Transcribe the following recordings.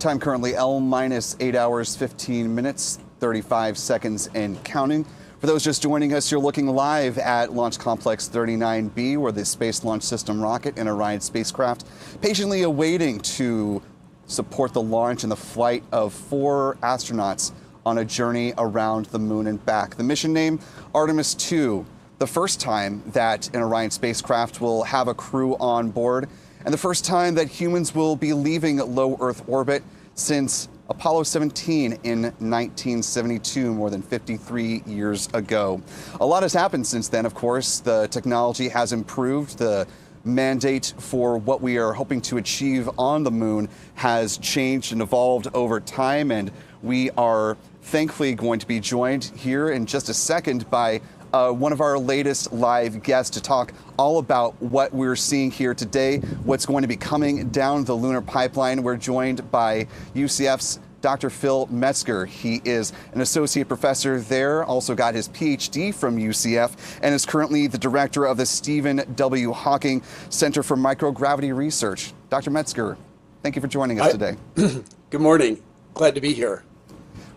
Time currently L minus 8 hours, 15 minutes, 35 seconds and counting. For those just joining us, you're looking live at Launch Complex 39B, where the Space Launch System rocket and Orion spacecraft patiently awaiting to support the launch and the flight of 4 astronauts on a journey around the moon and back. The mission name, Artemis 2, the first time that an Orion spacecraft will have a crew on board, and the first time that humans will be leaving low Earth orbit since Apollo 17 in 1972, more than 53 years ago. A lot has happened since then, of course. The technology has improved. The mandate for what we are hoping to achieve on the moon has changed and evolved over time, and we are thankfully going to be joined here in just a second by one of our latest live guests to talk all about what we're seeing here today, what's going to be coming down the lunar pipeline. We're joined by UCF's Dr. Phil Metzger. He is an associate professor there, also got his PhD from UCF, and is currently the director of the Stephen W. Hawking Center for Microgravity Research. Dr. Metzger, thank you for joining us today. Good morning. Glad to be here.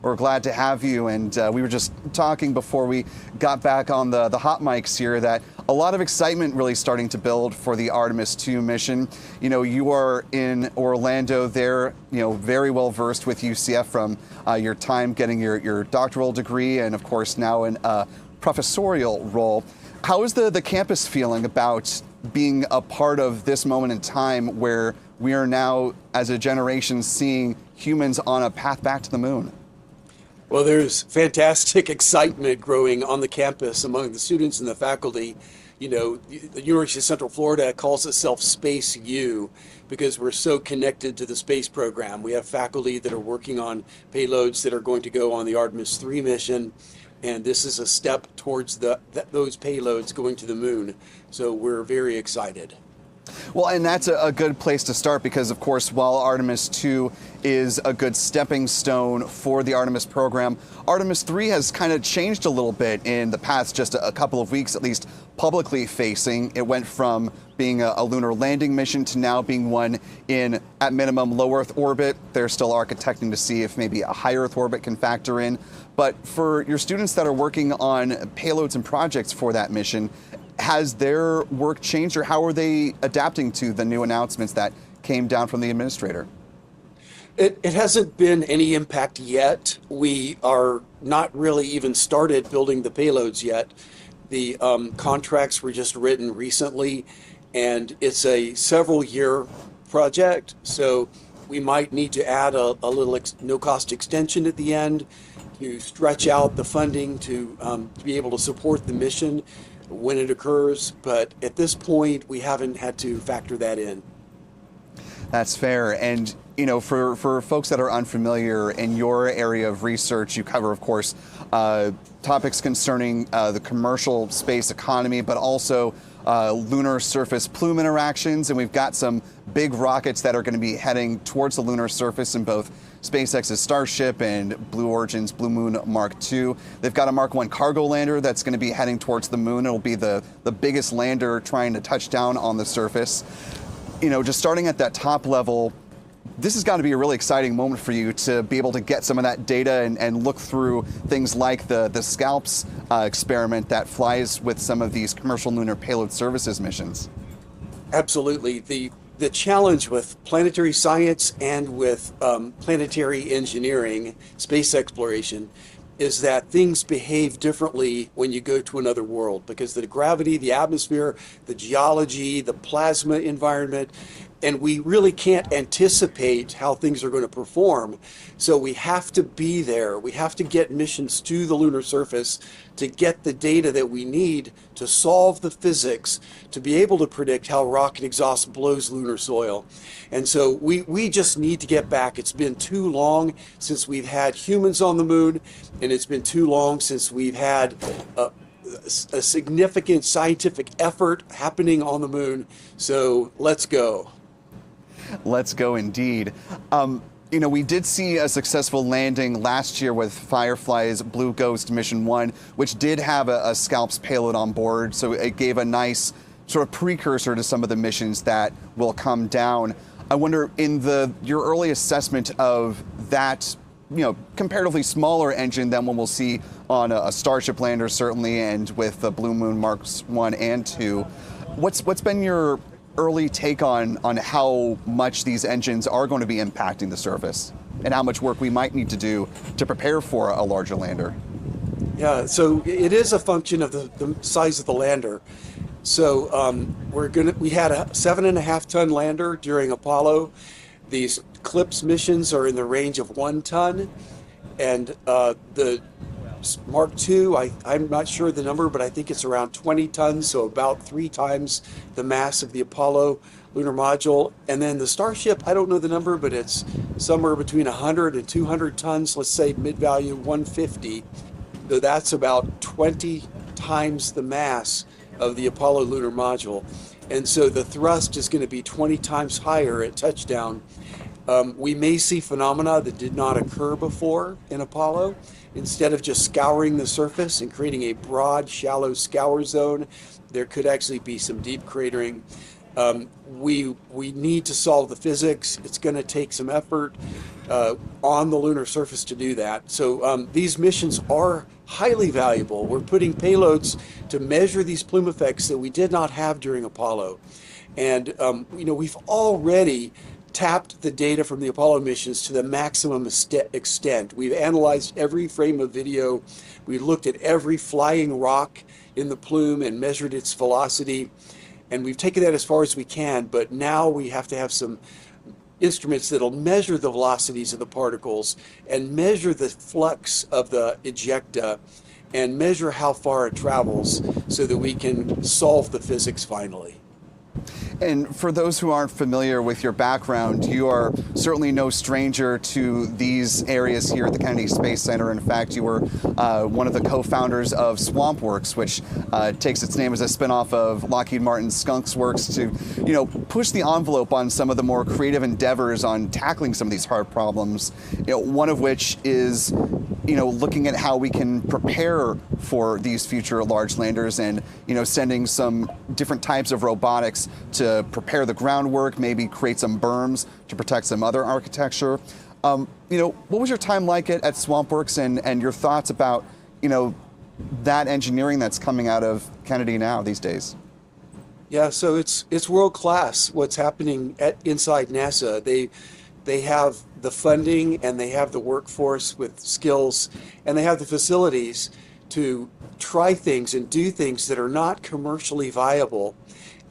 We're glad to have you, and we were just talking before we got back on the hot mics here that a lot of excitement really starting to build for the Artemis 2 mission. You know, you are in Orlando there, you know, very well versed with UCF from your time getting your doctoral degree and, of course, now in a professorial role. How is the campus feeling about being a part of this moment in time where we are now, as a generation, seeing humans on a path back to the moon? Well, there's fantastic excitement growing on the campus among the students and the faculty. You know, the University of Central Florida calls itself Space U because we're so connected to the space program. We have faculty that are working on payloads that are going to go on the Artemis 3 mission, and this is a step towards those payloads going to the moon. So we're very excited. Well, and that's a good place to start because, of course, while Artemis 2 is a good stepping stone for the Artemis program, Artemis 3 has kind of changed a little bit in the past just a couple of weeks, at least publicly facing. It went from being a lunar landing mission to now being one in, at minimum, low Earth orbit. They're still architecting to see if maybe a high Earth orbit can factor in. But for your students that are working on payloads and projects for that mission, has their work changed, or how are they adapting to the new announcements that came down from the administrator? It hasn't been any impact yet. We are not really even started building the payloads yet. The contracts were just written recently, and it's a several-year project, so we might need to add a little no-cost extension at the end to stretch out the funding to be able to support the mission when it occurs, but at this point we haven't had to factor that in. That's fair. And you know, for folks that are unfamiliar, in your area of research, you cover, of course, topics concerning the commercial space economy, but also lunar surface plume interactions. And we've got some big rockets that are going to be heading towards the lunar surface in both SpaceX's Starship and Blue Origin's Blue Moon Mark II. They've got a Mark I cargo lander that's going to be heading towards the moon. It'll be the biggest lander trying to touch down on the surface. You know, just starting at that top level, this has got to be a really exciting moment for you to be able to get some of that data and look through things like the SCALPS experiment that flies with some of these commercial lunar payload services missions. Absolutely. The challenge with planetary science and with planetary engineering, space exploration, is that things behave differently when you go to another world because the gravity, the atmosphere, the geology, the plasma environment, and we really can't anticipate how things are going to perform. So we have to be there. We have to get missions to the lunar surface to get the data that we need to solve the physics to be able to predict how rocket exhaust blows lunar soil. And so we just need to get back. It's been too long since we've had humans on the moon, and it's been too long since we've had a significant scientific effort happening on the moon. So let's go. Let's go indeed. You know, we did see a successful landing last year with Firefly's Blue Ghost Mission 1, which did have a SCALPS payload on board, so it gave a nice sort of precursor to some of the missions that will come down. I wonder, in your early assessment of that, comparatively smaller engine than what we'll see on a Starship lander, certainly, and with the Blue Moon Marks 1 and 2, what's been your early take on how much these engines are going to be impacting the surface and how much work we might need to do to prepare for a larger lander? Yeah, so it is a function of the size of the lander. So we had a 7.5-ton lander during Apollo. These CLIPS missions are in the range of 1 ton, and the Mark II, I'm not sure the number, but I think it's around 20 tons, so about 3 times the mass of the Apollo lunar module. And then the Starship, I don't know the number, but it's somewhere between 100 and 200 tons, let's say mid-value 150. So that's about 20 times the mass of the Apollo lunar module. And so the thrust is going to be 20 times higher at touchdown. We may see phenomena that did not occur before in Apollo. Instead of just scouring the surface and creating a broad, shallow scour zone, there could actually be some deep cratering. We need to solve the physics. It's going to take some effort on the lunar surface to do that. So these missions are highly valuable. We're putting payloads to measure these plume effects that we did not have during Apollo. And we've already tapped the data from the Apollo missions to the maximum extent. We've analyzed every frame of video. We looked at every flying rock in the plume and measured its velocity. And we've taken that as far as we can, but now we have to have some instruments that'll measure the velocities of the particles and measure the flux of the ejecta and measure how far it travels so that we can solve the physics finally. And for those who aren't familiar with your background, you are certainly no stranger to these areas here at the Kennedy Space Center. In fact, you were one of the co-founders of SwampWorks, which takes its name as a spinoff of Lockheed Martin's Skunks Works to, push the envelope on some of the more creative endeavors on tackling some of these hard problems. One of which is, looking at how we can prepare for these future large landers and, sending some different types of robotics to prepare the groundwork, maybe create some berms to protect some other architecture. What was your time like at SwampWorks and your thoughts about, that engineering that's coming out of Kennedy now these days? Yeah, so it's world class what's happening inside NASA. They have the funding and they have the workforce with skills and they have the facilities to try things and do things that are not commercially viable.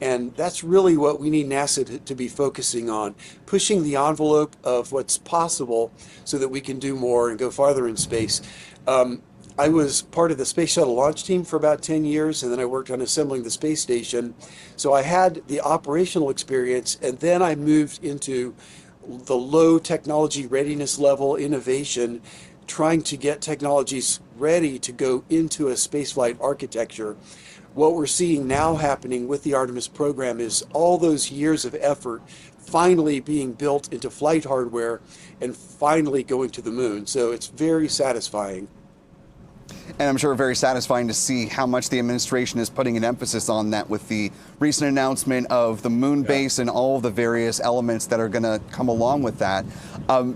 And that's really what we need NASA to be focusing on, pushing the envelope of what's possible so that we can do more and go farther in space. I was part of the Space Shuttle launch team for about 10 years, and then I worked on assembling the space station. So I had the operational experience, and then I moved into the low technology readiness level innovation, trying to get technologies ready to go into a spaceflight architecture. What we're seeing now happening with the Artemis program is all those years of effort finally being built into flight hardware and finally going to the moon. So it's very satisfying. And I'm sure very satisfying to see how much the administration is putting an emphasis on that with the recent announcement of the moon base and all of the various elements that are going to come along with that.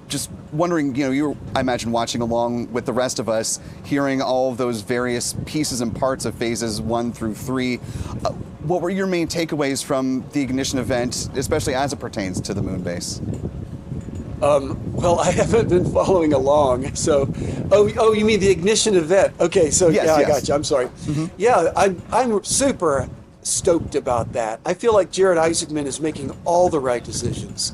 Just wondering, you were, I imagine, watching along with the rest of us, hearing all of those various pieces and parts of phases 1 through 3. What were your main takeaways from the ignition event, especially as it pertains to the moon base? Well, I haven't been following along. So, you mean the ignition event? Okay, so yes, I yes. got you. I'm sorry. Mm-hmm. Yeah, I'm super stoked about that. I feel like Jared Isaacman is making all the right decisions,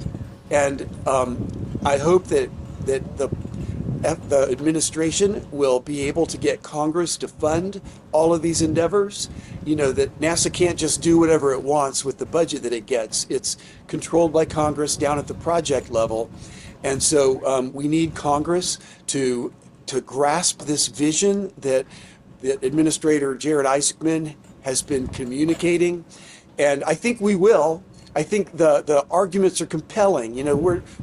and I hope that the administration will be able to get Congress to fund all of these endeavors. That NASA can't just do whatever it wants with the budget that it gets. It's controlled by Congress down at the project level. And so we need Congress to grasp this vision that Administrator Jared Isaacman has been communicating. And I think we will. I think the arguments are compelling.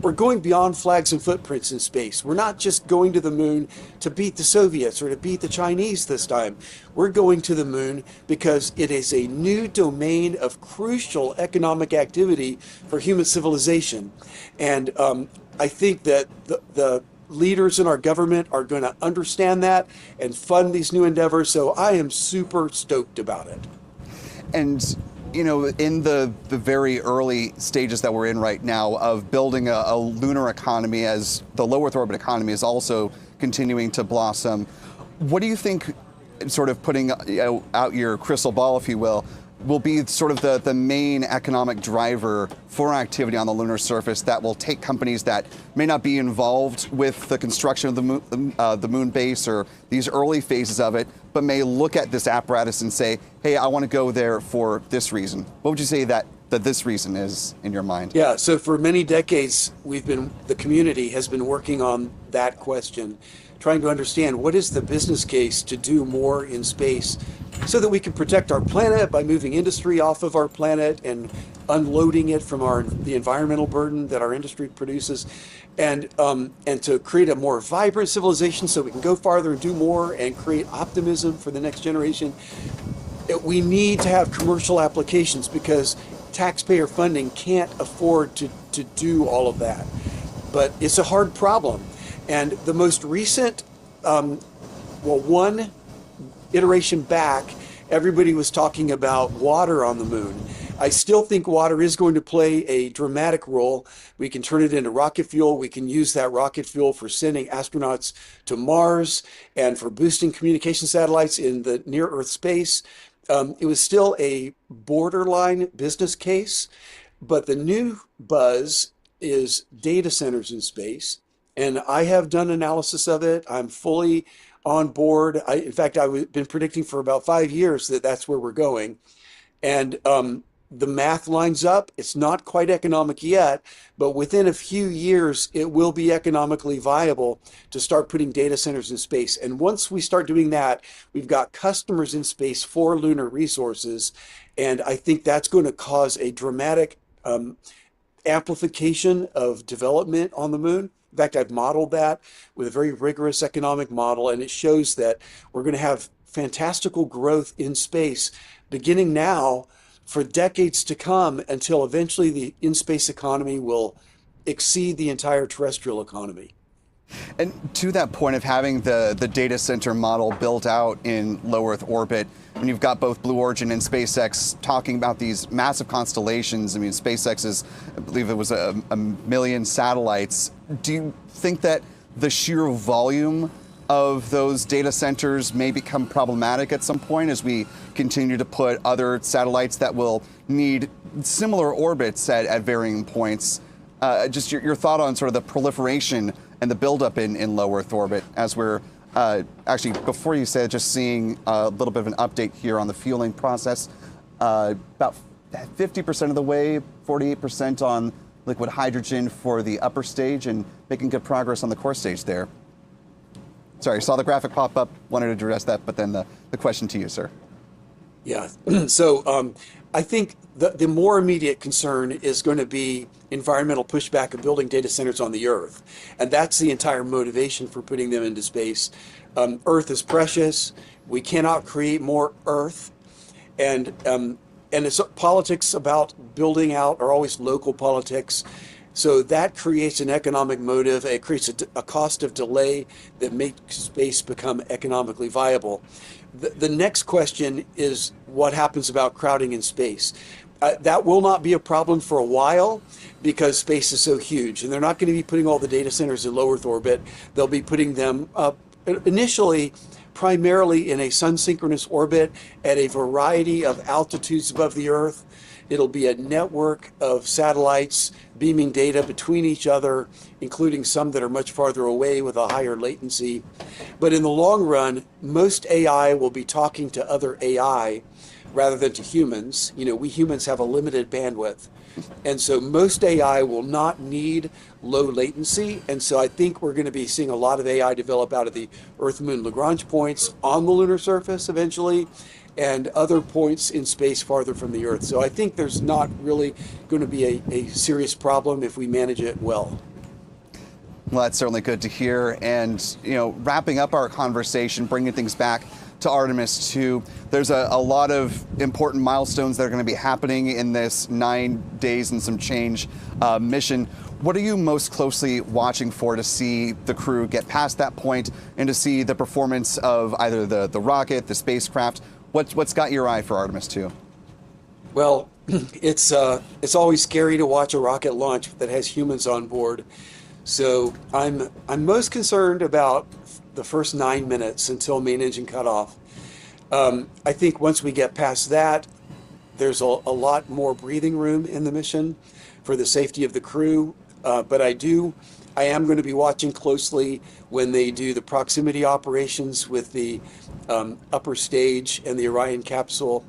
We're going beyond flags and footprints in space. We're not just going to the moon to beat the Soviets or to beat the Chinese this time. We're going to the moon because it is a new domain of crucial economic activity for human civilization. And I think that the leaders in our government are going to understand that and fund these new endeavors. So I am super stoked about it. And in the very early stages that we're in right now of building a lunar economy, as the low Earth orbit economy is also continuing to blossom, what do you think, sort of putting out your crystal ball, if you will be sort of the main economic driver for activity on the lunar surface that will take companies that may not be involved with the construction of the moon base or these early phases of it, but may look at this apparatus and say, hey, I want to go there for this reason? What would you say that this reason is in your mind? Yeah, so for many decades, the community has been working on that question, trying to understand what is the business case to do more in space so that we can protect our planet by moving industry off of our planet and unloading it from the environmental burden that our industry produces, and to create a more vibrant civilization so we can go farther and do more and create optimism for the next generation. We need to have commercial applications because taxpayer funding can't afford to do all of that. But it's a hard problem. And the most recent, one iteration back, everybody was talking about water on the moon. I still think water is going to play a dramatic role. We can turn it into rocket fuel. We can use that rocket fuel for sending astronauts to Mars and for boosting communication satellites in the near Earth space. It was still a borderline business case, but the new buzz is data centers in space. And I have done analysis of it. I'm fully on board. In fact, I've been predicting for about 5 years that that's where we're going. And the math lines up. It's not quite economic yet, but within a few years, it will be economically viable to start putting data centers in space. And once we start doing that, we've got customers in space for lunar resources. And I think that's going to cause a dramatic amplification of development on the moon. In fact, I've modeled that with a very rigorous economic model, and it shows that we're going to have fantastical growth in space beginning now for decades to come until eventually the in-space economy will exceed the entire terrestrial economy. And to that point of having the data center model built out in low Earth orbit, when you've got both Blue Origin and SpaceX talking about these massive constellations, I mean, SpaceX is, I believe it was a million satellites. Do you think that the sheer volume of those data centers may become problematic at some point as we continue to put other satellites that will need similar orbits at varying points? Just your thought on sort of the proliferation and the buildup in low Earth orbit as we're actually, before you said, just seeing a little bit of an update here on the fueling process, about 50% of the way, 48% on liquid hydrogen for the upper stage, and making good progress on the core stage there. Sorry, saw the graphic pop up, wanted to address that, but then the question to you, sir. Yeah, so I think the more immediate concern is going to be environmental pushback of building data centers on the Earth. And that's the entire motivation for putting them into space. Earth is precious. We cannot create more Earth. And it's politics about building out are always local politics. So that creates an economic motive. It creates a cost of delay that makes space become economically viable. The next question is what happens about crowding in space. That will not be a problem for a while because space is so huge. And they're not going to be putting all the data centers in low Earth orbit. They'll be putting them initially primarily in a sun-synchronous orbit at a variety of altitudes above the Earth. It'll be a network of satellites beaming data between each other, including some that are much farther away with a higher latency. But in the long run, most AI will be talking to other AI rather than to humans. You know, we humans have a limited bandwidth. And so most AI will not need low latency. And so I think we're going to be seeing a lot of AI develop out of the Earth-Moon Lagrange points on the lunar surface eventually. and other points in space farther from the Earth. So I think there's not really going to be a serious problem if we manage it well. Well, that's certainly good to hear. And, wrapping up our conversation, bringing things back to Artemis 2, there's a lot of important milestones that are going to be happening in this 9 days and some change mission. What are you most closely watching for to see the crew get past that point and to see the performance of either the rocket, the spacecraft? What's got your eye for Artemis 2? Well, it's always scary to watch a rocket launch that has humans on board. So I'm most concerned about the first 9 minutes until main engine cutoff. I think once we get past that, there's a lot more breathing room in the mission for the safety of the crew. But I am going to be watching closely when they do the proximity operations with the upper stage and the Orion capsule.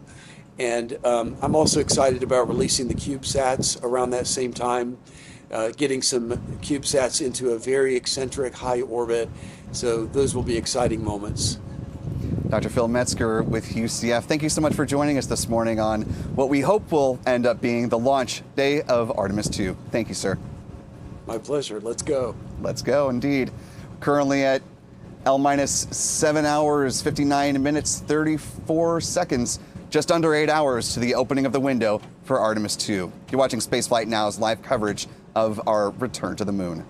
And I'm also excited about releasing the CubeSats around that same time. Getting some CubeSats into a very eccentric high orbit. So those will be exciting moments. Dr. Phil Metzger with UCF, thank you so much for joining us this morning on what we hope will end up being the launch day of Artemis 2. Thank you, sir. My pleasure. Let's go. Let's go, indeed. Currently at L-7 hours, 59 minutes, 34 seconds. Just under 8 hours to the opening of the window for Artemis 2. You're watching Spaceflight Now's live coverage of our return to the moon.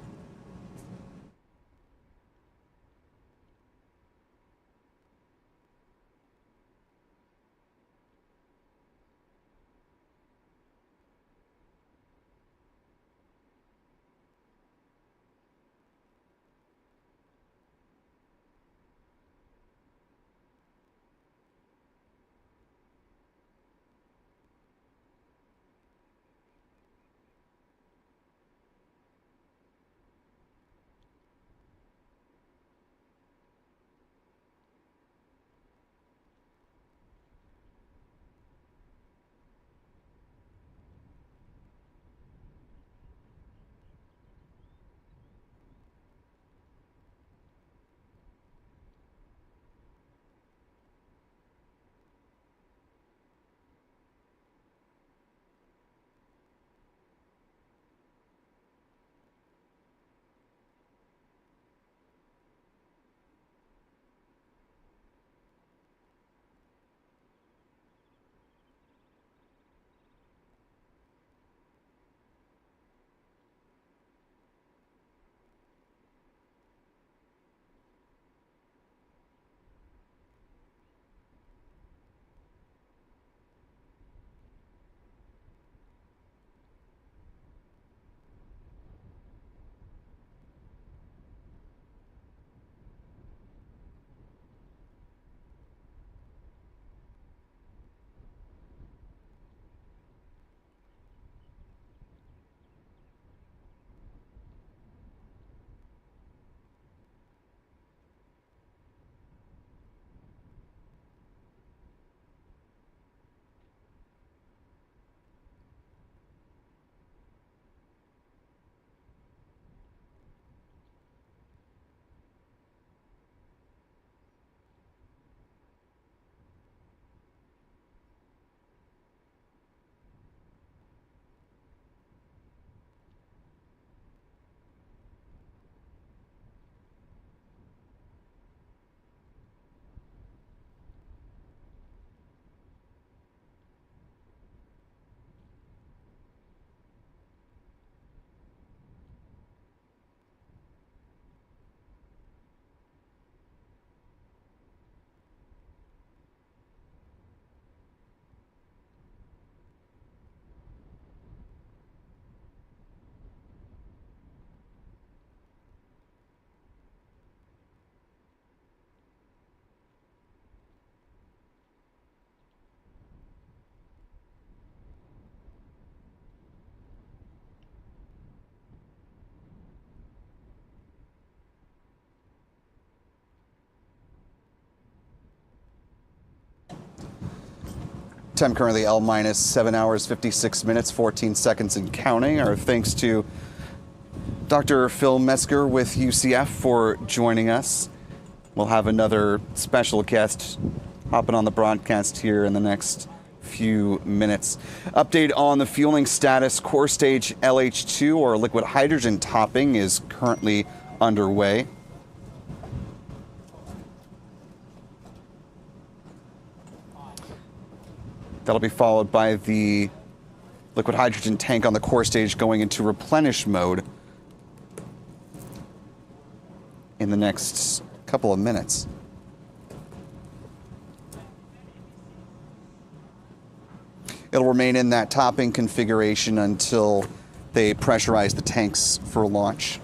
Time currently L-7 hours, 56 minutes, 14 seconds and counting. Our thanks to Dr. Phil Metzger with UCF for joining us. We'll have another special guest hopping on the broadcast here in the next few minutes. Update on the fueling status. Core stage LH2 or liquid hydrogen topping is currently underway. That'll be followed by the liquid hydrogen tank on the core stage going into replenish mode in the next couple of minutes. It'll remain in that topping configuration until they pressurize the tanks for launch.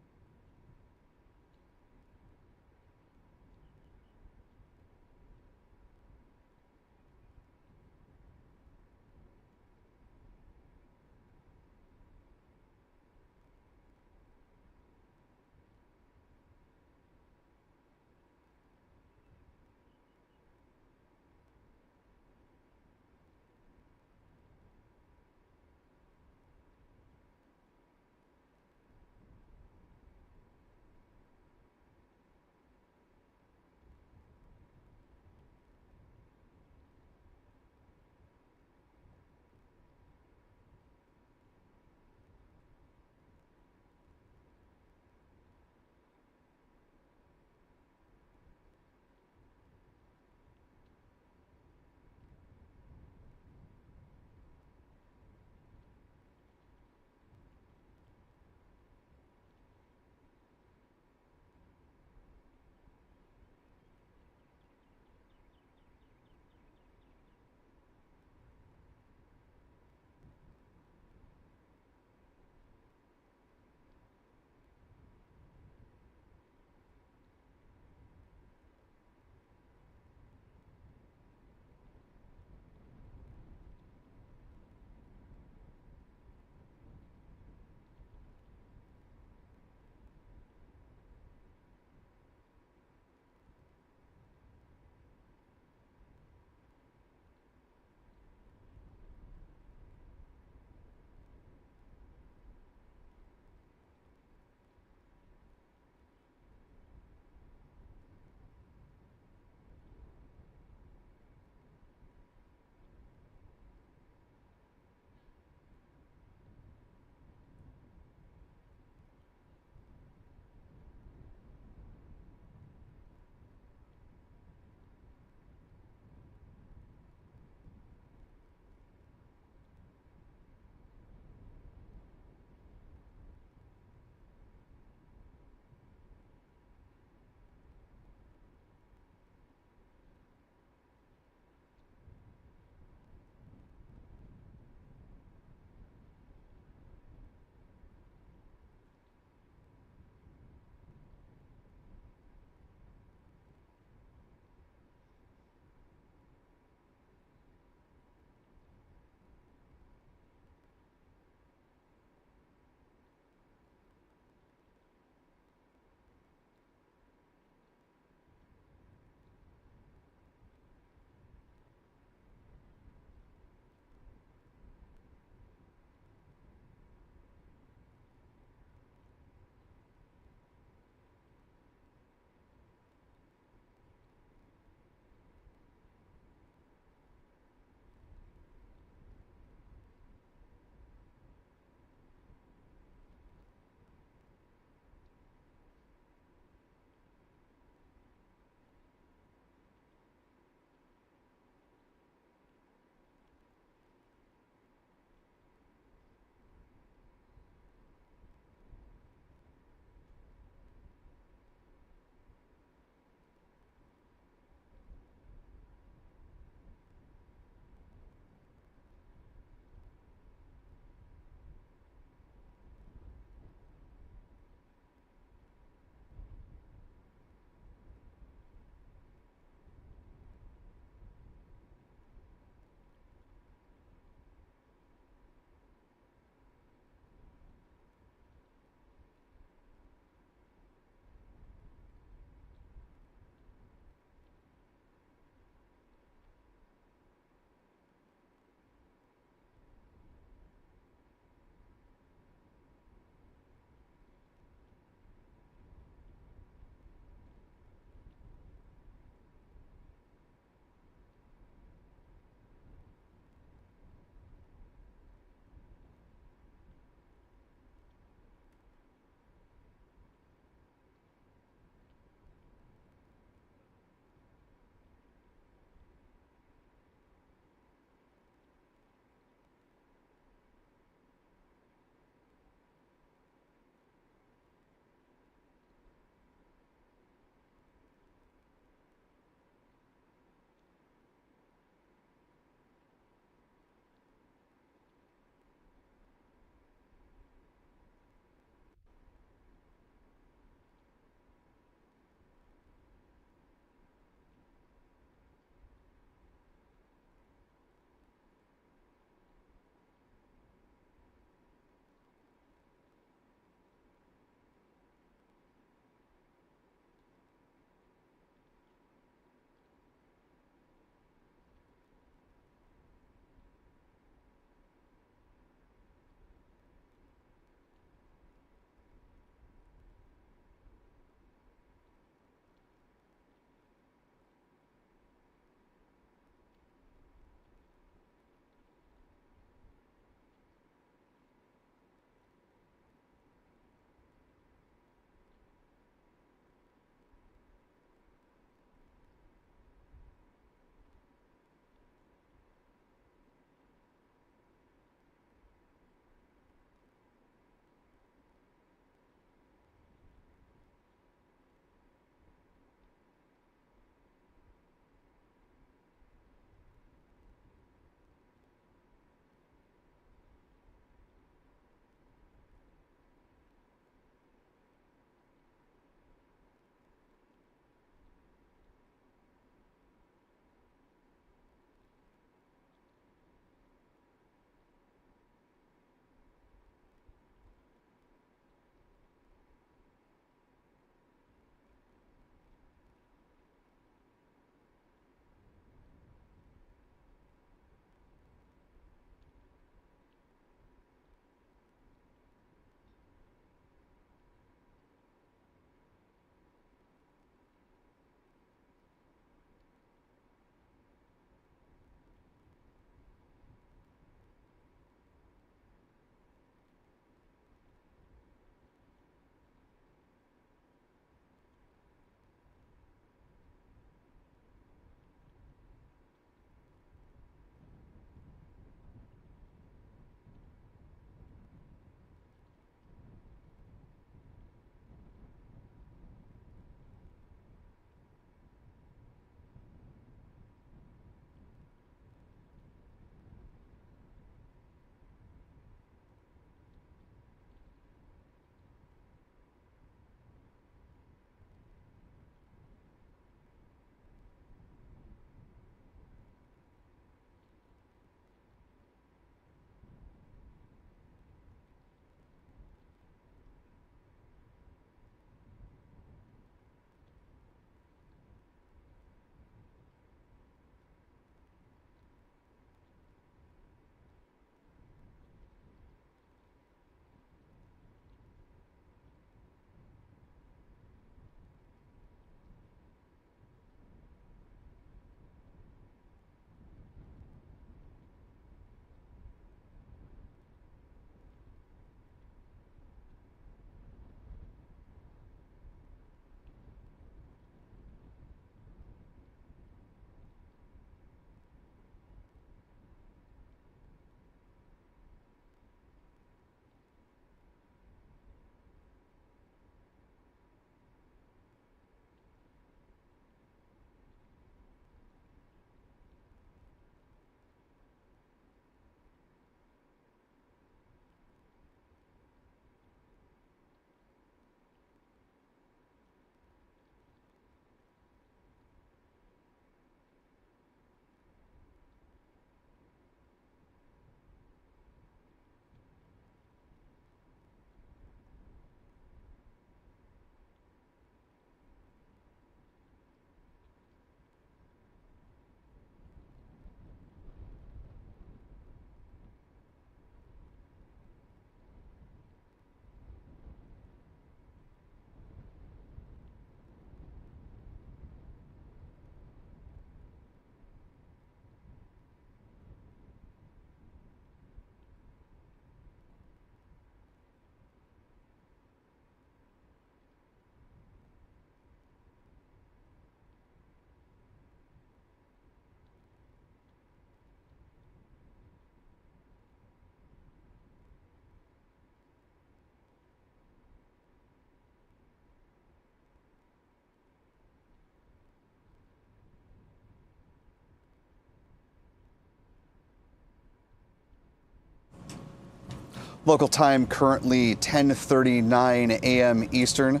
Local time currently 10:39 a.m. Eastern,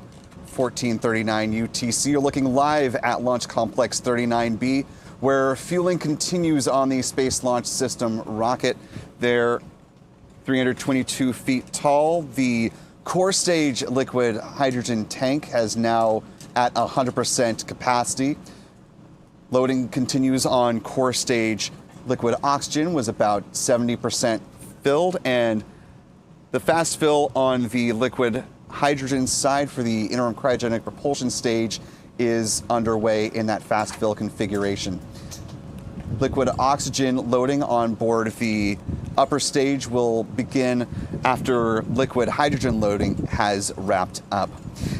14:39 UTC. You're looking live at Launch Complex 39B, where fueling continues on the Space Launch System rocket. They're 322 feet tall. The core stage liquid hydrogen tank has now at 100% capacity. Loading continues on core stage liquid oxygen, was about 70% filled, and the fast fill on the liquid hydrogen side for the interim cryogenic propulsion stage is underway in that fast fill configuration. Liquid oxygen loading on board the upper stage will begin after liquid hydrogen loading has wrapped up.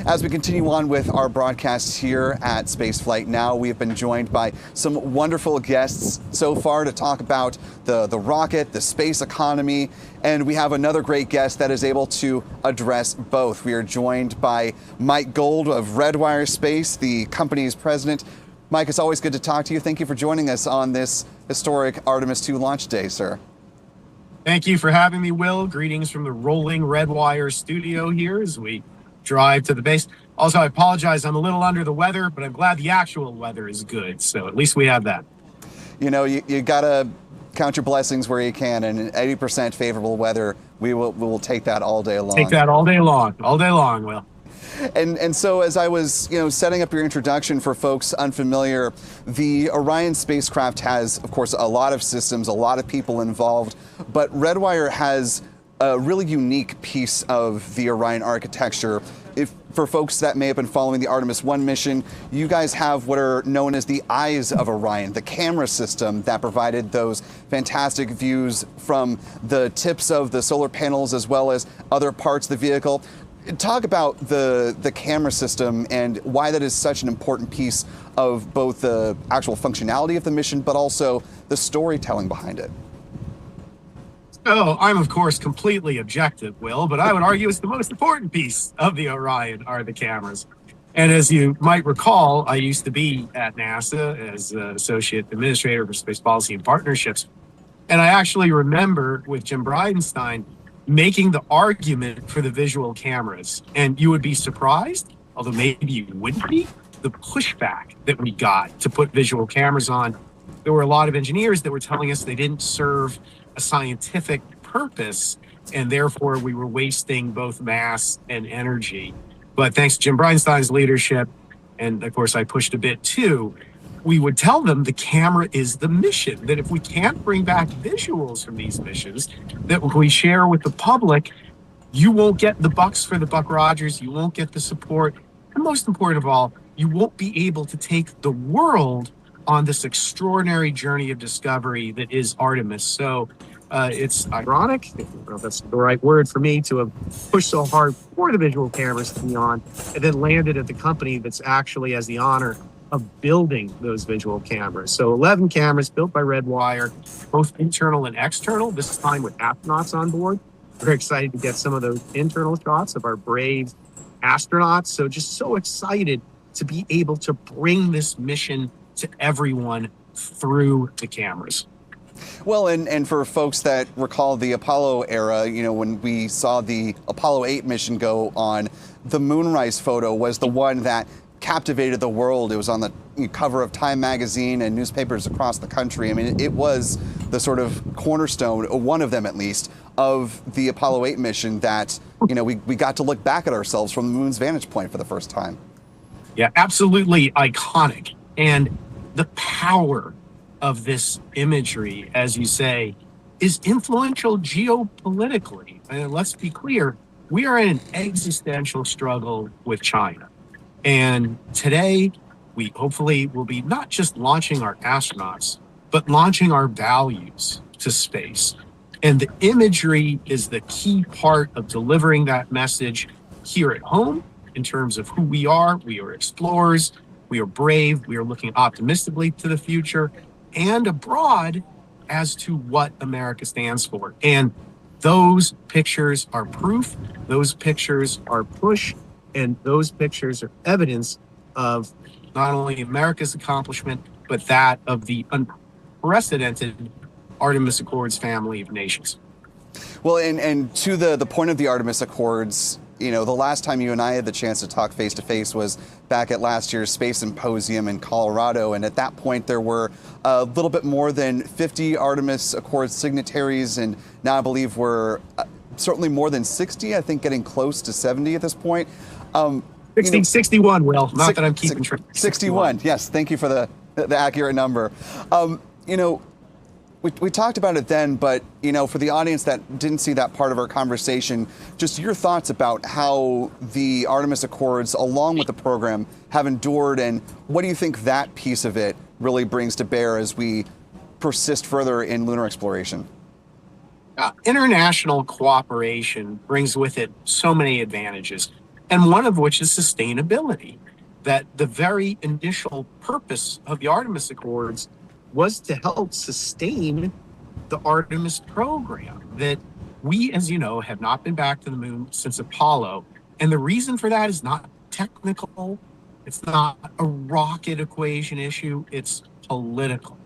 As we continue on with our broadcast here at Spaceflight Now, we have been joined by some wonderful guests so far to talk about the rocket, the space economy, and we have another great guest that is able to address both. We are joined by Mike Gold of Redwire Space, the company's president. Mike, it's always good to talk to you. Thank you for joining us on this historic Artemis II launch day, sir. Thank you for having me, Will. Greetings from the rolling Redwire studio here as we drive to the base. Also, I apologize, I'm a little under the weather, but I'm glad the actual weather is good, so at least we have that. You know, you gotta count your blessings where you can, and 80% favorable weather, we will take that all day long. Take that all day long, Will. And so as I was, setting up your introduction for folks unfamiliar, the Orion spacecraft has, of course, a lot of systems, a lot of people involved, but Redwire has a really unique piece of the Orion architecture. For folks that may have been following the Artemis 1 mission, you guys have what are known as the eyes of Orion, the camera system that provided those fantastic views from the tips of the solar panels as well as other parts of the vehicle. Talk about the camera system and why that is such an important piece of both the actual functionality of the mission, but also the storytelling behind it. Oh, I'm of course completely objective, Will, but I would argue it's the most important piece of the Orion are the cameras. And as you might recall, I used to be at NASA as Associate Administrator for Space Policy and Partnerships. And I actually remember with Jim Bridenstine making the argument for the visual cameras. And you would be surprised, although maybe you wouldn't be, the pushback that we got to put visual cameras on. There were a lot of engineers that were telling us they didn't serve a scientific purpose, and therefore we were wasting both mass and energy. But thanks to Jim Bridenstine's leadership, and of course I pushed a bit too, we would tell them the camera is the mission, that if we can't bring back visuals from these missions that we share with the public, you won't get the bucks for the Buck Rogers, you won't get the support, and most important of all, you won't be able to take the world on this extraordinary journey of discovery that is Artemis. So it's ironic, I don't know if that's the right word for me, to have pushed so hard for the visual cameras to be on, and then landed at the company that's actually has the honor of building those visual cameras. So 11 cameras built by Redwire, both internal and external, this time with astronauts on board. We're excited to get some of those internal shots of our brave astronauts. So just so excited to be able to bring this mission to everyone through the cameras. Well, and for folks that recall the Apollo era, when we saw the Apollo 8 mission go on, the moonrise photo was the one that captivated the world. It was on the cover of Time magazine and newspapers across the country. I mean, it was the sort of cornerstone, one of them at least, of the Apollo 8 mission that, we got to look back at ourselves from the moon's vantage point for the first time. Yeah, absolutely iconic. And the power of this imagery, as you say, is influential geopolitically. And let's be clear, we are in an existential struggle with China. And today, we hopefully will be not just launching our astronauts, but launching our values to space. And the imagery is the key part of delivering that message here at home in terms of who we are. We are explorers. We are brave. We are looking optimistically to the future, and abroad as to what America stands for. And those pictures are proof. Those pictures are push. And those pictures are evidence of not only America's accomplishment, but that of the unprecedented Artemis Accords family of nations. Well, and to the point of the Artemis Accords, you know, the last time you and I had the chance to talk face to face was back at last year's Space Symposium in Colorado. And at that point, there were a little bit more than 50 Artemis Accords signatories. And now I believe we're certainly more than 60, I think getting close to 70 at this point. 61, Will. Not that I'm keeping track. 61, yes. Thank you for the accurate number. You know, we talked about it then, but, you know, for the audience that didn't see that part of our conversation, just your thoughts about how the Artemis Accords, along with the program, have endured, and what do you think that piece of it really brings to bear as we persist further in lunar exploration? International cooperation brings with it so many advantages, and one of which is sustainability. That the very initial purpose of the Artemis Accords was to help sustain the Artemis program. That we, as you know, have not been back to the moon since Apollo. And the reason for that is not technical. It's not a rocket equation issue. It's political.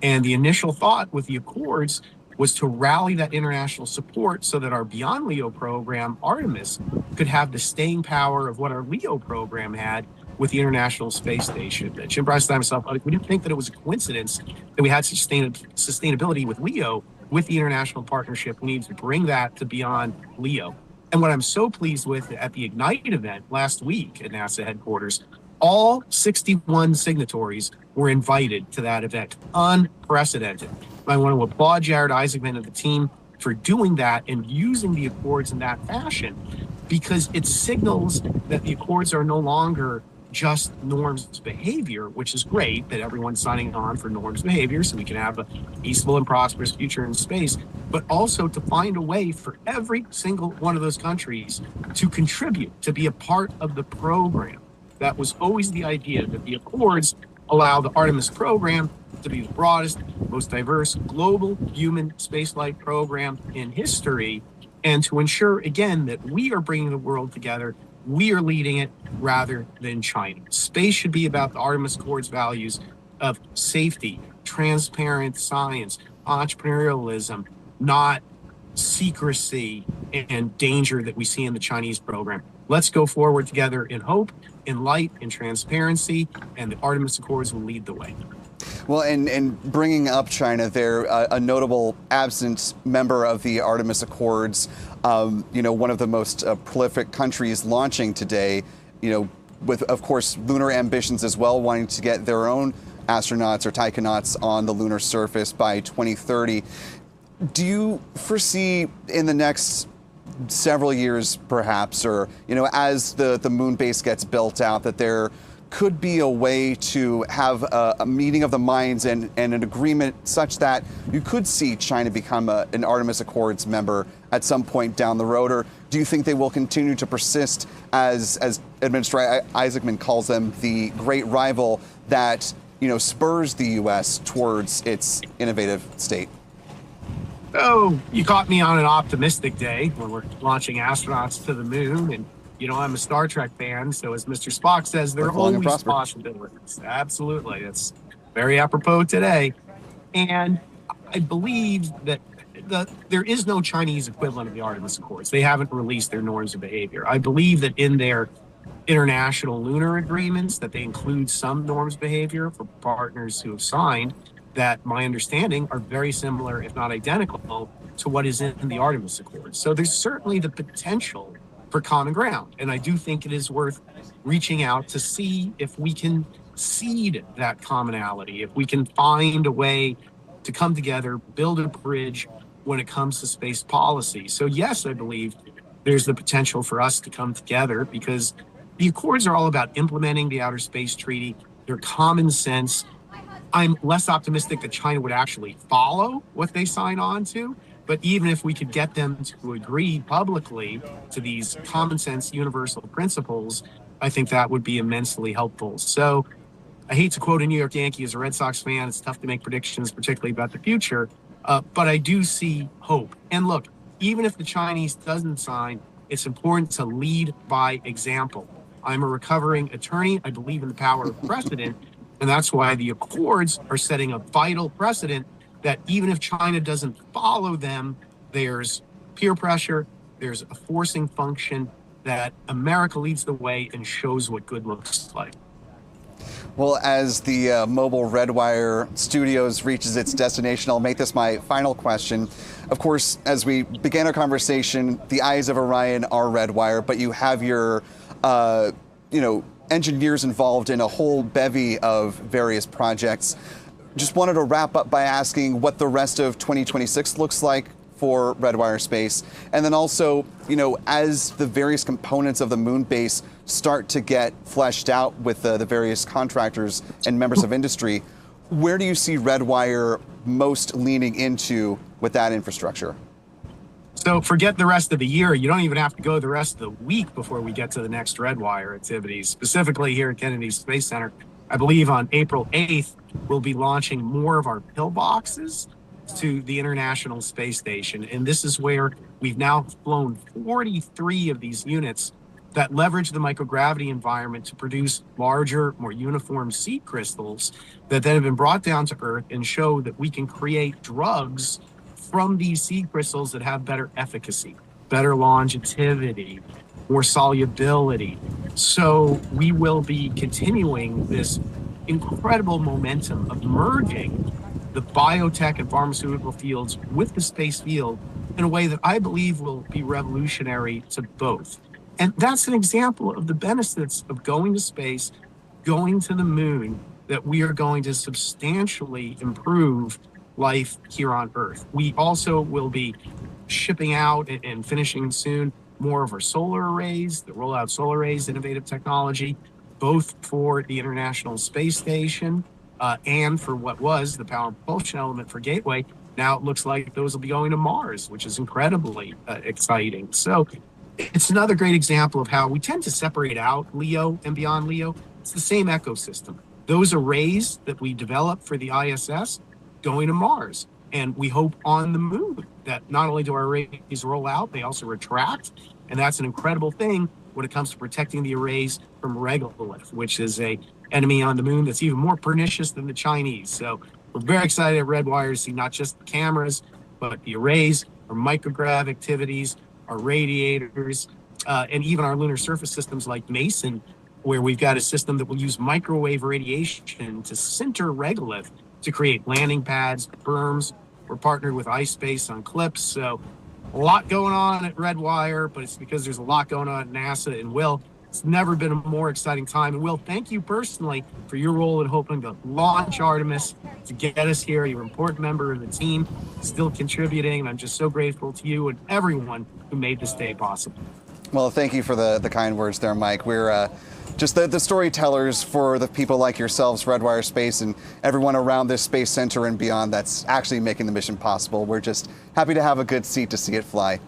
And the initial thought with the Accords was to rally that international support so that our Beyond LEO program, Artemis, could have the staying power of what our LEO program had with the International Space Station. Jim Bryce and I myself, we didn't think that it was a coincidence that we had sustainability with LEO with the international partnership. We need to bring that to Beyond LEO. And what I'm so pleased with at the Ignite event last week at NASA headquarters, all 61 signatories were invited to that event. Unprecedented. I want to applaud Jared Isaacman and the team for doing that and using the Accords in that fashion, because it signals that the Accords are no longer just norms behavior, which is great that everyone's signing on for norms behavior so we can have a peaceful and prosperous future in space, but also to find a way for every single one of those countries to contribute, to be a part of the program. That was always the idea, that the Accords allow the Artemis program to be the broadest, most diverse global human spaceflight program in history, and to ensure, again, that we are bringing the world together. We are leading it rather than China. Space should be about the Artemis Accords values of safety, transparent science, entrepreneurialism, not secrecy and danger that we see in the Chinese program. Let's go forward together in hope, in light, in transparency, and the Artemis Accords will lead the way. Well, and bringing up China, they're a notable absent member of the Artemis Accords. You know, one of the most prolific countries launching today, you know, with, of course, lunar ambitions as well, wanting to get their own astronauts or taikonauts on the lunar surface by 2030. Do you foresee in the next several years, perhaps, or, you know, as the moon base gets built out, that there could be a way to have a meeting of the minds and an agreement such that you could see China become an Artemis Accords member at some point down the road? Or do you think they will continue to persist as Administrator Isaacman calls them, the great rival that, you know, spurs the U.S. towards its innovative state? Oh, you caught me on an optimistic day when we're launching astronauts to the moon. And, you know, I'm a Star Trek fan, so as Mr. Spock says, there are always possibilities. Absolutely. It's very apropos today. And I believe that there is no Chinese equivalent of the Artemis Accords. They haven't released their norms of behavior. I believe that in their international lunar agreements that they include some norms behavior for partners who have signed that, my understanding, are very similar, if not identical, to what is in the Artemis Accords. So there's certainly the potential for common ground. And I do think it is worth reaching out to see if we can seed that commonality, if we can find a way to come together, build a bridge when it comes to space policy. So yes, I believe there's the potential for us to come together, because the Accords are all about implementing the Outer Space Treaty. They're common sense. I'm less optimistic that China would actually follow what they sign on to. But even if we could get them to agree publicly to these common sense universal principles, I think that would be immensely helpful. So I hate to quote a New York Yankee. As a Red Sox fan, it's tough to make predictions, particularly about the future. But I do see hope. And look, even if the Chinese doesn't sign, it's important to lead by example. I'm a recovering attorney. I believe in the power of precedent. And that's why the Accords are setting a vital precedent that even if China doesn't follow them, there's peer pressure, there's a forcing function that America leads the way and shows what good looks like. Well, as the mobile Redwire Studios reaches its destination, I'll make this my final question. Of course, as we began our conversation, the eyes of Orion are Redwire, but you have your, engineers involved in a whole bevy of various projects. Just wanted to wrap up by asking what the rest of 2026 looks like for Redwire Space. And then also, as the various components of the moon base start to get fleshed out with the various contractors and members of industry, where do you see Redwire most leaning into with that infrastructure? So forget the rest of the year. You don't even have to go the rest of the week before we get to the next Redwire activities. Specifically here at Kennedy Space Center, I believe on April 8th, we'll be launching more of our pillboxes to the International Space Station. And this is where we've now flown 43 of these units that leverage the microgravity environment to produce larger, more uniform seed crystals that then have been brought down to Earth and show that we can create drugs from these seed crystals that have better efficacy, better longevity, more solubility. So we will be continuing this incredible momentum of merging the biotech and pharmaceutical fields with the space field in a way that I believe will be revolutionary to both. And that's an example of the benefits of going to space, going to the moon, that we are going to substantially improve life here on Earth. We also will be shipping out and finishing soon more of our solar arrays, the rollout solar arrays, innovative technology, both for the International Space Station and for what was the power and propulsion element for Gateway. Now it looks like those will be going to Mars, which is incredibly exciting. So it's another great example of how we tend to separate out LEO and beyond LEO. It's the same ecosystem. Those arrays that we develop for the ISS going to Mars. And we hope on the moon that not only do our arrays roll out, they also retract. And that's an incredible thing when it comes to protecting the arrays from regolith, which is a enemy on the moon that's even more pernicious than the Chinese. So we're very excited at Redwire to see not just the cameras, but the arrays, our micrograv activities, our radiators, and even our lunar surface systems like Mason, where we've got a system that will use microwave radiation to sinter regolith to create landing pads, berms. We're partnered with iSpace on clips. So a lot going on at Redwire, but it's because there's a lot going on at NASA. And Will, it's never been a more exciting time. And Will, thank you personally for your role in helping to launch Artemis to get us here. You're an important member of the team, still contributing. And I'm just so grateful to you and everyone who made this day possible. Well, thank you for the kind words there, Mike. We're just the storytellers for the people like yourselves, Redwire Space, and everyone around this space center and beyond that's actually making the mission possible. We're just happy to have a good seat to see it fly.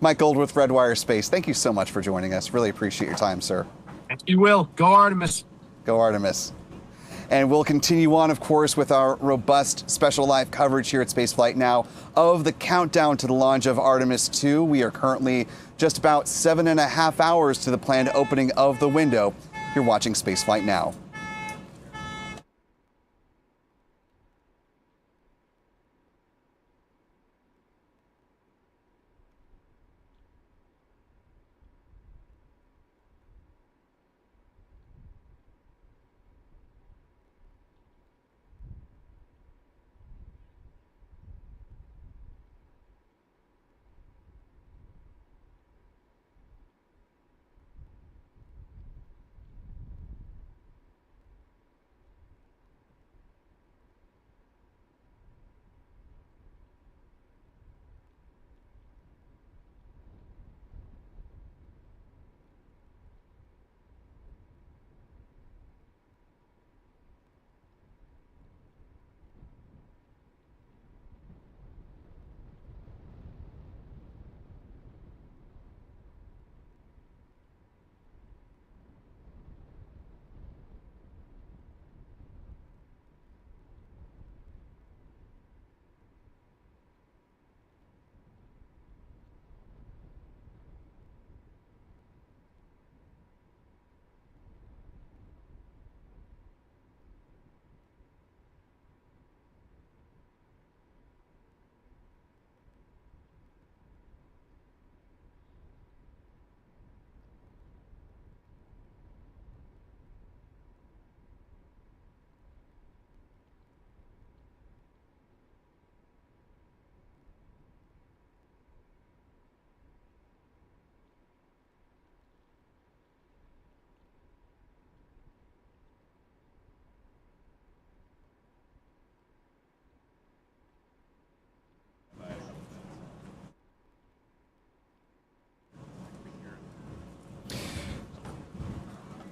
Mike Goldworth, Redwire Space, thank you so much for joining us. Really appreciate your time, sir. Thank you, Will. Go Artemis. Go Artemis. And we'll continue on, of course, with our robust special live coverage here at Spaceflight Now of the countdown to the launch of Artemis 2. We are currently just about 7.5 hours to the planned opening of the window. You're watching Spaceflight Now.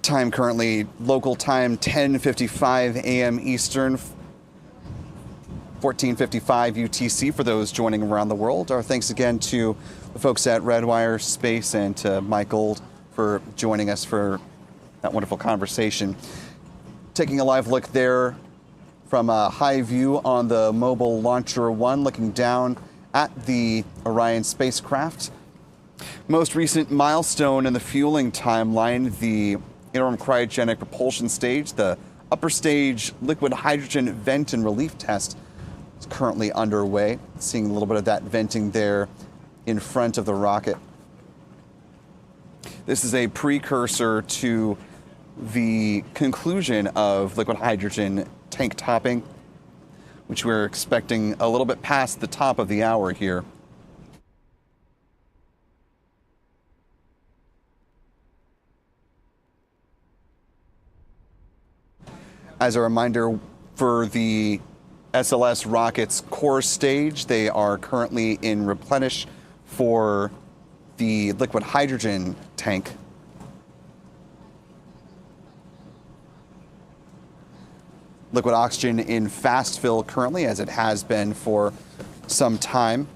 time currently, local time 10:55 a.m. Eastern, 14:55 UTC for those joining around the world. Our thanks again to the folks at Redwire Space and to Mike Gold for joining us for that wonderful conversation. Taking a live look there from a high view on the Mobile Launcher 1, looking down at the Orion spacecraft. Most recent milestone in the fueling timeline, the interim cryogenic propulsion stage, the upper stage liquid hydrogen vent and relief test is currently underway. Seeing a little bit of that venting there in front of the rocket. This is a precursor to the conclusion of liquid hydrogen tank topping, which we're expecting a little bit past the top of the hour here. As a reminder, for the SLS rocket's core stage, they are currently in replenish for the liquid hydrogen tank. Liquid oxygen in fast fill currently, as it has been for some time.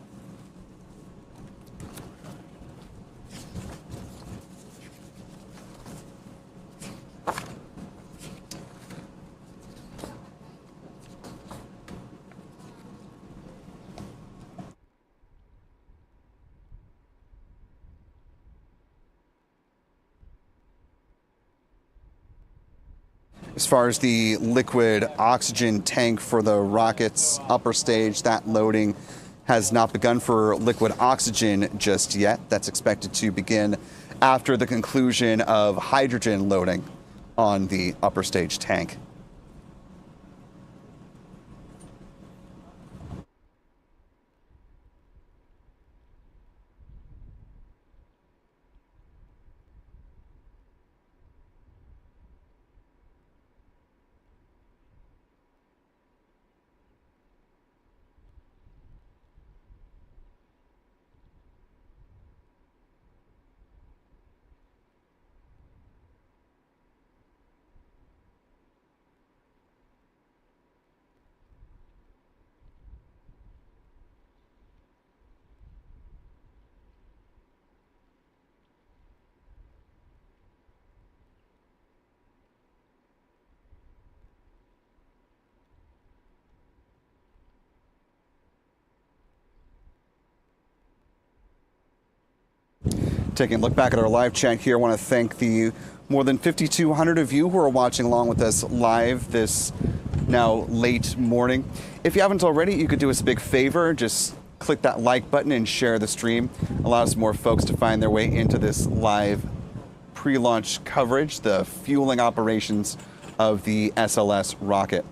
As far as the liquid oxygen tank for the rocket's upper stage, that loading has not begun for liquid oxygen just yet. That's expected to begin after the conclusion of hydrogen loading on the upper stage tank. Taking a look back at our live chat here, I want to thank the more than 5,200 of you who are watching along with us live this now late morning. If you haven't already, you could do us a big favor. Just click that like button and share the stream. Allows more folks to find their way into this live pre-launch coverage, the fueling operations of the SLS rocket.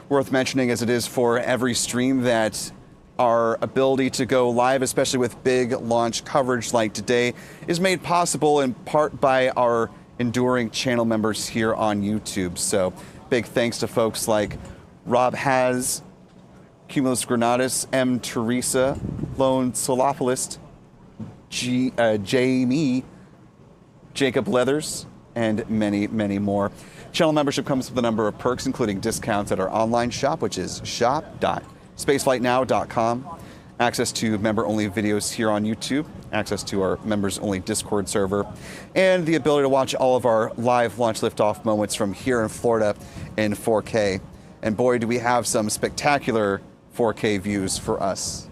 Worth mentioning, as it is for every stream, that our ability to go live, especially with big launch coverage like today, is made possible in part by our enduring channel members here on YouTube. So big thanks to folks like Rob Haz, Cumulus Granatus, M. Teresa, Lone Solopolist, Jamie, Jacob Leathers, and many, many more. Channel membership comes with a number of perks, including discounts at our online shop, which is shop.spaceflightnow.com, access to member-only videos here on YouTube, access to our members-only Discord server, and the ability to watch all of our live launch liftoff moments from here in Florida in 4K. And boy, do we have some spectacular 4K views for us.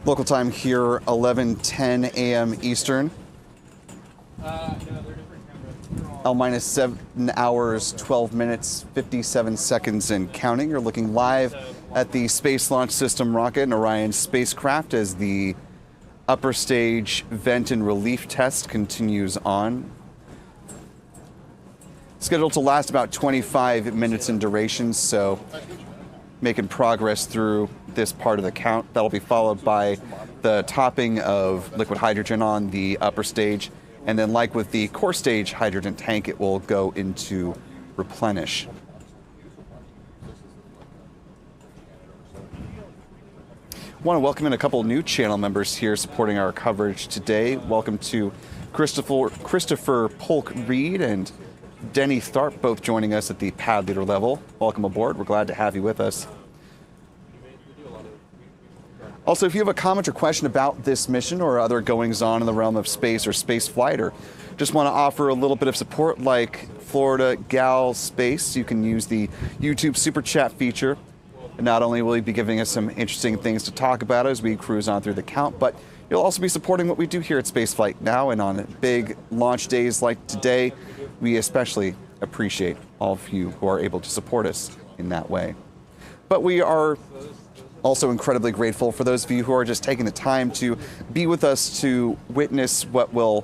Local time here, 11:10 a.m. Eastern. L minus 7 hours, 12 minutes, 57 seconds and counting. You're looking live at the Space Launch System rocket and Orion spacecraft as the upper stage vent and relief test continues on. Scheduled to last about 25 minutes in duration, so making progress through this part of the count. That'll be followed by the topping of liquid hydrogen on the upper stage. And then like with the core stage hydrogen tank, it will go into replenish. Want to welcome in a couple new channel members here supporting our coverage today. Welcome to Christopher Polk Reed and Denny Tharp, both joining us at the pad leader level. Welcome aboard. We're glad to have you with us. Also, if you have a comment or question about this mission or other goings-on in the realm of space or space flight, or just want to offer a little bit of support like Florida Gal Space, you can use the YouTube Super Chat feature. And not only will you be giving us some interesting things to talk about as we cruise on through the count, but you'll also be supporting what we do here at Spaceflight Now. And on big launch days like today, we especially appreciate all of you who are able to support us in that way. But we are also incredibly grateful for those of you who are just taking the time to be with us to witness what will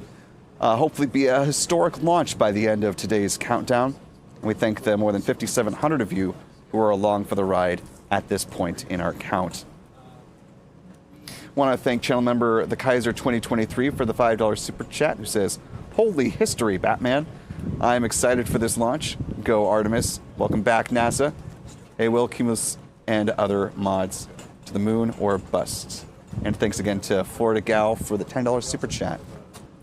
hopefully be a historic launch by the end of today's countdown. We thank the more than 5,700 of you who are along for the ride at this point in our count. Want to thank channel member The Kaiser 2023 for the $5 super chat, who says, "Holy history, Batman. I'm excited for this launch. Go Artemis. Welcome back, NASA. Hey, Will, Cumulus, and other mods to the moon or bust." And thanks again to Florida Gal for the $10 super chat.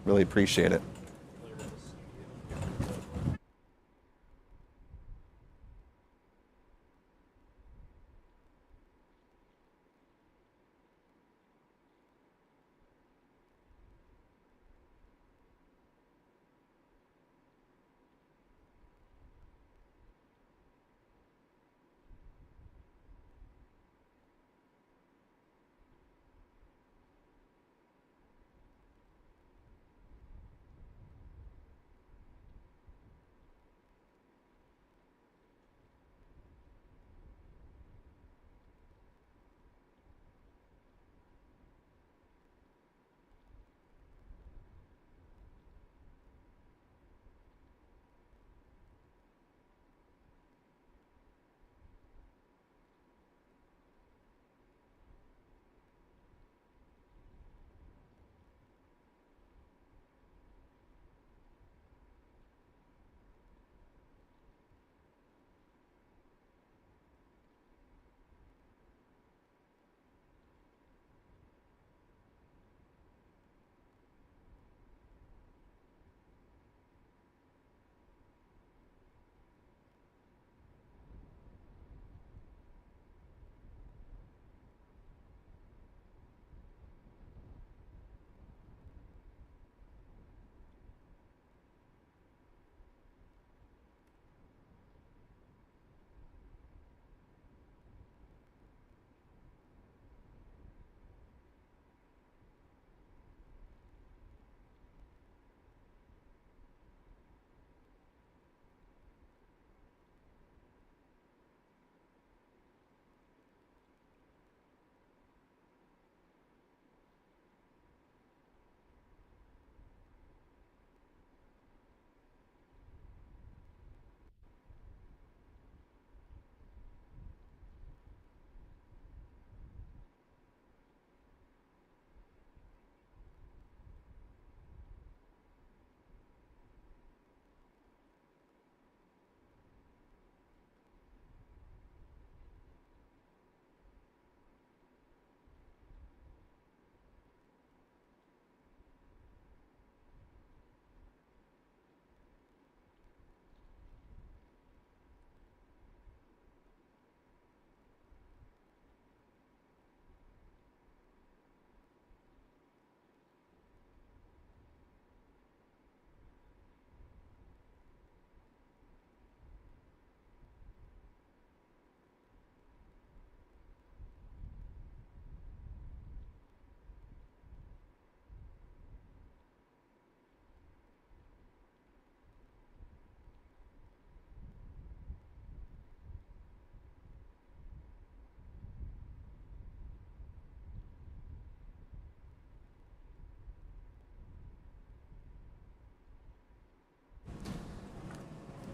Really appreciate it.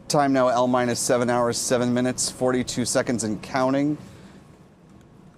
Time now L minus 7 hours, 7 minutes, 42 seconds and counting.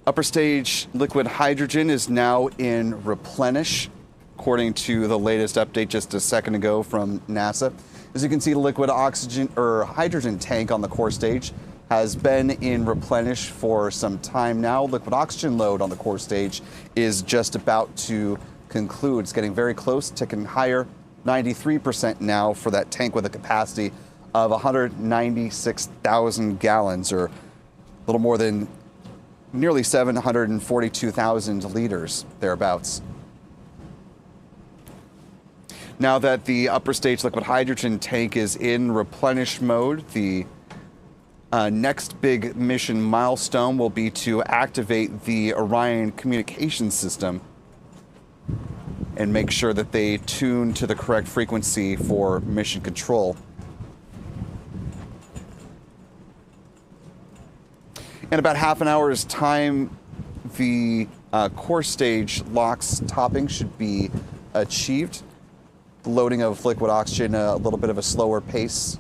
Upper stage liquid hydrogen is now in replenish, according to the latest update just a second ago from NASA. As you can see, the liquid oxygen or hydrogen tank on the core stage has been in replenish for some time now. Liquid oxygen load on the core stage is just about to conclude. It's getting very close, ticking higher, 93% now for that tank with a capacity of 196,000 gallons, or a little more than nearly 742,000 liters, thereabouts. Now that the upper stage liquid hydrogen tank is in replenish mode, the next big mission milestone will be to activate the Orion communication system and make sure that they tune to the correct frequency for mission control. In about half an hour's time, the core stage LOX topping should be achieved. The loading of liquid oxygen, a little bit of a slower pace.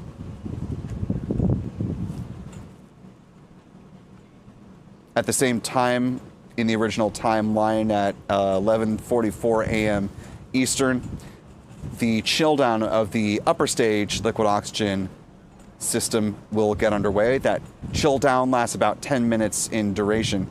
At the same time, in the original timeline at 11:44 a.m. Eastern, the chill down of the upper stage liquid oxygen system will get underway. That chill down lasts about 10 minutes in duration.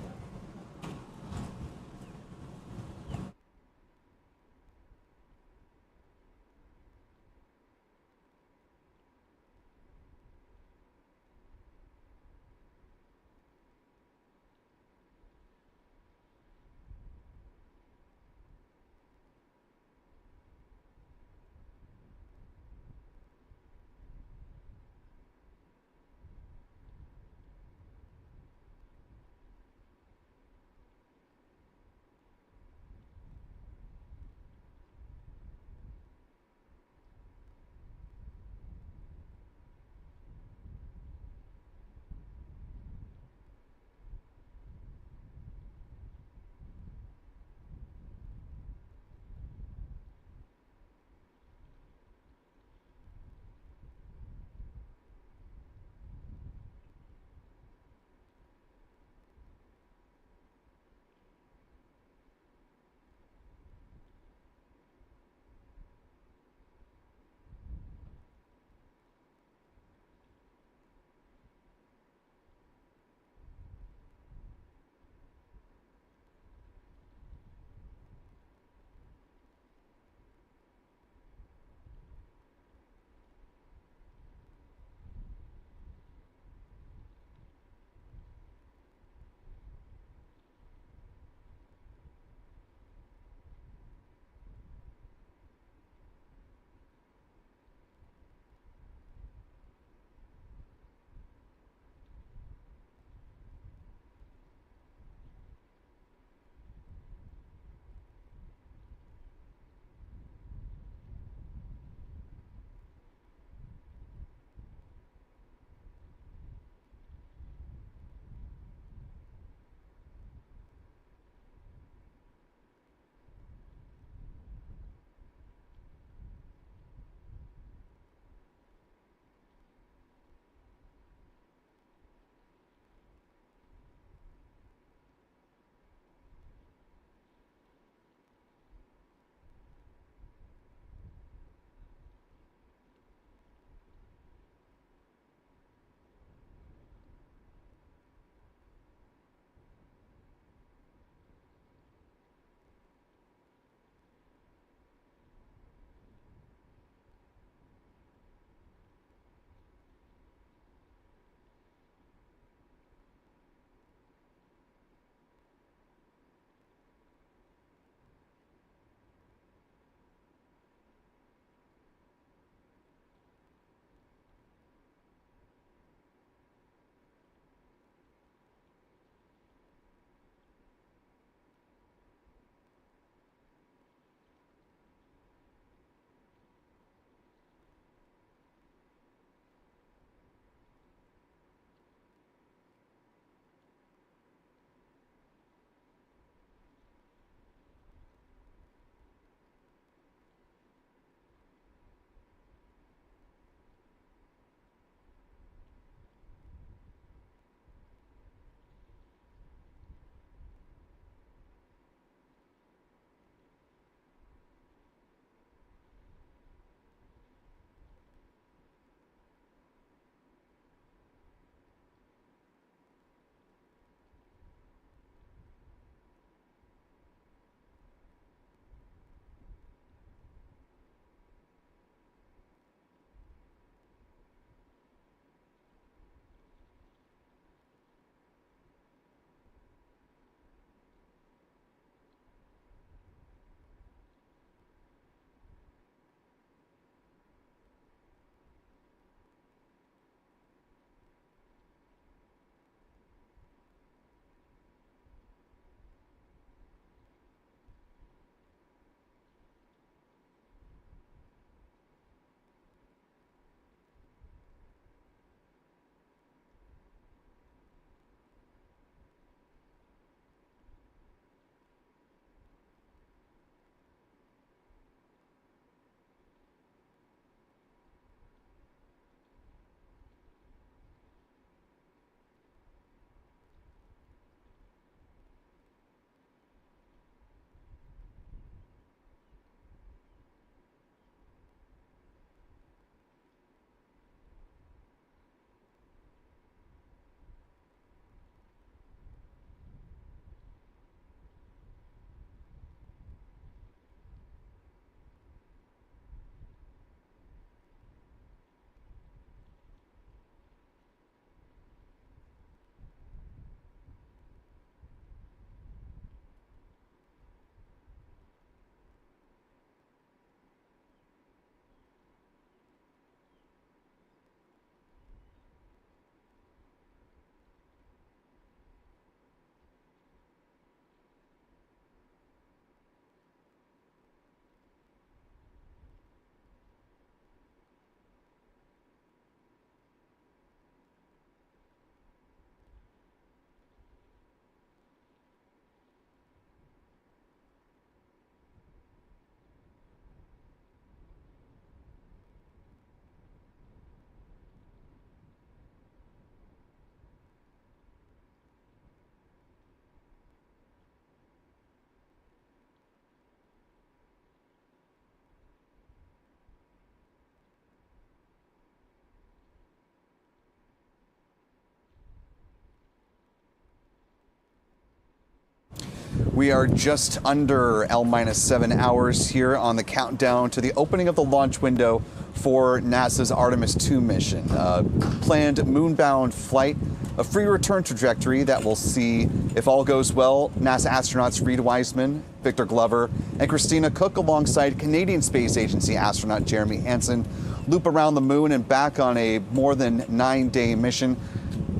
We are just under L-7 hours here on the countdown to the opening of the launch window for NASA's Artemis 2 mission. A planned moonbound flight, a free return trajectory that will see, if all goes well, NASA astronauts Reed Wiseman, Victor Glover, and Christina Cook alongside Canadian Space Agency astronaut Jeremy Hansen loop around the moon and back on a more than 9-day mission,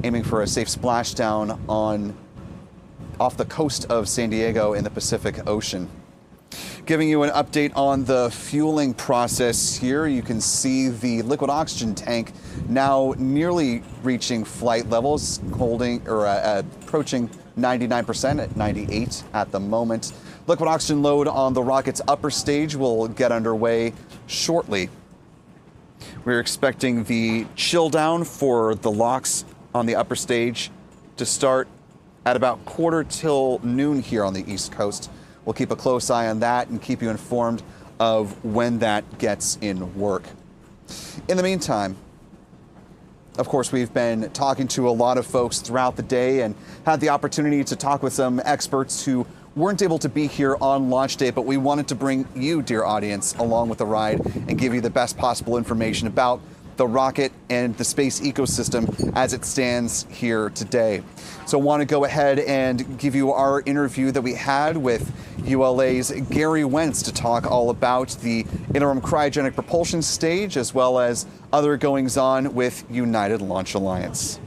aiming for a safe splashdown off the coast of San Diego in the Pacific Ocean. Giving you an update on the fueling process here, you can see the liquid oxygen tank now nearly reaching flight levels, approaching 99% at 98 at the moment. Liquid oxygen load on the rocket's upper stage will get underway shortly. We're expecting the chill down for the LOX on the upper stage to start at about quarter till noon here on the East Coast. We'll keep a close eye on that and keep you informed of when that gets in work. In the meantime, of course, we've been talking to a lot of folks throughout the day and had the opportunity to talk with some experts who weren't able to be here on launch day, but we wanted to bring you, dear audience, along with the ride and give you the best possible information about the rocket and the space ecosystem as it stands here today. So I want to go ahead and give you our interview that we had with ULA's Gary Wentz to talk all about the interim cryogenic propulsion stage as well as other goings-on with United Launch Alliance.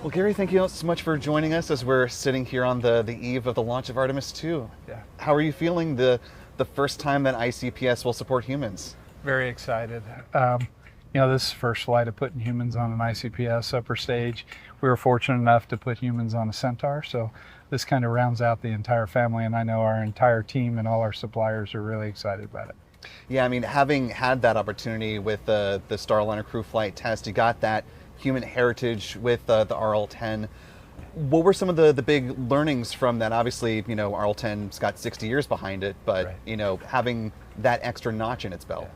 Well, Gary, thank you so much for joining us as we're sitting here on the eve of the launch of Artemis 2. Yeah. How are you feeling the first time that ICPS will support humans? Very excited. This is the first flight of putting humans on an ICPS upper stage. We were fortunate enough to put humans on a Centaur, so this kind of rounds out the entire family, and I know our entire team and all our suppliers are really excited about it. Yeah, I mean, having had that opportunity with the Starliner crew flight test, you got that human heritage with the RL-10. What were some of the big learnings from that? Obviously, RL-10's got 60 years behind it, but, right. Having that extra notch in its belt.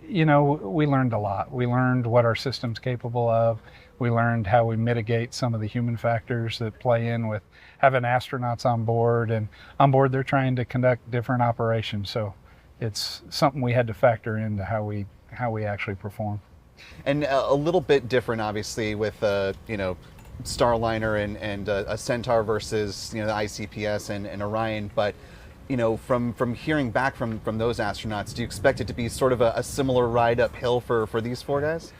We learned a lot. We learned what our system's capable of. We learned how we mitigate some of the human factors that play in with having astronauts on board. And on board, they're trying to conduct different operations. So it's something we had to factor into how we actually perform. And a little bit different, obviously, with Starliner and a Centaur versus the ICPS and Orion, but from hearing back from those astronauts, do you expect it to be sort of a similar ride uphill for these four guys?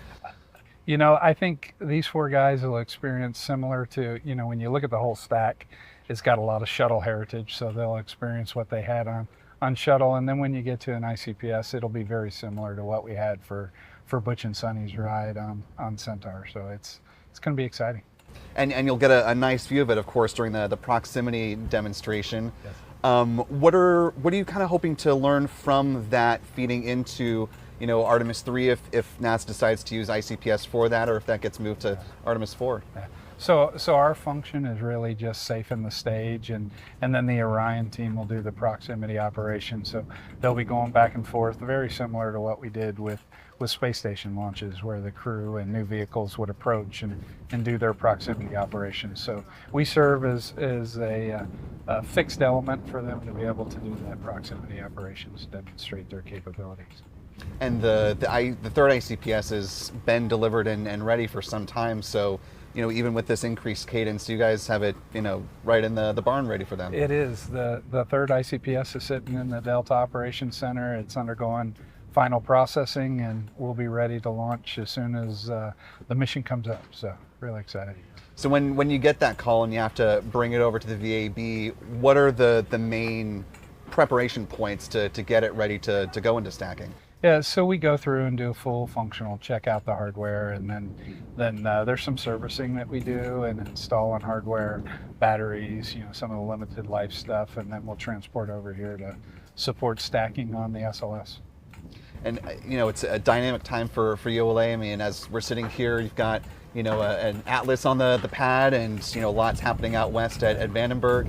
I think these four guys will experience similar to, when you look at the whole stack, it's got a lot of shuttle heritage, so they'll experience what they had on shuttle, and then when you get to an ICPS, it'll be very similar to what we had for Butch and Sonny's ride on Centaur, so it's going to be exciting. And you'll get a nice view of it, of course, during the proximity demonstration. Yes. What are you kind of hoping to learn from that feeding into Artemis 3 if NASA decides to use ICPS for that, or if that gets moved to Artemis 4? Yeah. So our function is really just safing the stage, and then the Orion team will do the proximity operation. So they'll be going back and forth, very similar to what we did with space station launches, where the crew and new vehicles would approach and do their proximity operations. So we serve as a fixed element for them to be able to do that proximity operations, demonstrate their capabilities. And the third ICPS has been delivered and ready for some time, so even with this increased cadence, you guys have it right in the barn ready for them. It is. The third ICPS is sitting in the Delta Operations Center. It's undergoing final processing, and we'll be ready to launch as soon as the mission comes up, so really excited. So when you get that call and you have to bring it over to the VAB, what are the main preparation points to get it ready to go into stacking? Yeah, so we go through and do a full functional, check out the hardware, and then there's some servicing that we do and installing hardware, batteries, some of the limited life stuff, and then we'll transport over here to support stacking on the SLS. And it's a dynamic time for ULA. I mean, as we're sitting here, you've got an Atlas on the pad, and lots happening out west at Vandenberg.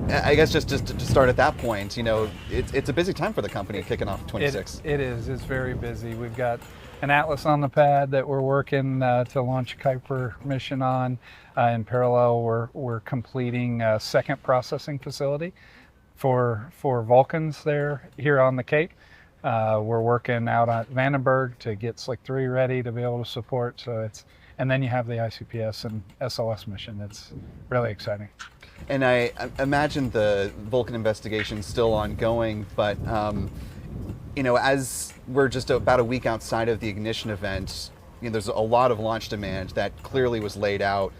I guess just to start at that point, it's a busy time for the company kicking off 26. It is. It's very busy. We've got an Atlas on the pad that we're working to launch a Kuiper mission on. In parallel, we're completing a second processing facility for Vulcans here on the Cape. We're working out at Vandenberg to get Slick 3 ready to be able to support. And then you have the ICPS and SLS mission. It's really exciting. And I imagine the Vulcan investigation is still ongoing, but as we're just about a week outside of the ignition event, there's a lot of launch demand that clearly was laid out,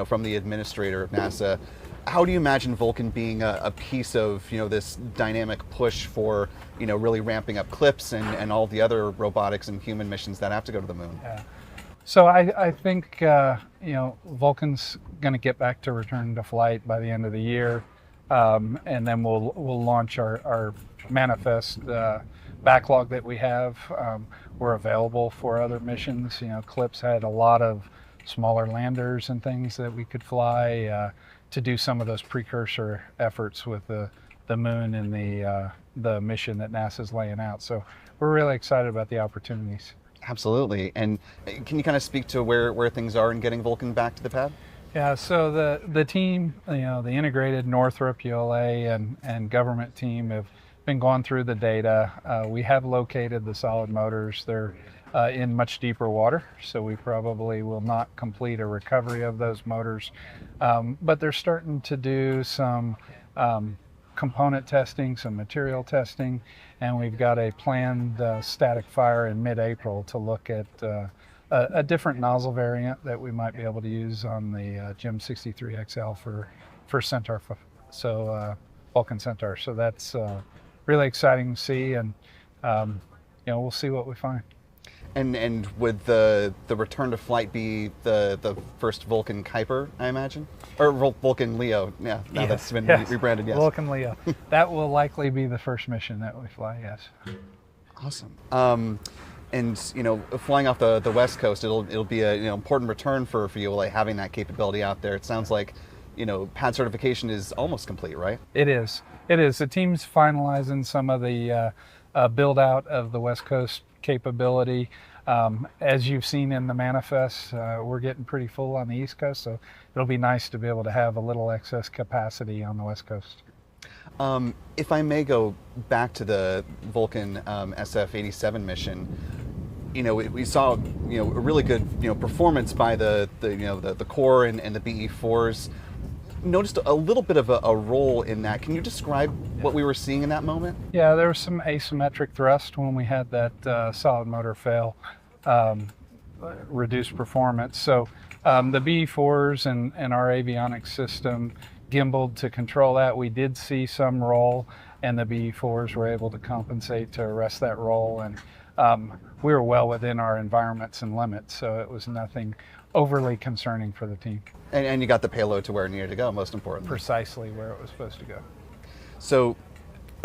from the administrator of NASA. How do you imagine Vulcan being a piece of, this dynamic push for, really ramping up CLIPS and all the other robotics and human missions that have to go to the moon? Yeah. So I think, Vulcan's going to get back to return to flight by the end of the year. And then we'll launch our manifest backlog that we have. We're available for other missions. CLIPS had a lot of smaller landers and things that we could fly to do some of those precursor efforts with the moon and the mission that NASA's laying out. So we're really excited about the opportunities. Absolutely. And can you kind of speak to where things are in getting Vulcan back to the pad? Yeah, so the team, the integrated Northrop, ULA, and government team have been going through the data. We have located the solid motors. They're in much deeper water, so we probably will not complete a recovery of those motors. But they're starting to do some component testing, some material testing, and we've got a planned static fire in mid-April to look at a different nozzle variant that we might be able to use on the GEM 63XL for Centaur, Vulcan Centaur. So that's really exciting to see, and we'll see what we find. And would the return to flight be the first Vulcan Kuiper, I imagine? Or Vulcan Leo, yeah, now Yes, that's been yes. rebranded, yes. Vulcan Leo. That will likely be the first mission that we fly, yes. Awesome. And flying off the West Coast, it'll be an important return for ULA having that capability out there. It sounds like pad certification is almost complete, right? It is. The team's finalizing some of the build out of the West Coast capability. As you've seen in the manifest, we're getting pretty full on the East Coast, so it'll be nice to be able to have a little excess capacity on the West Coast. If I may go back to the Vulcan SF-87 mission, we saw a really good performance by the core and the BE-4s. Noticed a little bit of a roll in that. Can you describe what we were seeing in that moment? Yeah, there was some asymmetric thrust when we had that solid motor fail, reduced performance. So the BE-4s and our avionics system gimbaled to control that. We did see some roll, and the BE-4s were able to compensate to arrest that roll, and we were well within our environments and limits, so it was nothing overly concerning for the team. And you got the payload to where it needed to go, most importantly. Precisely where it was supposed to go. So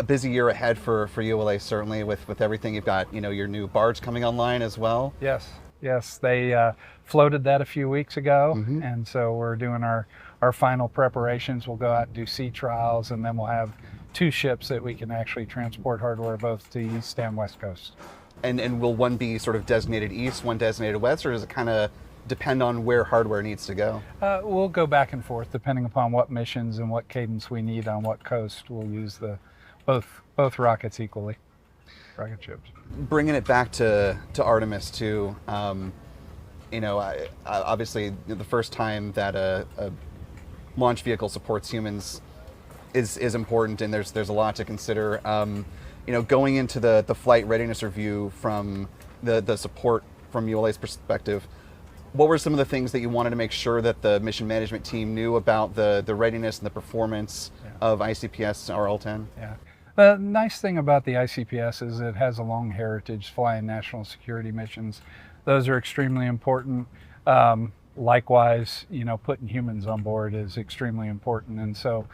a busy year ahead for ULA, certainly, with everything. You've got your new barge coming online as well. Yes, they floated that a few weeks ago, and so we're doing our final preparations. We'll go out and do sea trials, and then we'll have 2 ships that we can actually transport hardware both to East and West Coast. And will one be sort of designated East, one designated West, or does it kind of depend on where hardware needs to go? We'll go back and forth depending upon what missions and what cadence we need on what coast. We'll use both rockets equally, rocket ships. Bringing it back to Artemis too, obviously the first time that a launch vehicle supports humans is important, and there's a lot to consider. Going into the flight readiness review from the support from ULA's perspective, what were some of the things that you wanted to make sure that the mission management team knew about the readiness and the performance of ICPS RL-10? Yeah. The nice thing about the ICPS is it has a long heritage flying national security missions. Those are extremely important. Likewise, putting humans on board is extremely important. And so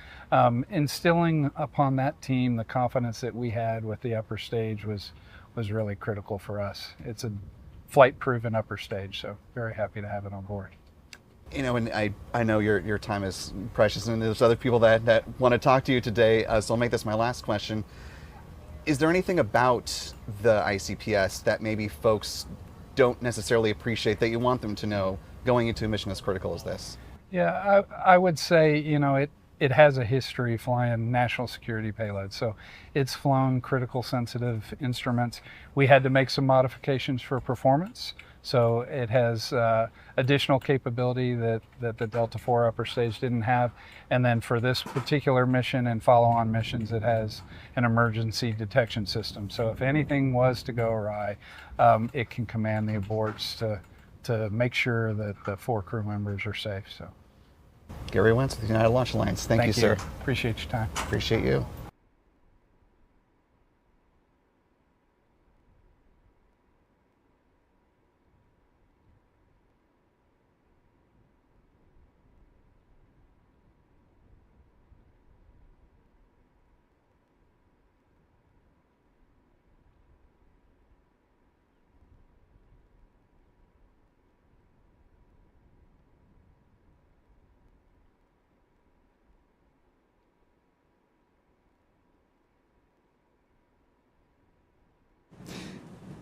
instilling upon that team the confidence that we had with the upper stage was really critical for us. It's a flight-proven upper stage, so very happy to have it on board. You know, and I know your time is precious, and there's other people that want to talk to you today, so I'll make this my last question. Is there anything about the ICPS that maybe folks don't necessarily appreciate that you want them to know going into a mission as critical as this? Yeah, I would say, you know, it has a history flying national security payloads. So it's flown critical sensitive instruments. We had to make some modifications for performance. So it has additional capability that the Delta IV upper stage didn't have. And then for this particular mission and follow-on missions, it has an emergency detection system. So if anything was to go awry, it can command the aborts to make sure that the 4 crew members are safe. So, Gary Wentz with the United Launch Alliance. Thank you, sir. Appreciate your time. Appreciate you.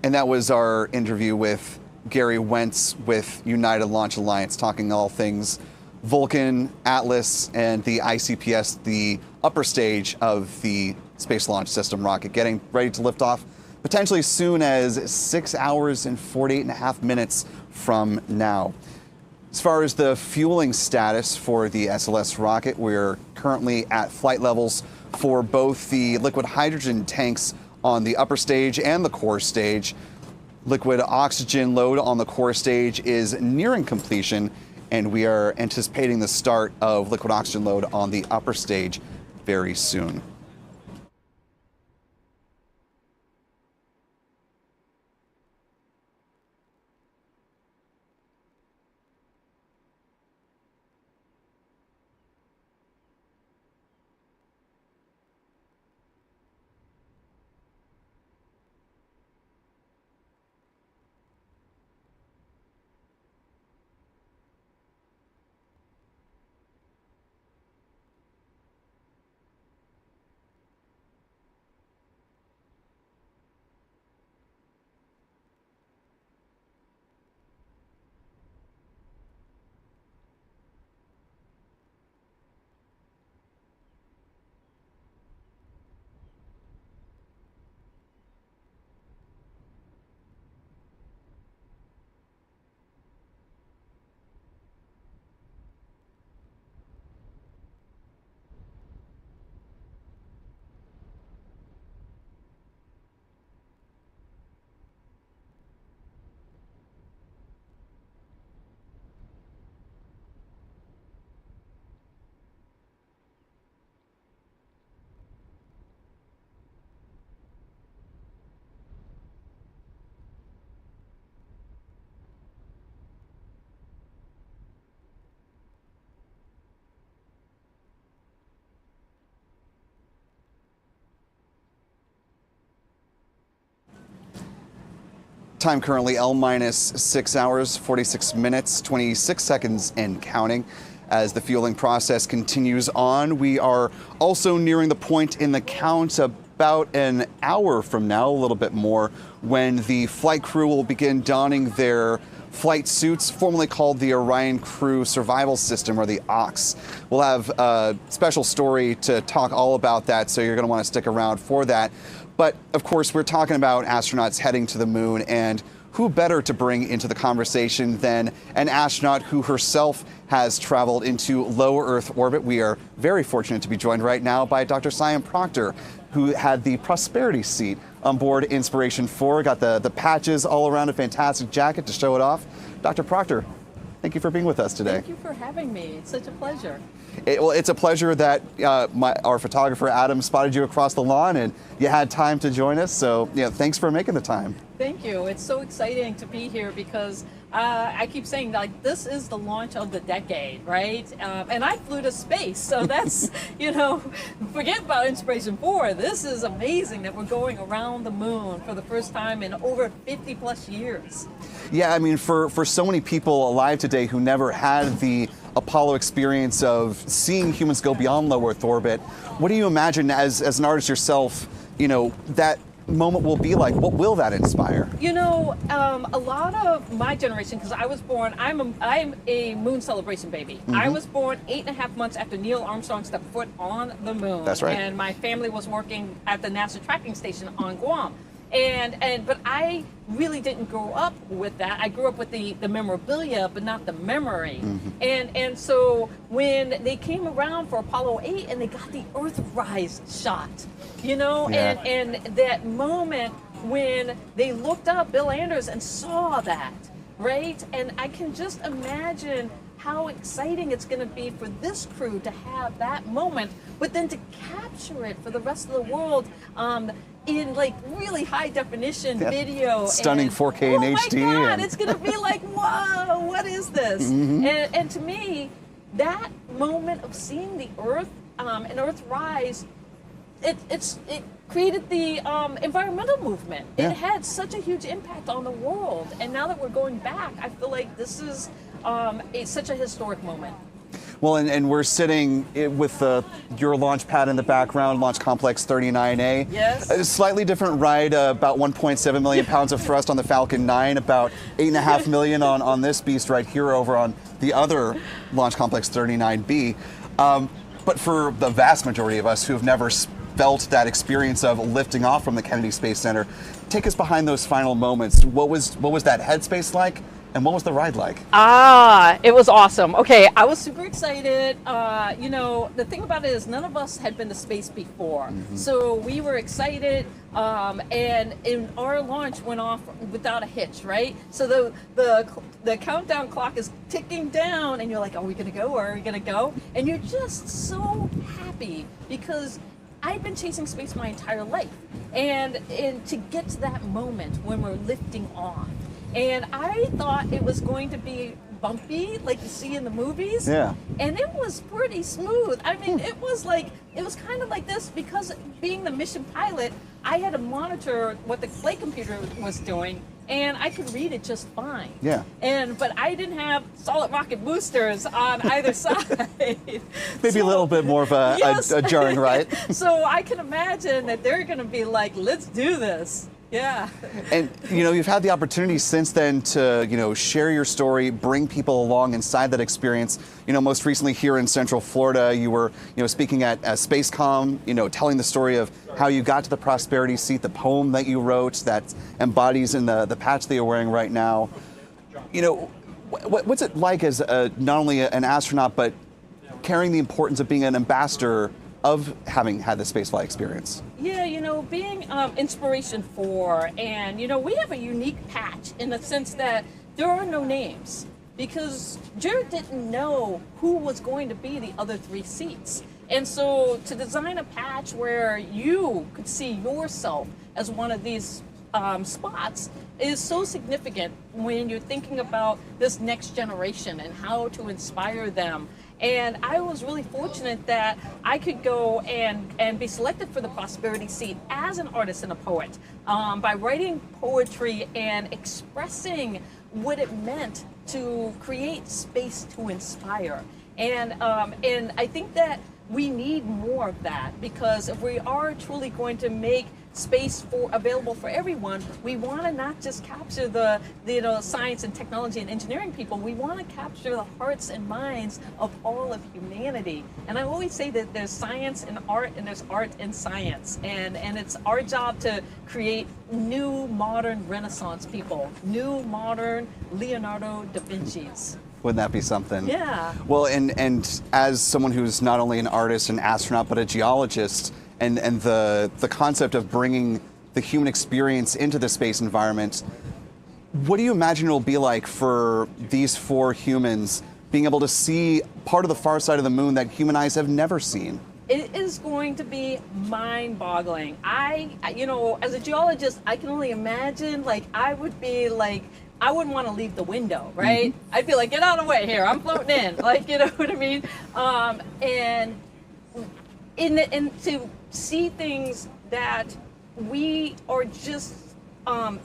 And that was our interview with Gary Wentz with United Launch Alliance, talking all things Vulcan, Atlas, and the ICPS, the upper stage of the Space Launch System rocket, getting ready to lift off potentially as soon as 6 hours and 48.5 minutes from now. As far as the fueling status for the SLS rocket, we're currently at flight levels for both the liquid hydrogen tanks on the upper stage and the core stage. Liquid oxygen load on the core stage is nearing completion, and we are anticipating the start of liquid oxygen load on the upper stage very soon. Time currently L-6 hours, 46 minutes, 26 seconds and counting. As the fueling process continues on, we are also nearing the point in the count about an hour from now, a little bit more, when the flight crew will begin donning their flight suits, formerly called the Orion Crew Survival System, or the OCS. We'll have a special story to talk all about that, so you're going to want to stick around for that. But of course, we're talking about astronauts heading to the moon, and who better to bring into the conversation than an astronaut who herself has traveled into low Earth orbit. We are very fortunate to be joined right now by Dr. Sian Proctor, who had the Prosperity seat on board Inspiration 4, got the patches all around, a fantastic jacket to show it off. Dr. Proctor, thank you for being with us today. Thank you for having me. It's such a pleasure. Well, it's a pleasure that our photographer Adam spotted you across the lawn and you had time to join us. So, thanks for making the time. Thank you. It's so exciting to be here because I keep saying, like, this is the launch of the decade, right? And I flew to space, so that's, forget about Inspiration 4. This is amazing that we're going around the moon for the first time in over 50 plus years. Yeah, I mean, for so many people alive today who never had the Apollo experience of seeing humans go beyond low Earth orbit, what do you imagine as an artist yourself, that moment will be like? What will that inspire? A lot of my generation, because I was born, I'm a moon celebration baby. I was born 8.5 months after Neil Armstrong stepped foot on the moon. That's right. And my family was working at the NASA tracking station on Guam. But I really didn't grow up with that. I grew up with the memorabilia, but not the memory. And so when they came around for Apollo 8 and they got the Earthrise shot, and that moment when they looked up Bill Anders and saw that, right? And I can just imagine how exciting it's going to be for this crew to have that moment, but then to capture it for the rest of the world in like really high definition video. Stunning and, 4K oh and HD. My God, it's going to be like, whoa, what is this? And to me, that moment of seeing the Earth and Earthrise, it created the environmental movement. Yeah. It had such a huge impact on the world. And now that we're going back, I feel like this is such a historic moment. Well, and we're sitting with your launch pad in the background, Launch Complex 39A. Yes. A slightly different ride, about 1.7 million pounds of thrust on the Falcon 9, about 8.5 million on this beast right here over on the other Launch Complex 39B. But for the vast majority of us who have never felt that experience of lifting off from the Kennedy Space Center, take us behind those final moments. What was that headspace like? And what was the ride like? It was awesome. Okay, I was super excited. The thing about it is none of us had been to space before. So we were excited, and our launch went off without a hitch, right? So the countdown clock is ticking down, and you're like, are we gonna go, or are we gonna go? And you're just so happy because I've been chasing space my entire life. And to get to that moment when we're lifting off, and I thought it was going to be bumpy like you see in the movies. Yeah. And it was pretty smooth. I mean, it was kind of like this because being the mission pilot, I had to monitor what the flight computer was doing, and I could read it just fine. Yeah. But I didn't have solid rocket boosters on either side. Maybe a little bit more of a jarring ride. So I can imagine that they're going to be like, let's do this. Yeah. And you've had the opportunity since then to share your story, bring people along inside that experience. Most recently here in Central Florida, you were speaking at SpaceCom, telling the story of how you got to the Prosperity seat, the poem that you wrote that embodies in the patch that you're wearing right now. What's it like as not only an astronaut but carrying the importance of being an ambassador of having had the spaceflight experience? Yeah, being Inspiration 4, and we have a unique patch in the sense that there are no names because Jared didn't know who was going to be the other 3 seats. And so to design a patch where you could see yourself as one of these spots is so significant when you're thinking about this next generation and how to inspire them. And I was really fortunate that I could go and be selected for the Prosperity seat as an artist and a poet by writing poetry and expressing what it meant to create space to inspire. And I think that we need more of that because if we are truly going to make space available for everyone, we want to not just capture the science and technology and engineering people. We want to capture the hearts and minds of all of humanity. And I always say that there's science in art and there's art in science, and it's our job to create new modern Renaissance people, new modern Leonardo da Vinci's. Wouldn't that be something? Yeah. Well, and as someone who's not only an artist and astronaut but a geologist, and the concept of bringing the human experience into the space environment, what do you imagine it will be like for these 4 humans being able to see part of the far side of the moon that human eyes have never seen. It is going to be mind-boggling. You know, as a geologist, I can only imagine, like, I would be like, I wouldn't want to leave the window, right? I'd be like, get out of the way here, I'm floating in, like, you know what I mean? And to see things that we are just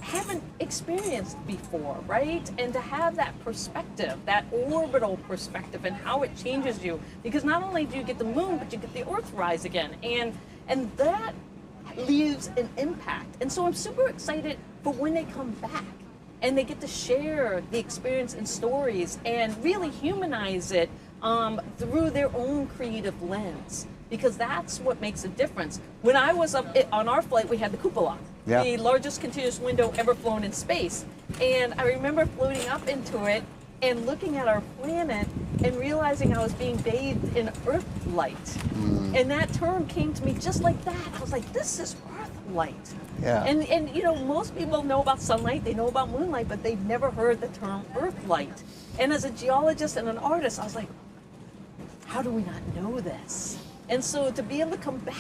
haven't experienced before, right? And to have that perspective, that orbital perspective, and how it changes you, because not only do you get the moon, but you get the Earth rise again, and that leaves an impact. And so I'm super excited for when they come back and they get to share the experience and stories and really humanize it through their own creative lens, because that's what makes a difference. When I was up on our flight, we had the cupola, the largest continuous window ever flown in space. And I remember floating up into it and looking at our planet and realizing I was being bathed in Earth light. And that term came to me just like that. I was like, this is Earth light. Yeah. And you know, most people know about sunlight, they know about moonlight, but they've never heard the term Earth light. And as a geologist and an artist, I was like, how do we not know this? And so to be able to come back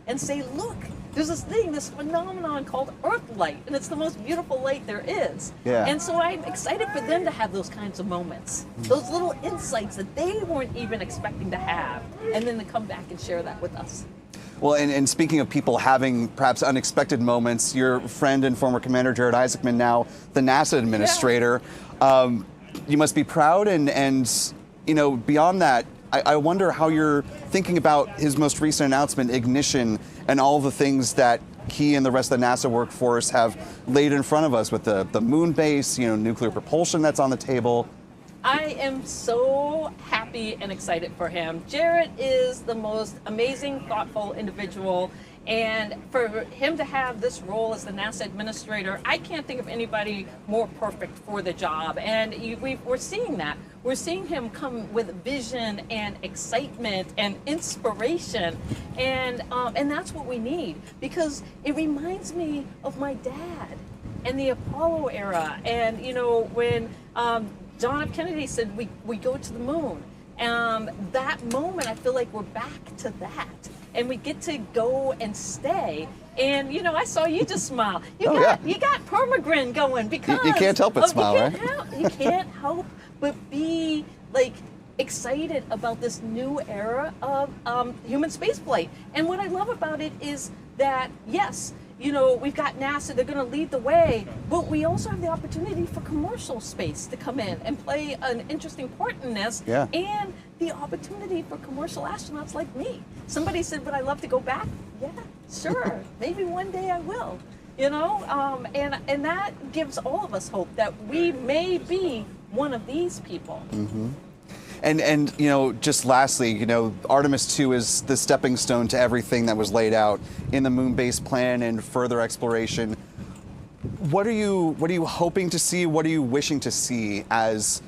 and say, look, there's this thing, this phenomenon called Earth light, and it's the most beautiful light there is. Yeah. And so I'm excited for them to have those kinds of moments, those little insights that they weren't even expecting to have, and then to come back and share that with us. Well, and speaking of people having perhaps unexpected moments, your friend and former commander Jared Isaacman, now the NASA administrator, you must be proud, and you know, beyond that, I wonder how you're thinking about his most recent announcement, Ignition, and all the things that he and the rest of the NASA workforce have laid in front of us with the moon base, you know, nuclear propulsion that's on the table. I am so happy and excited for him. Jared is the most amazing, thoughtful individual. And for him to have this role as the NASA administrator, I can't think of anybody more perfect for the job. And we're seeing that. We're seeing him come with vision and excitement and inspiration. And that's what we need, because it reminds me of my dad and the Apollo era. And, you know, when John F. Kennedy said we go to the moon, that moment, I feel like we're back to that. And we get to go and stay. And, you know, I saw you just smile. You got permagrin going, because you can't help but smile, right? You can't help but be, like, excited about this new era of human spaceflight. And what I love about it is that, yes, you know, we've got NASA, they're going to lead the way, but we also have the opportunity for commercial space to come in and play an interesting part in this. Yeah. And the opportunity for commercial astronauts like me. Somebody said, would I love to go back? Yeah, sure. Maybe one day I will. You know, and that gives all of us hope that we may be one of these people. And you know, just lastly, you know, Artemis 2 is the stepping stone to everything that was laid out in the moon base plan and further exploration. What are you hoping to see? What are you wishing to see as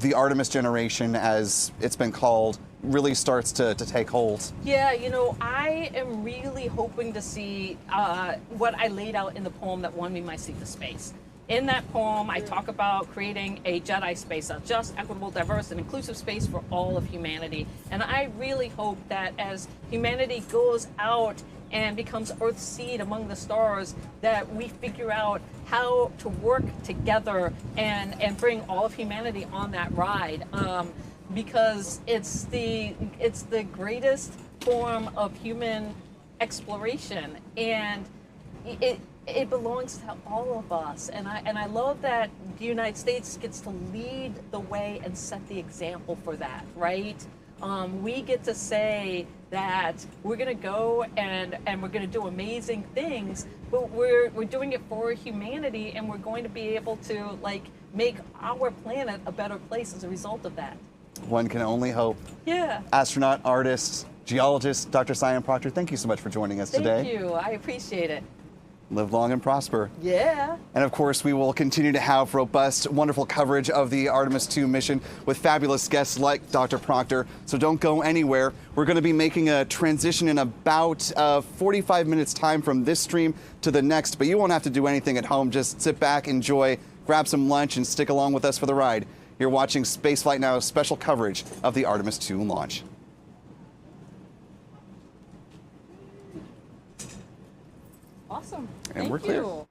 the Artemis generation, as it's been called, really starts to take hold? Yeah, you know, I am really hoping to see what I laid out in the poem that won me my seat to space. In that poem, I talk about creating a Jedi space, a just, equitable, diverse, and inclusive space for all of humanity. And I really hope that as humanity goes out and becomes Earth's seed among the stars, that we figure out how to work together and bring all of humanity on that ride. Because it's the greatest form of human exploration, and it belongs to all of us. And I love that the United States gets to lead the way and set the example for that, right? We get to say that we're going to go and we're going to do amazing things, but we're doing it for humanity, and we're going to be able to, like, make our planet a better place as a result of that. One can only hope. Yeah. Astronaut, artist, geologist, Dr. Sian Proctor, thank you so much for joining us today. Thank you. I appreciate it. Live long and prosper. Yeah. And of course, we will continue to have robust, wonderful coverage of the Artemis 2 mission with fabulous guests like Dr. Proctor. So don't go anywhere. We're going to be making a transition in about 45 minutes time from this stream to the next, but you won't have to do anything at home. Just sit back, enjoy, grab some lunch, and stick along with us for the ride. You're watching Spaceflight Now's special coverage of the Artemis II launch. Awesome. And Thank we're clear. you.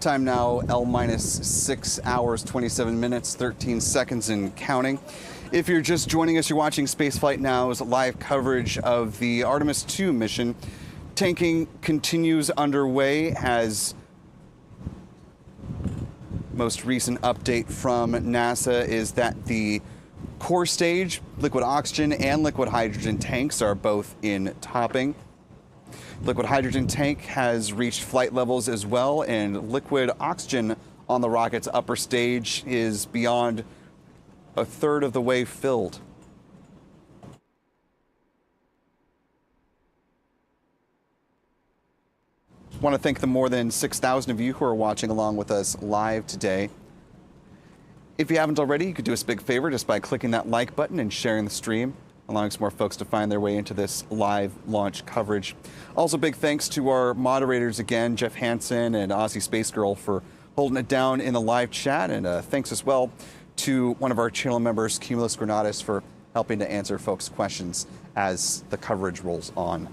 Time now, L minus 6 hours, 27 minutes, 13 seconds and counting. If you're just joining us, you're watching Spaceflight Now's live coverage of the Artemis 2 mission. Tanking continues underway as most recent update from NASA is that the core stage, liquid oxygen and liquid hydrogen tanks are both in topping. Liquid hydrogen tank has reached flight levels as well, and liquid oxygen on the rocket's upper stage is beyond a third of the way filled. I want to thank the more than 6,000 of you who are watching along with us live today. If you haven't already, you could do us a big favor just by clicking that like button and sharing the stream, allowing some more folks to find their way into this live launch coverage. Also, big thanks to our moderators again, Jeff Hansen and Aussie Space Girl, for holding it down in the live chat. And thanks as well to one of our channel members, Cumulus Granatus, for helping to answer folks' questions as the coverage rolls on.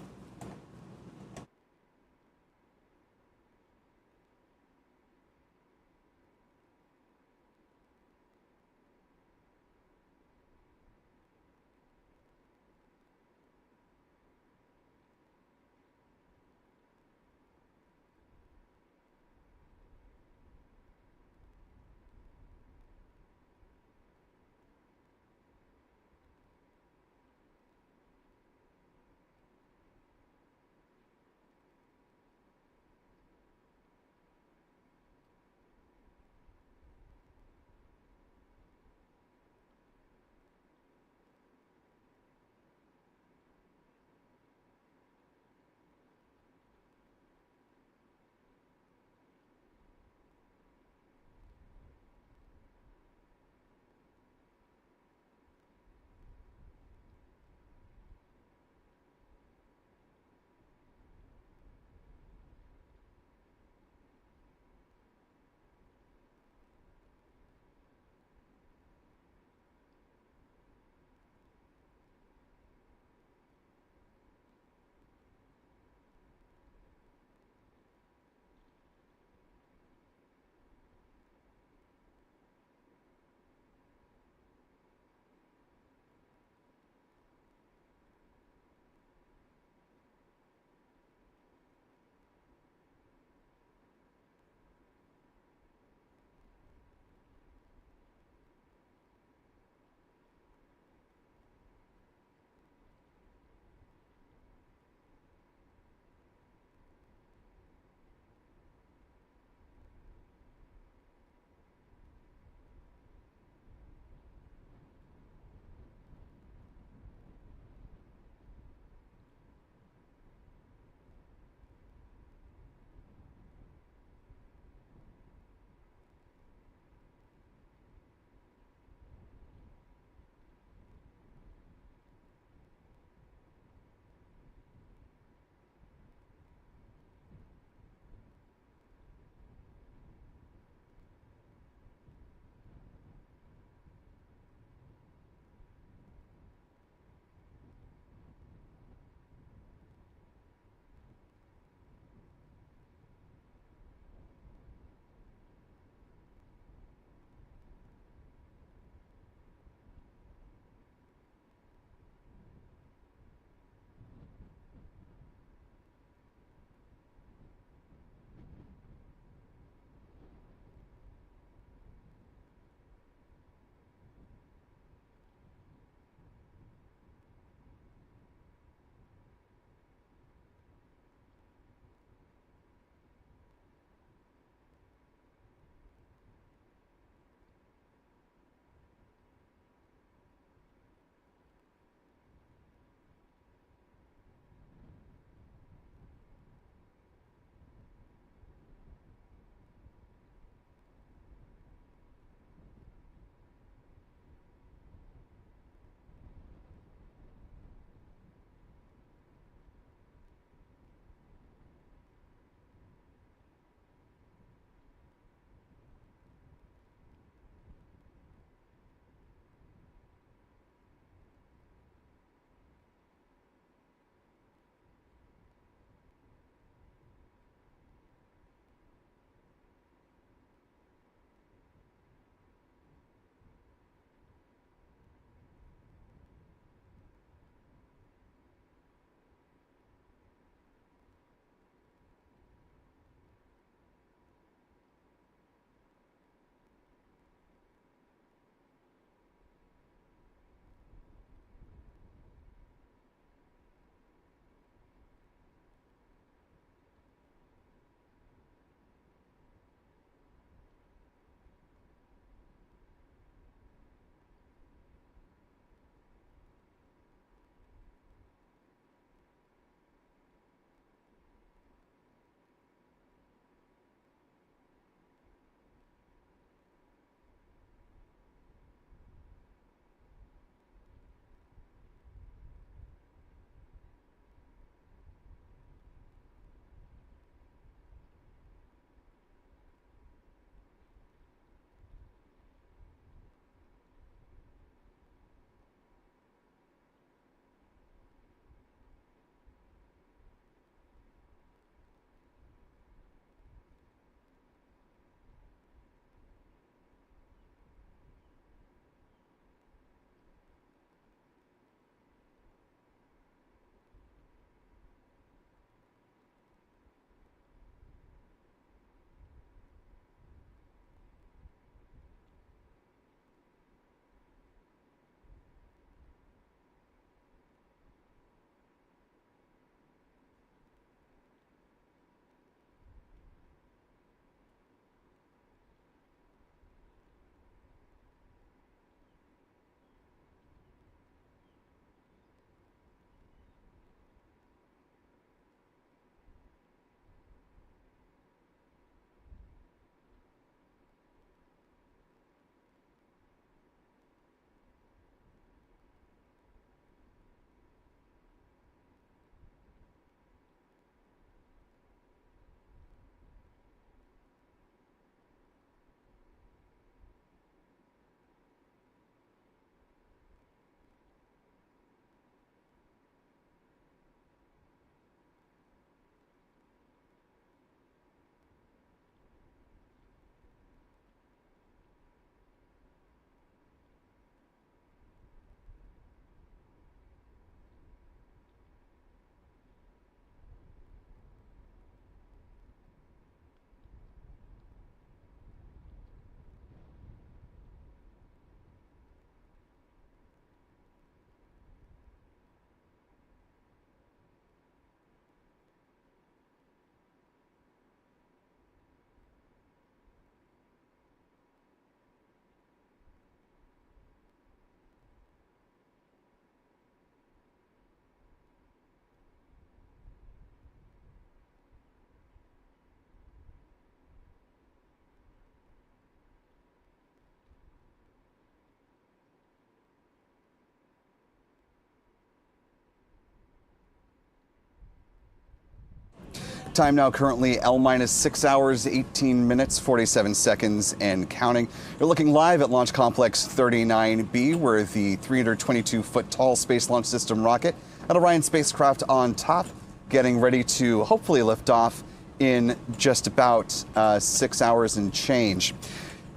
Time now currently L minus 6 hours, 18 minutes, 47 seconds and counting. You're looking live at Launch Complex 39B, where the 322-foot tall Space Launch System rocket and Orion spacecraft on top, getting ready to hopefully lift off in just about 6 hours and change.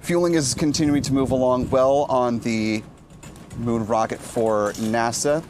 Fueling is continuing to move along well on the moon rocket for NASA.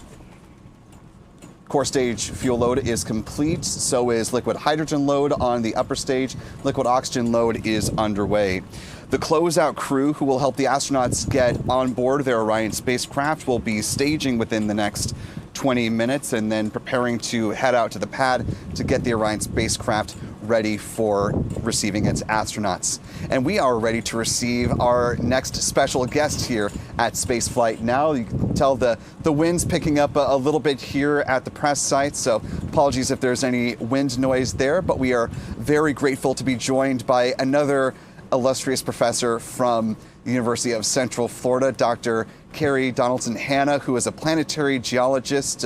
Core stage fuel load is complete, so is liquid hydrogen load on the upper stage. Liquid oxygen load is underway. The closeout crew who will help the astronauts get on board their Orion spacecraft will be staging within the next 20 minutes and then preparing to head out to the pad to get the Orion spacecraft ready for receiving its astronauts. And we are ready to receive our next special guest here at Spaceflight Now. You can tell the wind's picking up a little bit here at the press site, so apologies if there's any wind noise there, but we are very grateful to be joined by another illustrious professor from the University of Central Florida, Dr. Carrie Donaldson-Hanna, who is a planetary geologist,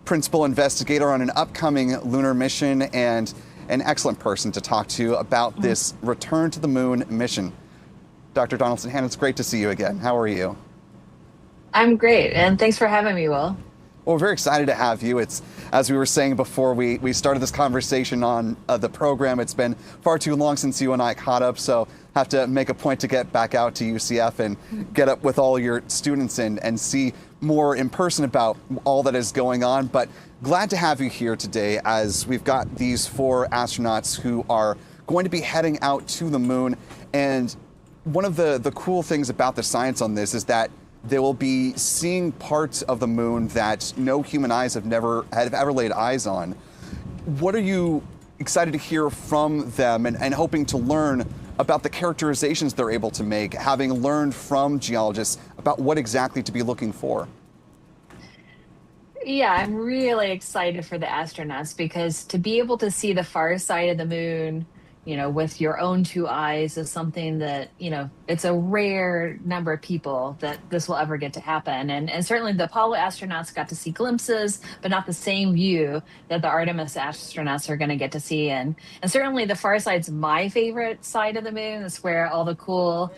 principal investigator on an upcoming lunar mission, and an excellent person to talk to about this return to the moon mission. Dr. Donaldson-Hanna, it's great to see you again. How are you? I'm great, and thanks for having me, Will. Well, we're very excited to have you. It's, as we were saying before we started this conversation on the program, it's been far too long since you and I caught up, so have to make a point to get back out to UCF and get up with all your students and see more in person about all that is going on. But glad to have you here today, as we've got these 4 astronauts who are going to be heading out to the moon. And one of the cool things about the science on this is that they will be seeing parts of the moon that no human eyes have ever laid eyes on. What are you excited to hear from them and hoping to learn about the characterizations they're able to make, having learned from geologists about what exactly to be looking for? Yeah, I'm really excited for the astronauts, because to be able to see the far side of the moon, with your own 2 eyes is something that, it's a rare number of people that this will ever get to happen. And certainly the Apollo astronauts got to see glimpses, but not the same view that the Artemis astronauts are going to get to see. And certainly the far side's my favorite side of the moon. It's where all the cool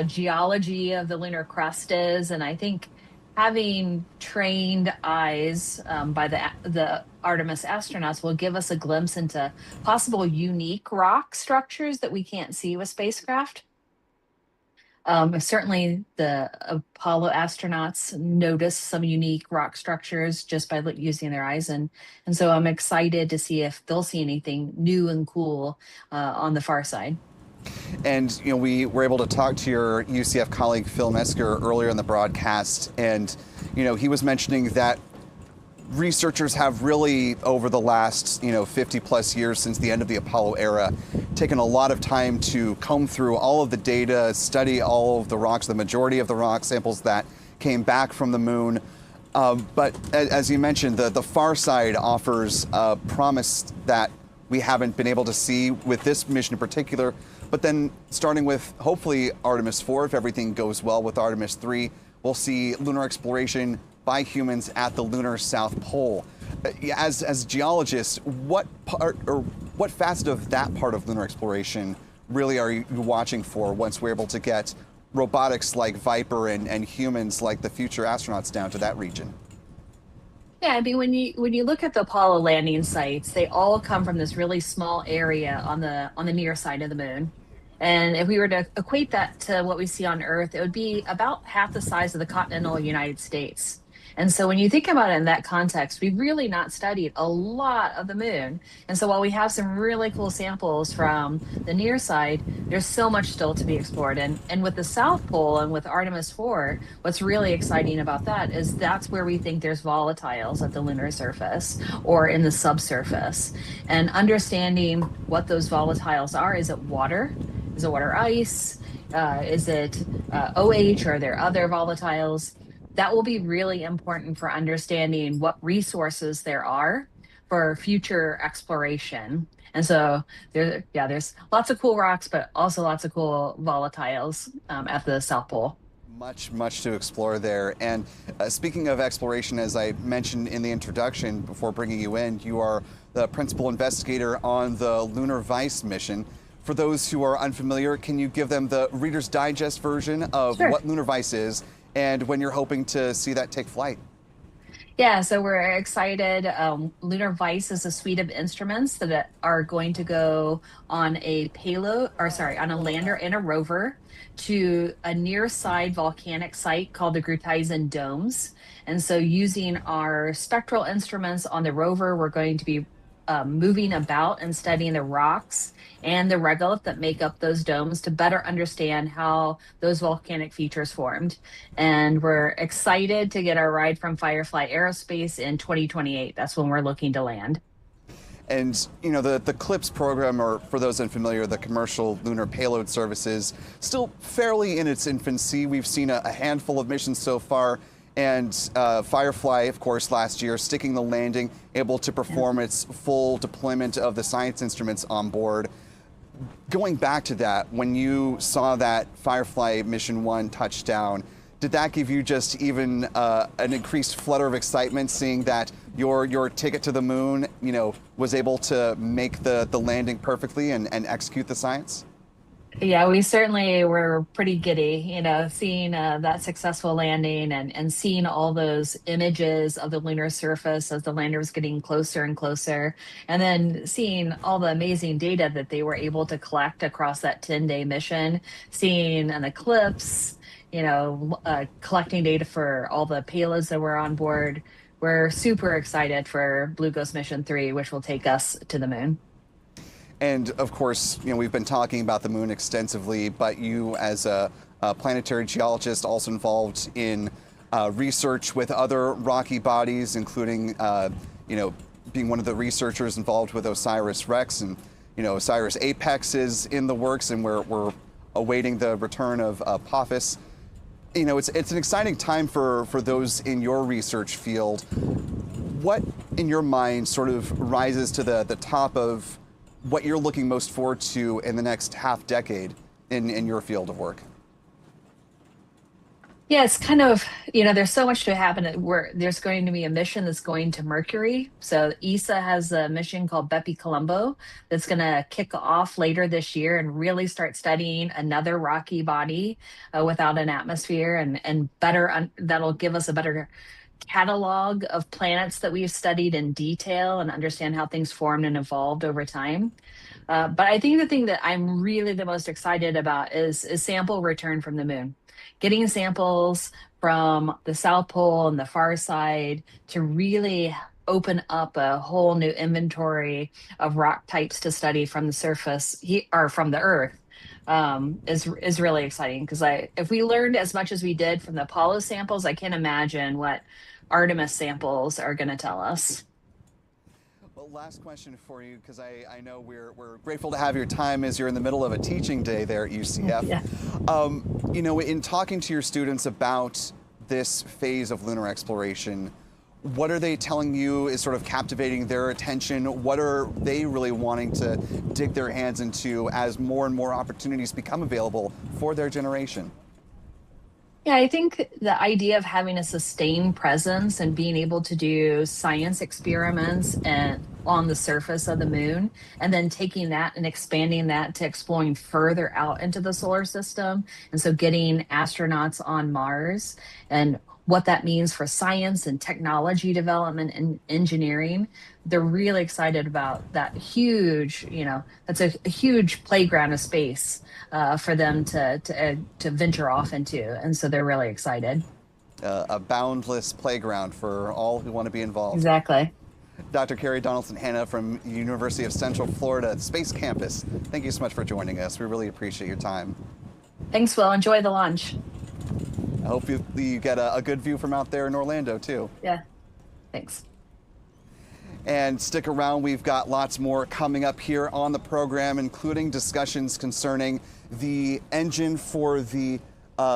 geology of the lunar crust is. And I think having trained eyes by the Artemis astronauts will give us a glimpse into possible unique rock structures that we can't see with spacecraft. Certainly the Apollo astronauts noticed some unique rock structures just by using their eyes. And so I'm excited to see if they'll see anything new and cool on the far side. And we were able to talk to your UCF colleague Phil Mesker earlier in the broadcast, and he was mentioning that researchers have really, over the last 50 plus years since the end of the Apollo era, taken a lot of time to comb through all of the data, study all of the rocks, the majority of the rock samples that came back from the moon. But as you mentioned, the far side offers a promise that we haven't been able to see with this mission in particular. But then starting with hopefully Artemis 4, if everything goes well with Artemis 3, we'll see lunar exploration by humans at the lunar South Pole. As geologists, what facet of that part of lunar exploration really are you watching for once we're able to get robotics like Viper and humans like the future astronauts down to that region? Yeah, I mean, when you look at the Apollo landing sites, they all come from this really small area on the near side of the moon. And if we were to equate that to what we see on Earth, it would be about half the size of the continental United States. And so when you think about it in that context, we've really not studied a lot of the moon. And so while we have some really cool samples from the near side, there's so much still to be explored. And with the South Pole and with Artemis 4, what's really exciting about that is that's where we think there's volatiles at the lunar surface or in the subsurface. And understanding what those volatiles are, is it water? Is it water ice? Is it OH? Or are there other volatiles? That will be really important for understanding what resources there are for future exploration. And so there's lots of cool rocks, but also lots of cool volatiles at the South Pole. Much to explore there. And speaking of exploration, as I mentioned in the introduction before bringing you in, you are the principal investigator on the Lunar Vice mission. For those who are unfamiliar, can you give them the Reader's Digest version of Sure. what Lunar Vice is and when you're hoping to see that take flight? Yeah, so we're excited. Lunar Vice is a suite of instruments that are going to go on a payload, or sorry, on a lander and a rover to a near side volcanic site called the Gruithuisen Domes. And so, using our spectral instruments on the rover, we're going to be moving about and studying the rocks and the regolith that make up those domes to better understand how those volcanic features formed. And we're excited to get our ride from Firefly Aerospace in 2028. That's when we're looking to land. And, you know, the CLIPS program, or for those unfamiliar, the Commercial Lunar Payload Services, still fairly in its infancy. We've seen a handful of missions so far. And Firefly, of course, last year, sticking the landing, able to perform its full deployment of the science instruments on board. Going back to that, when you saw that Firefly Mission 1 touchdown, did that give you just even an increased flutter of excitement, seeing that your ticket to the moon, you know, was able to make the landing perfectly and execute the science? Yeah, we certainly were pretty giddy, you know, seeing that successful landing and seeing all those images of the lunar surface as the lander was getting closer and closer, and then seeing all the amazing data that they were able to collect across that 10-day mission, seeing an eclipse, you know, collecting data for all the payloads that were on board. We're super excited for Blue Ghost Mission 3, which will take us to the moon. And of course, you know, we've been talking about the moon extensively, but you as a planetary geologist also involved in research with other rocky bodies, including, you know, being one of the researchers involved with OSIRIS-REx, and, you know, OSIRIS-APEX is in the works, and we're awaiting the return of Apophis. You know, it's an exciting time for those in your research field. What, in your mind, sort of rises to the top of what you're looking most forward to in the next half decade in your field of work? Yeah, it's kind of, you know, there's so much to happen. There's going to be a mission that's going to Mercury. So ESA has a mission called Bepi Colombo that's going to kick off later this year and really start studying another rocky body without an atmosphere, and that'll give us a better catalog of planets that we've studied in detail and understand how things formed and evolved over time. But I think the thing that I'm really the most excited about is sample return from the moon. Getting samples from the South Pole and the far side to really open up a whole new inventory of rock types to study from the surface or from the Earth is really exciting. Because if we learned as much as we did from the Apollo samples, I can't imagine what Artemis samples are going to tell us. Well, last question for you, because I know we're grateful to have your time as you're in the middle of a teaching day there at UCF. Yeah. You know, in talking to your students about this phase of lunar exploration, what are they telling you is sort of captivating their attention? What are they really wanting to dig their hands into as more and more opportunities become available for their generation? Yeah, I think the idea of having a sustained presence and being able to do science experiments and on the surface of the moon, and then taking that and expanding that to exploring further out into the solar system. And so getting astronauts on Mars and what that means for science and technology development and engineering. They're really excited about that huge, you know, that's a huge playground of space for them to venture off into. And so they're really excited. A boundless playground for all who want to be involved. Exactly. Dr. Carrie Donaldson-Hanna from University of Central Florida Space Campus, thank you so much for joining us. We really appreciate your time. Thanks, Will. Enjoy the launch. I hope you get a good view from out there in Orlando, too. Yeah, thanks. And stick around, we've got lots more coming up here on the program, including discussions concerning the engine for the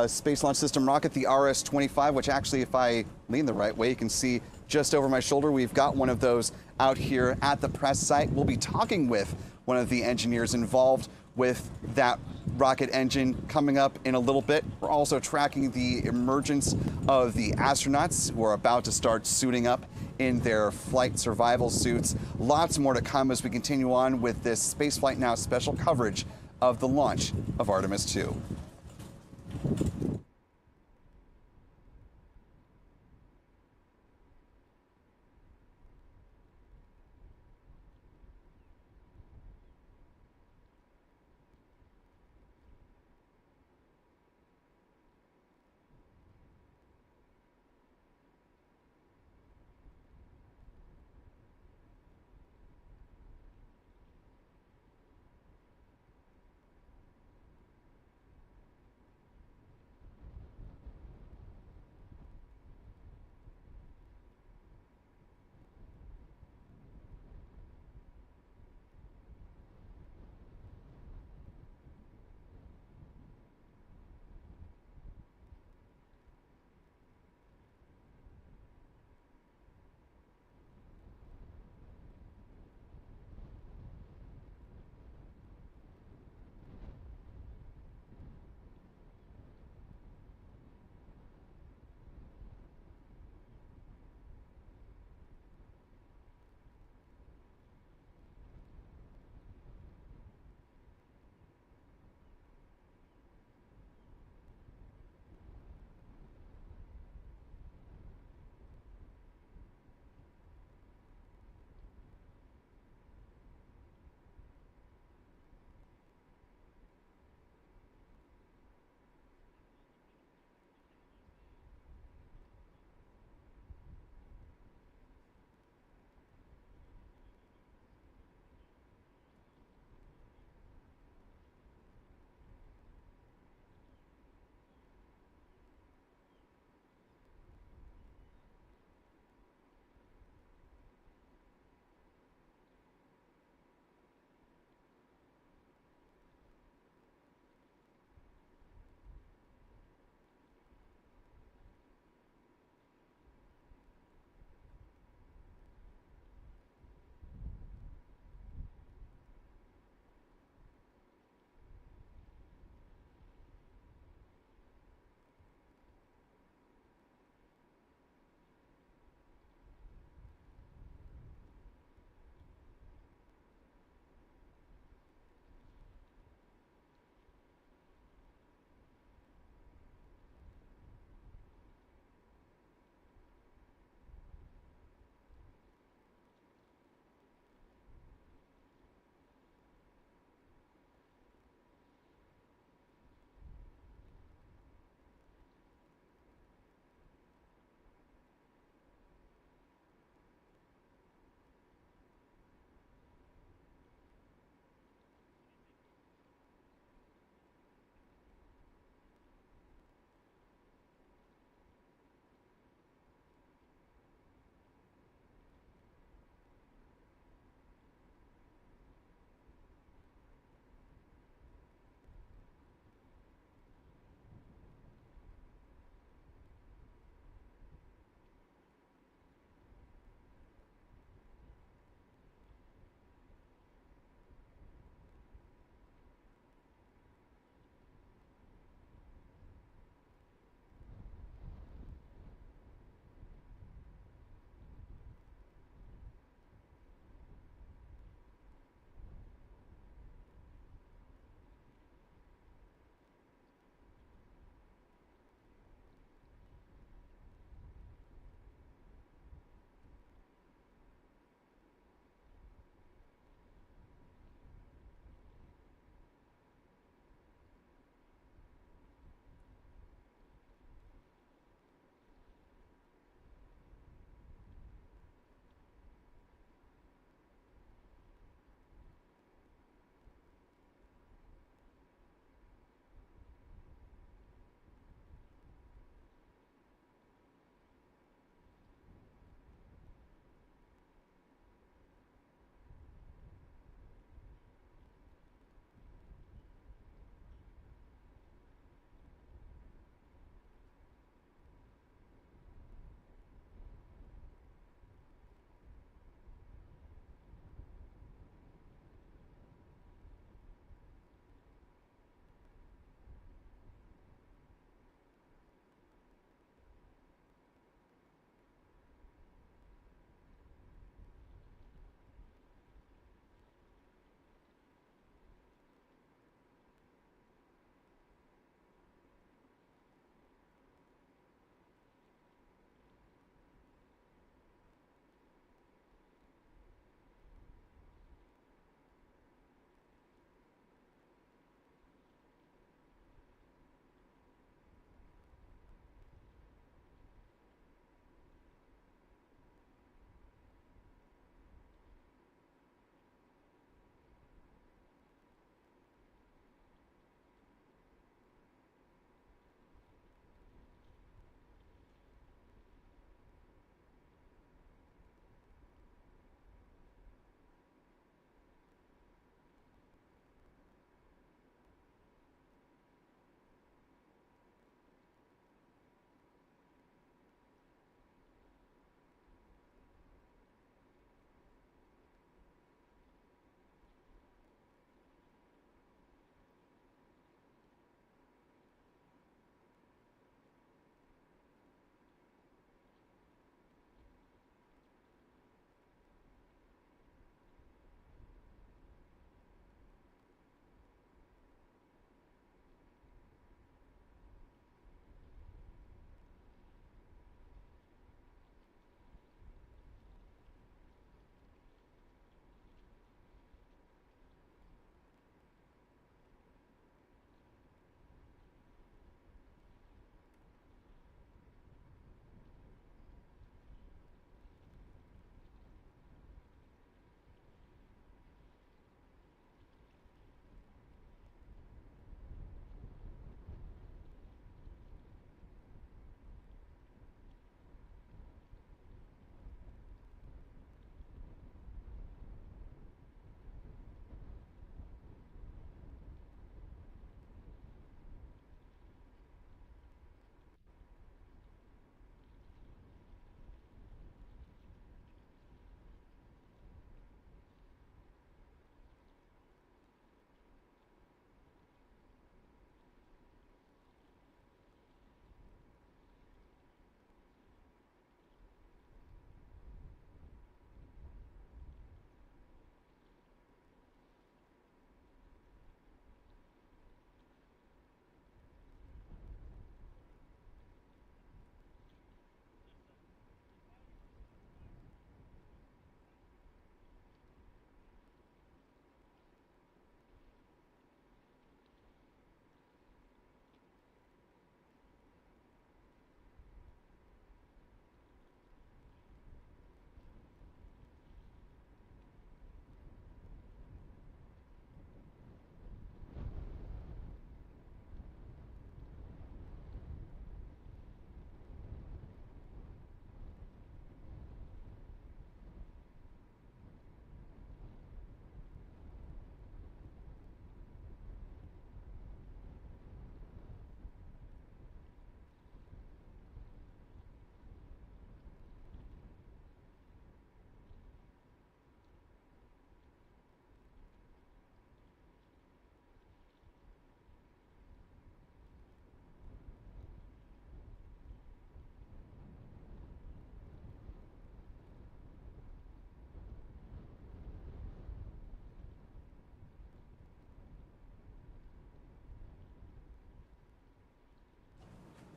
Space Launch System rocket, the RS-25, which actually, if I lean the right way, you can see just over my shoulder. We've got one of those out here at the press site. We'll be talking with one of the engineers involved with that rocket engine coming up in a little bit. We're also tracking the emergence of the astronauts who are about to start suiting up in their flight survival suits. Lots more to come as we continue on with this Spaceflight Now special coverage of the launch of Artemis 2.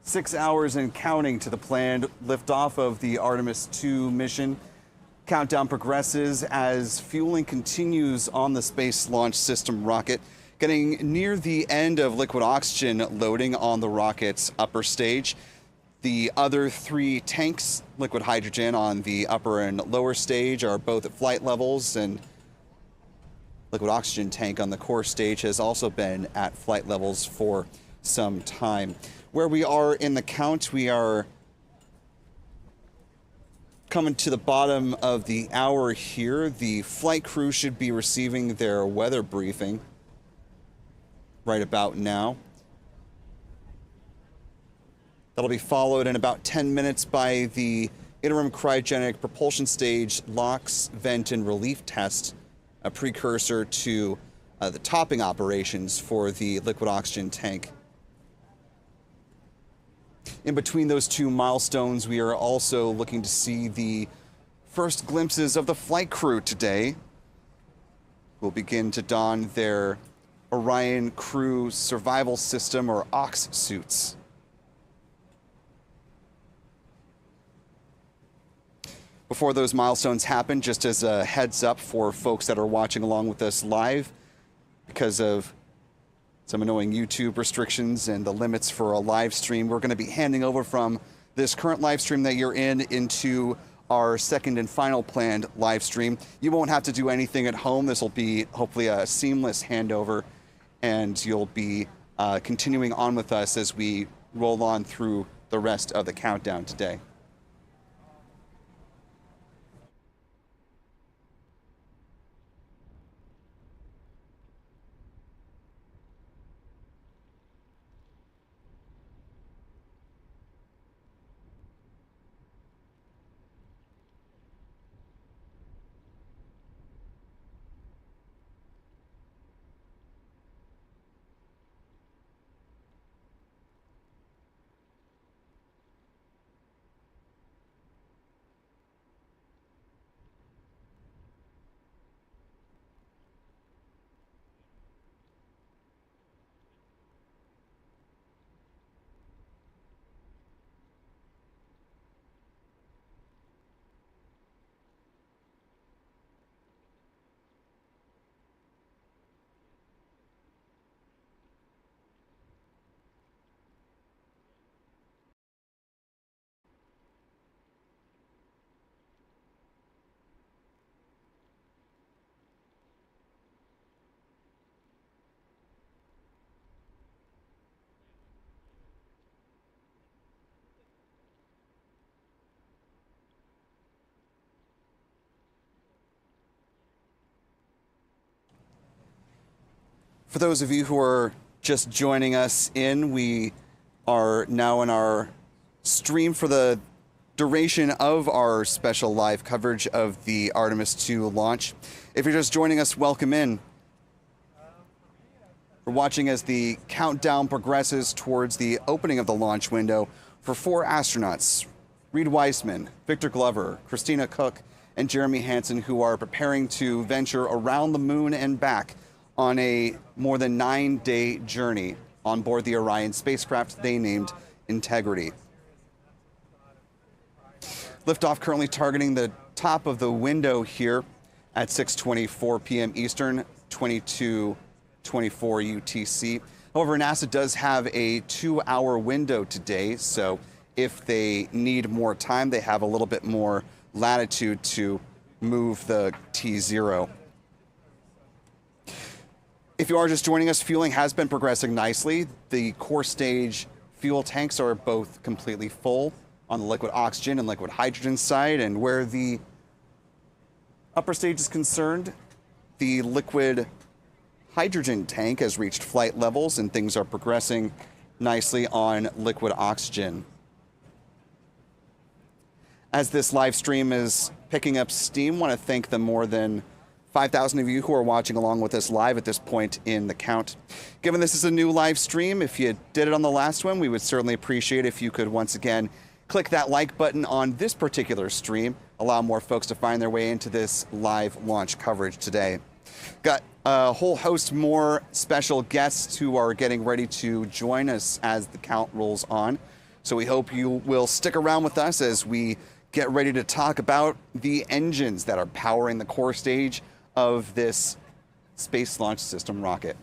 6 hours and counting to the planned liftoff of the Artemis 2 mission. Countdown progresses as fueling continues on the Space Launch System rocket, getting near the end of liquid oxygen loading on the rocket's upper stage. The other 3 tanks, liquid hydrogen on the upper and lower stage, are both at flight levels, and liquid oxygen tank on the core stage has also been at flight levels for some time. Where we are in the count, we are coming to the bottom of the hour here. The flight crew should be receiving their weather briefing right about now. That'll be followed in about 10 minutes by the interim cryogenic propulsion stage LOX vent and relief test, a precursor to the topping operations for the liquid oxygen tank. In between those 2 milestones, we are also looking to see the first glimpses of the flight crew today, who will begin to don their Orion Crew Survival System, or OX suits. Before those milestones happen, just as a heads up for folks that are watching along with us live, because of some annoying YouTube restrictions and the limits for a live stream, we're going to be handing over from this current live stream that you're in into our second and final planned live stream. You won't have to do anything at home. This will be hopefully a seamless handover, and you'll be continuing on with us as we roll on through the rest of the countdown today. For those of you who are just joining us we are now in our stream for the duration of our special live coverage of the Artemis 2 launch. If you're just joining us, welcome in. We're watching as the countdown progresses towards the opening of the launch window for 4 astronauts, Reed Weissman, Victor Glover, Christina Cook, and Jeremy Hansen, who are preparing to venture around the moon and back on a more than 9-day journey on board the Orion spacecraft they named Integrity. Liftoff currently targeting the top of the window here at 6:24 p.m. Eastern, 22:24 UTC. However, NASA does have a 2-hour window today, so if they need more time, they have a little bit more latitude to move the T0. If you are just joining us, fueling has been progressing nicely. The core stage fuel tanks are both completely full on the liquid oxygen and liquid hydrogen side, and where the upper stage is concerned, the liquid hydrogen tank has reached flight levels and things are progressing nicely on liquid oxygen. As this live stream is picking up steam, I want to thank the more than 5,000 of you who are watching along with us live at this point in the count. Given this is a new live stream, if you did it on the last one, we would certainly appreciate if you could once again click that like button on this particular stream, allow more folks to find their way into this live launch coverage today. Got a whole host more special guests who are getting ready to join us as the count rolls on. So we hope you will stick around with us as we get ready to talk about the engines that are powering the core stage of this Space Launch System rocket.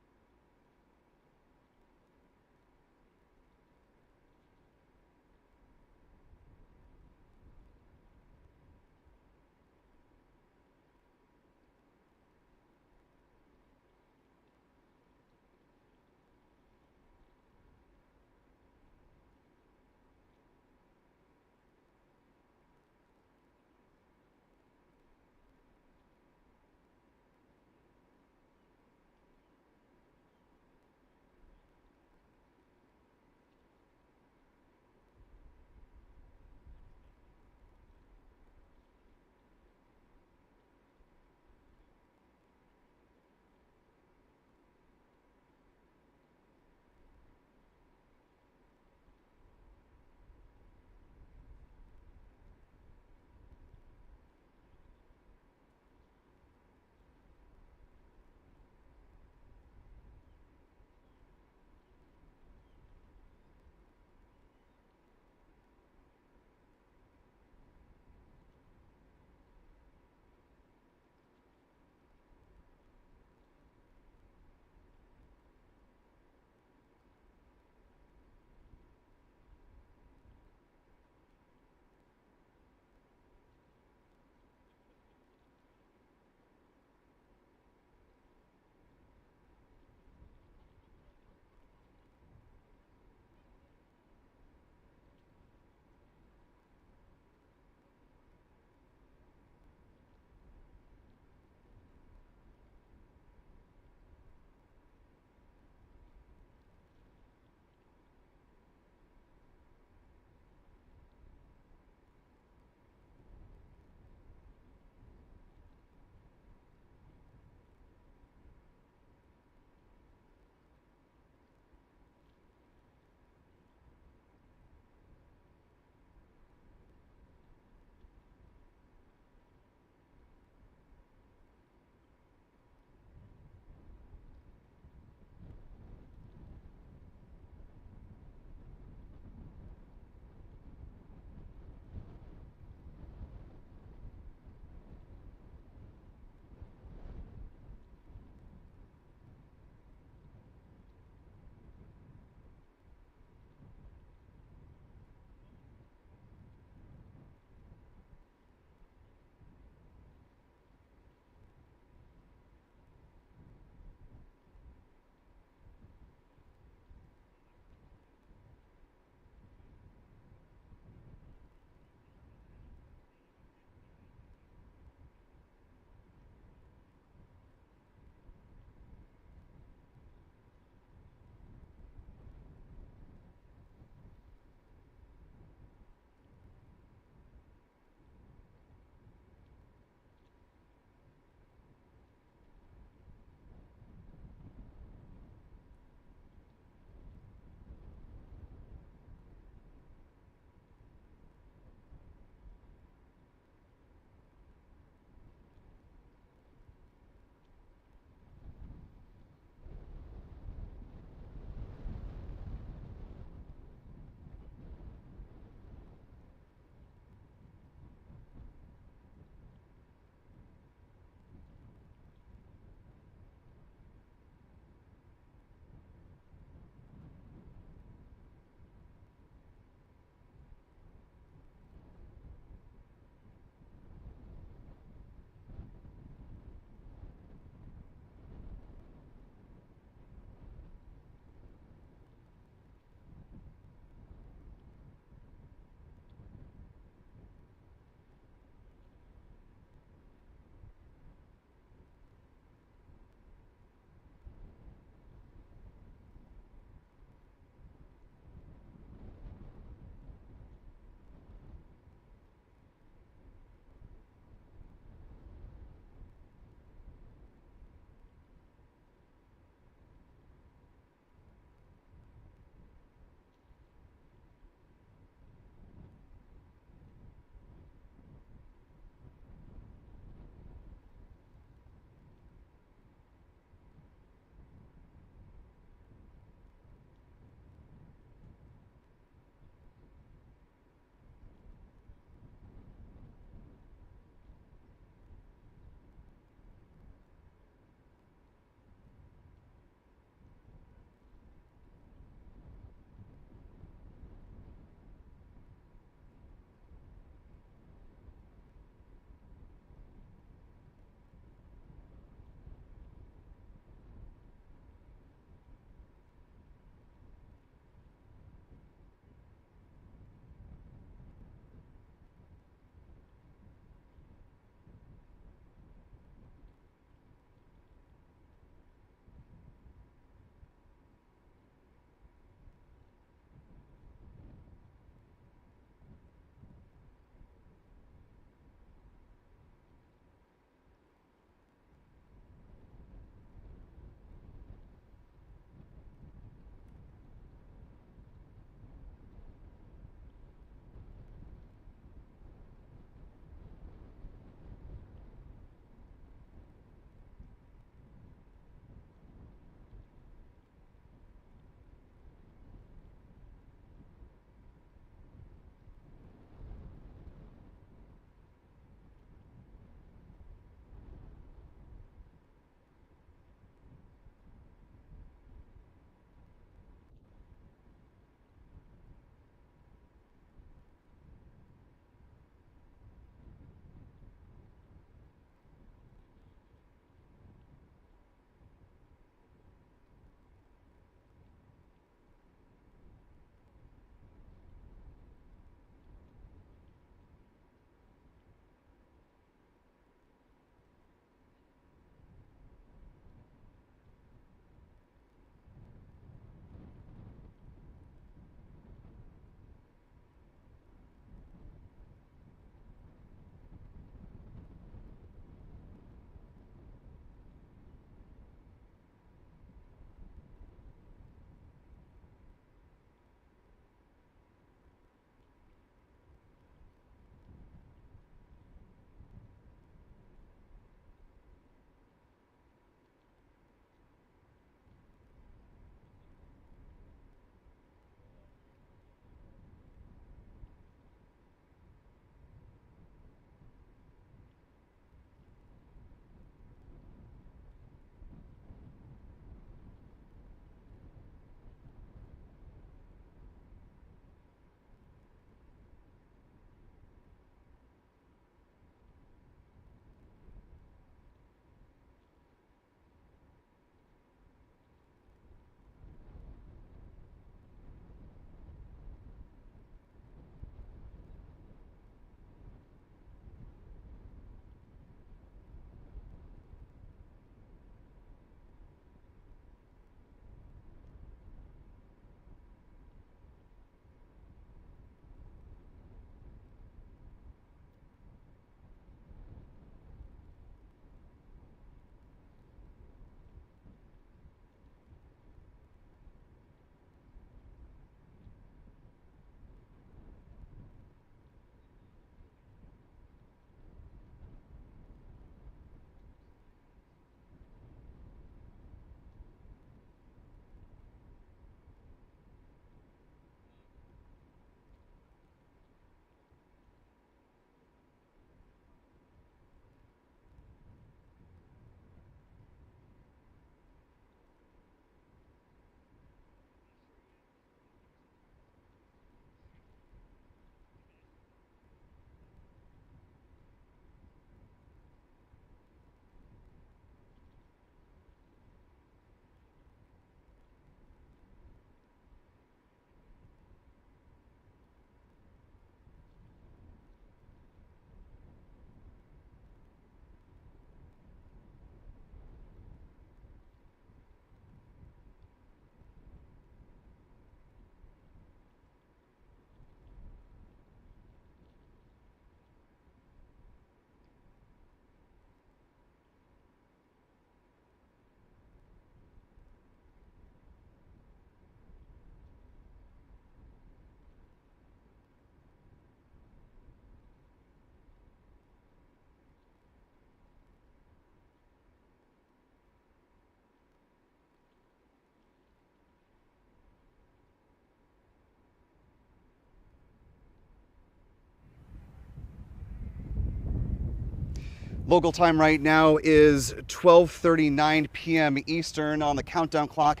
Local time right now is 12:39 p.m. Eastern on the countdown clock.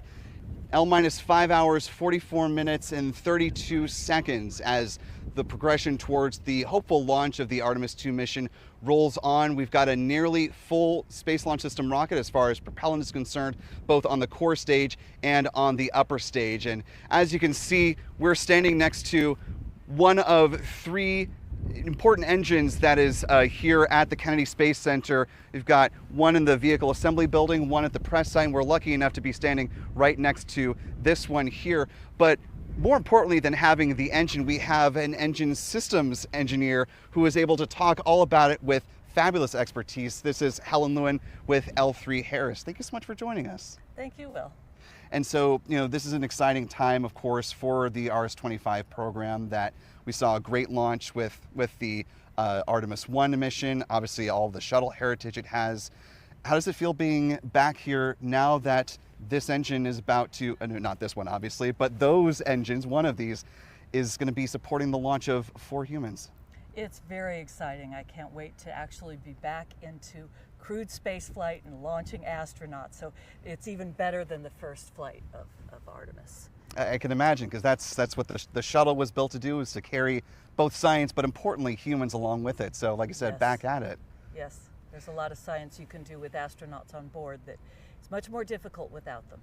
L-5 hours, 44 minutes and 32 seconds as the progression towards the hopeful launch of the Artemis 2 mission rolls on. We've got a nearly full Space Launch System rocket as far as propellant is concerned, both on the core stage and on the upper stage. And as you can see, we're standing next to one of three important engines that is here at the Kennedy Space Center. We've got one in the vehicle assembly building, one at the press site, and we're lucky enough to be standing right next to this one here. But more importantly than having the engine, we have an engine systems engineer who is able to talk all about it with fabulous expertise. This is Helen Lewin with L3 Harris. Thank you so much for joining us. Thank you, Will. And so, this is an exciting time, of course, for the RS-25 program, that we saw a great launch with the Artemis 1 mission, obviously all the shuttle heritage it has. How does it feel being back here now that this engine is about to, not this one obviously, but those engines, one of these, is going to be supporting the launch of 4 humans? It's very exciting. I can't wait to actually be back into crewed space flight and launching astronauts. So it's even better than the first flight of Artemis. I can imagine, because that's what the shuttle was built to do, is to carry both science, but importantly humans along with it. So like I said, Yes. back at it. Yes, there's a lot of science you can do with astronauts on board that is much more difficult without them.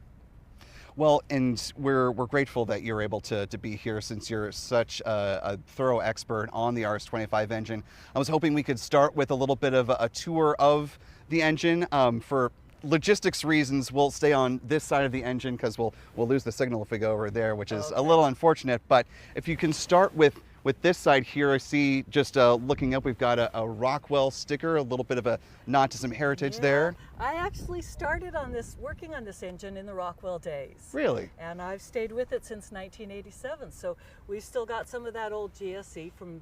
Well, and we're grateful that you're able to be here, since you're such a thorough expert on the RS-25 engine. I was hoping we could start with a little bit of a tour of the engine. For logistics reasons, we'll stay on this side of the engine because we'll lose the signal if we go over there, which is a little unfortunate. But if you can start with this side here, I see just looking up, we've got a Rockwell sticker, a little bit of a nod to some heritage there. I actually started on this, working on this engine in the Rockwell days. Really? And I've stayed with it since 1987. So we've still got some of that old GSE from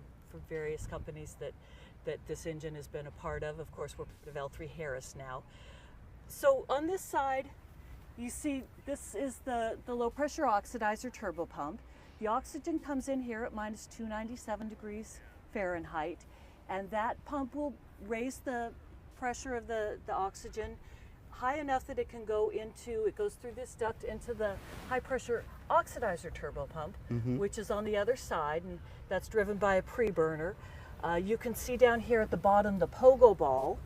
various companies that this engine has been a part of. Of course, we're part of L3 Harris now. So on this side, you see this is the low pressure oxidizer turbo pump. The oxygen comes in here at minus 297 degrees Fahrenheit, and that pump will raise the pressure of the oxygen high enough that it goes through this duct into the high pressure oxidizer turbo pump, which is on the other side, and that's driven by a pre-burner. You can see down here at the bottom the pogo ball,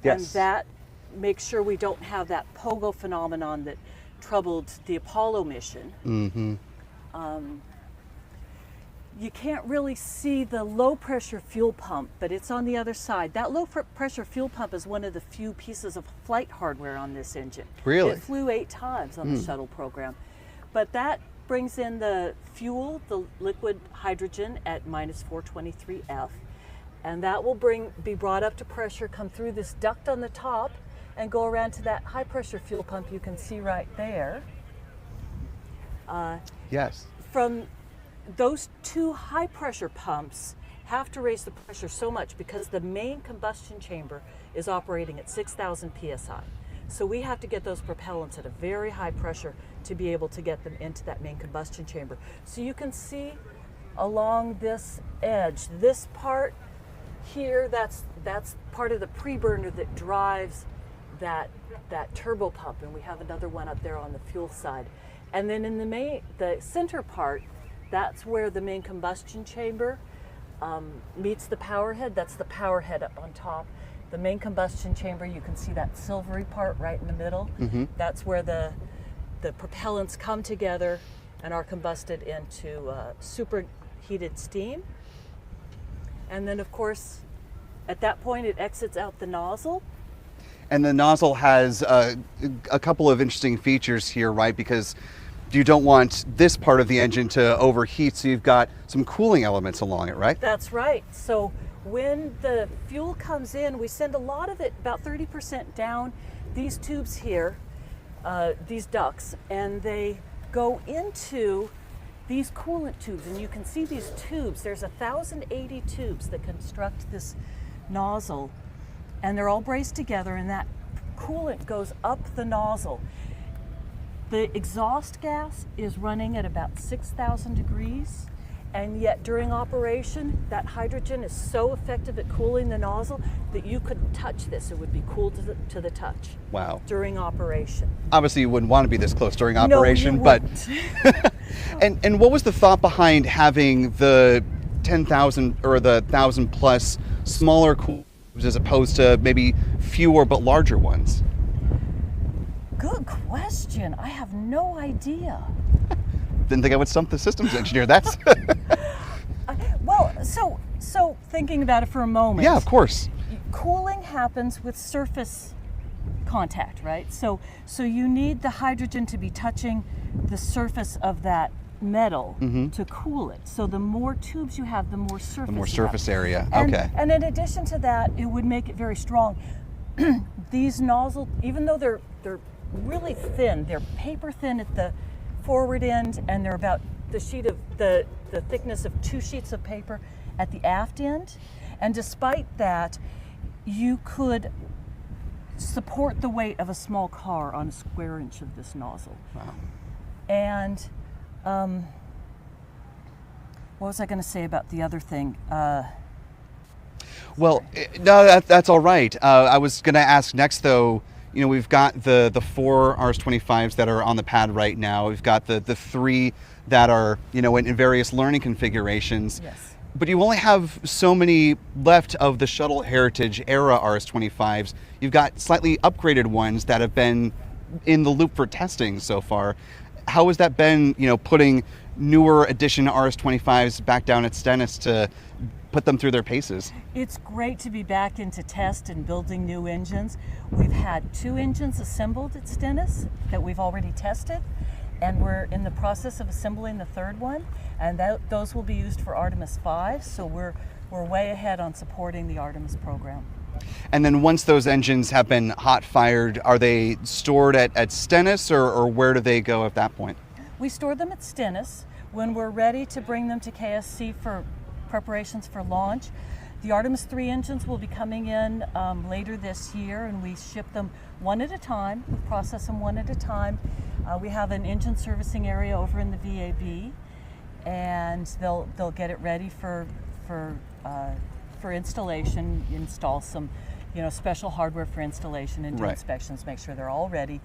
and that makes sure we don't have that pogo phenomenon that troubled the Apollo mission. You can't really see the low pressure fuel pump, but it's on the other side. That low pressure fuel pump is one of the few pieces of flight hardware on this engine. Really? It flew 8 times on the shuttle program. But that brings in the fuel, the liquid hydrogen at minus 423 F. And that will be brought up to pressure, come through this duct on the top, and go around to that high pressure fuel pump you can see right there. Yes. From those 2 high pressure pumps have to raise the pressure so much because the main combustion chamber is operating at 6,000 psi. So we have to get those propellants at a very high pressure to be able to get them into that main combustion chamber. So you can see along this edge, this part here, that's part of the pre-burner that drives that turbo pump, and we have another one up there on the fuel side. And then in the center part, that's where the main combustion chamber meets the power head. That's the power head up on top. The main combustion chamber, you can see that silvery part right in the middle. That's where the propellants come together and are combusted into superheated steam. And then, of course, at that point, it exits out the nozzle. And the nozzle has a couple of interesting features here, right? Because you don't want this part of the engine to overheat, so you've got some cooling elements along it, right? That's right. So when the fuel comes in, we send a lot of it, about 30% down these tubes here, these ducts, and they go into these coolant tubes. And you can see these tubes. There's 1,080 tubes that construct this nozzle, and they're all braced together, and that coolant goes up the nozzle. The exhaust gas is running at about 6,000 degrees, And yet during operation, that hydrogen is so effective at cooling the nozzle that you couldn't touch this. It would be cool to the touch. Wow. During operation. Obviously, you wouldn't want to be this close during No, operation, you but wouldn't. and what was the thought behind having the 10,000 or the 1,000 plus smaller cubes as opposed to maybe fewer but larger ones? Good question. I have no idea. Didn't think I would stump the systems engineer. That's Well, so thinking about it for a moment. yeah, of course. Cooling happens with surface contact, right? So you need the hydrogen to be touching the surface of that metal to cool it. So the more tubes you have, the more surface. The more you surface have. area. And, Okay. And in addition to that, it would make it very strong. These nozzles, even though they're really thin, they're paper thin at the forward end, and they're about the thickness of 2 sheets of paper at the aft end. And despite that, you could support the weight of a small car on a square inch of this nozzle. Wow. And what was I going to say about the other thing? Well, no, that's all right. I was going to ask next, though. You know, we've got the 4 RS-25s that are on the pad right now. We've got the 3 that are, you know, in various learning configurations. Yes. But you only have so many left of the shuttle heritage era RS-25s. You've got slightly upgraded ones that have been in the loop for testing so far. How has that been, you know, putting newer edition RS-25s back down at Stennis to put them through their paces? It's great to be back into test and building new engines. We've had 2 engines assembled at Stennis that we've already tested, and we're in the process of assembling the 3rd one, and those will be used for Artemis 5, so we're way ahead on supporting the Artemis program. And then once those engines have been hot fired, are they stored at Stennis, or where do they go at that point? We store them at Stennis. When we're ready to bring them to KSC for preparations for launch, the Artemis 3 engines will be coming in later this year, and we ship them one at a time. We process them one at a time. We have an engine servicing area over in the VAB, and they'll get it ready for installation. Install some, you know, special hardware for installation and do Right. inspections, make sure they're all ready.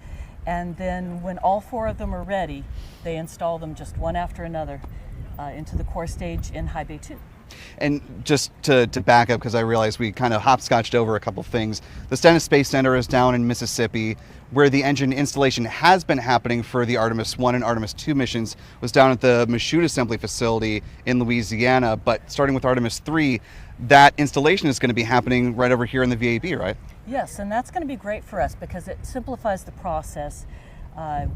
And then when all 4 of them are ready, they install them just one after another into the core stage in High Bay 2. And just to back up, because I realize we kind of hopscotched over a couple things, the Stennis Space Center is down in Mississippi, where the engine installation has been happening for the Artemis 1 and Artemis 2 missions, was down at the Michoud Assembly Facility in Louisiana. But starting with Artemis 3, that installation is going to be happening right over here in the VAB, right? Yes, and that's going to be great for us because it simplifies the process.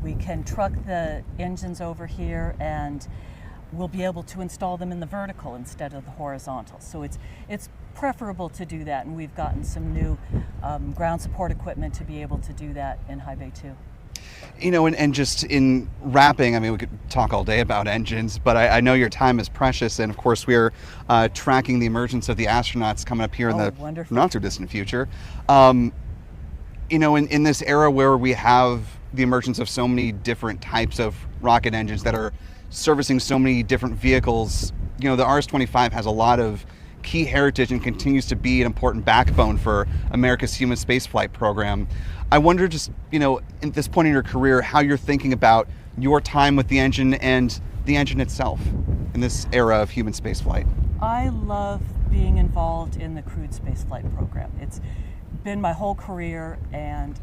We can truck the engines over here, and we'll be able to install them in the vertical instead of the horizontal. So it's preferable to do that, and we've gotten some new ground support equipment to be able to do that in High Bay 2. You know, and just in wrapping, I mean, we could talk all day about engines, but I know your time is precious, and of course we're tracking the emergence of the astronauts coming up here in the wonderful. not too distant future. You know, in this era where we have the emergence of so many different types of rocket engines that are servicing so many different vehicles, you know, the RS-25 has a lot of key heritage and continues to be an important backbone for America's human spaceflight program. I wonder, just, you know, at this point in your career, how you're thinking about your time with the engine and the engine itself in this era of human spaceflight. I love being involved in the crewed spaceflight program. It's been my whole career, and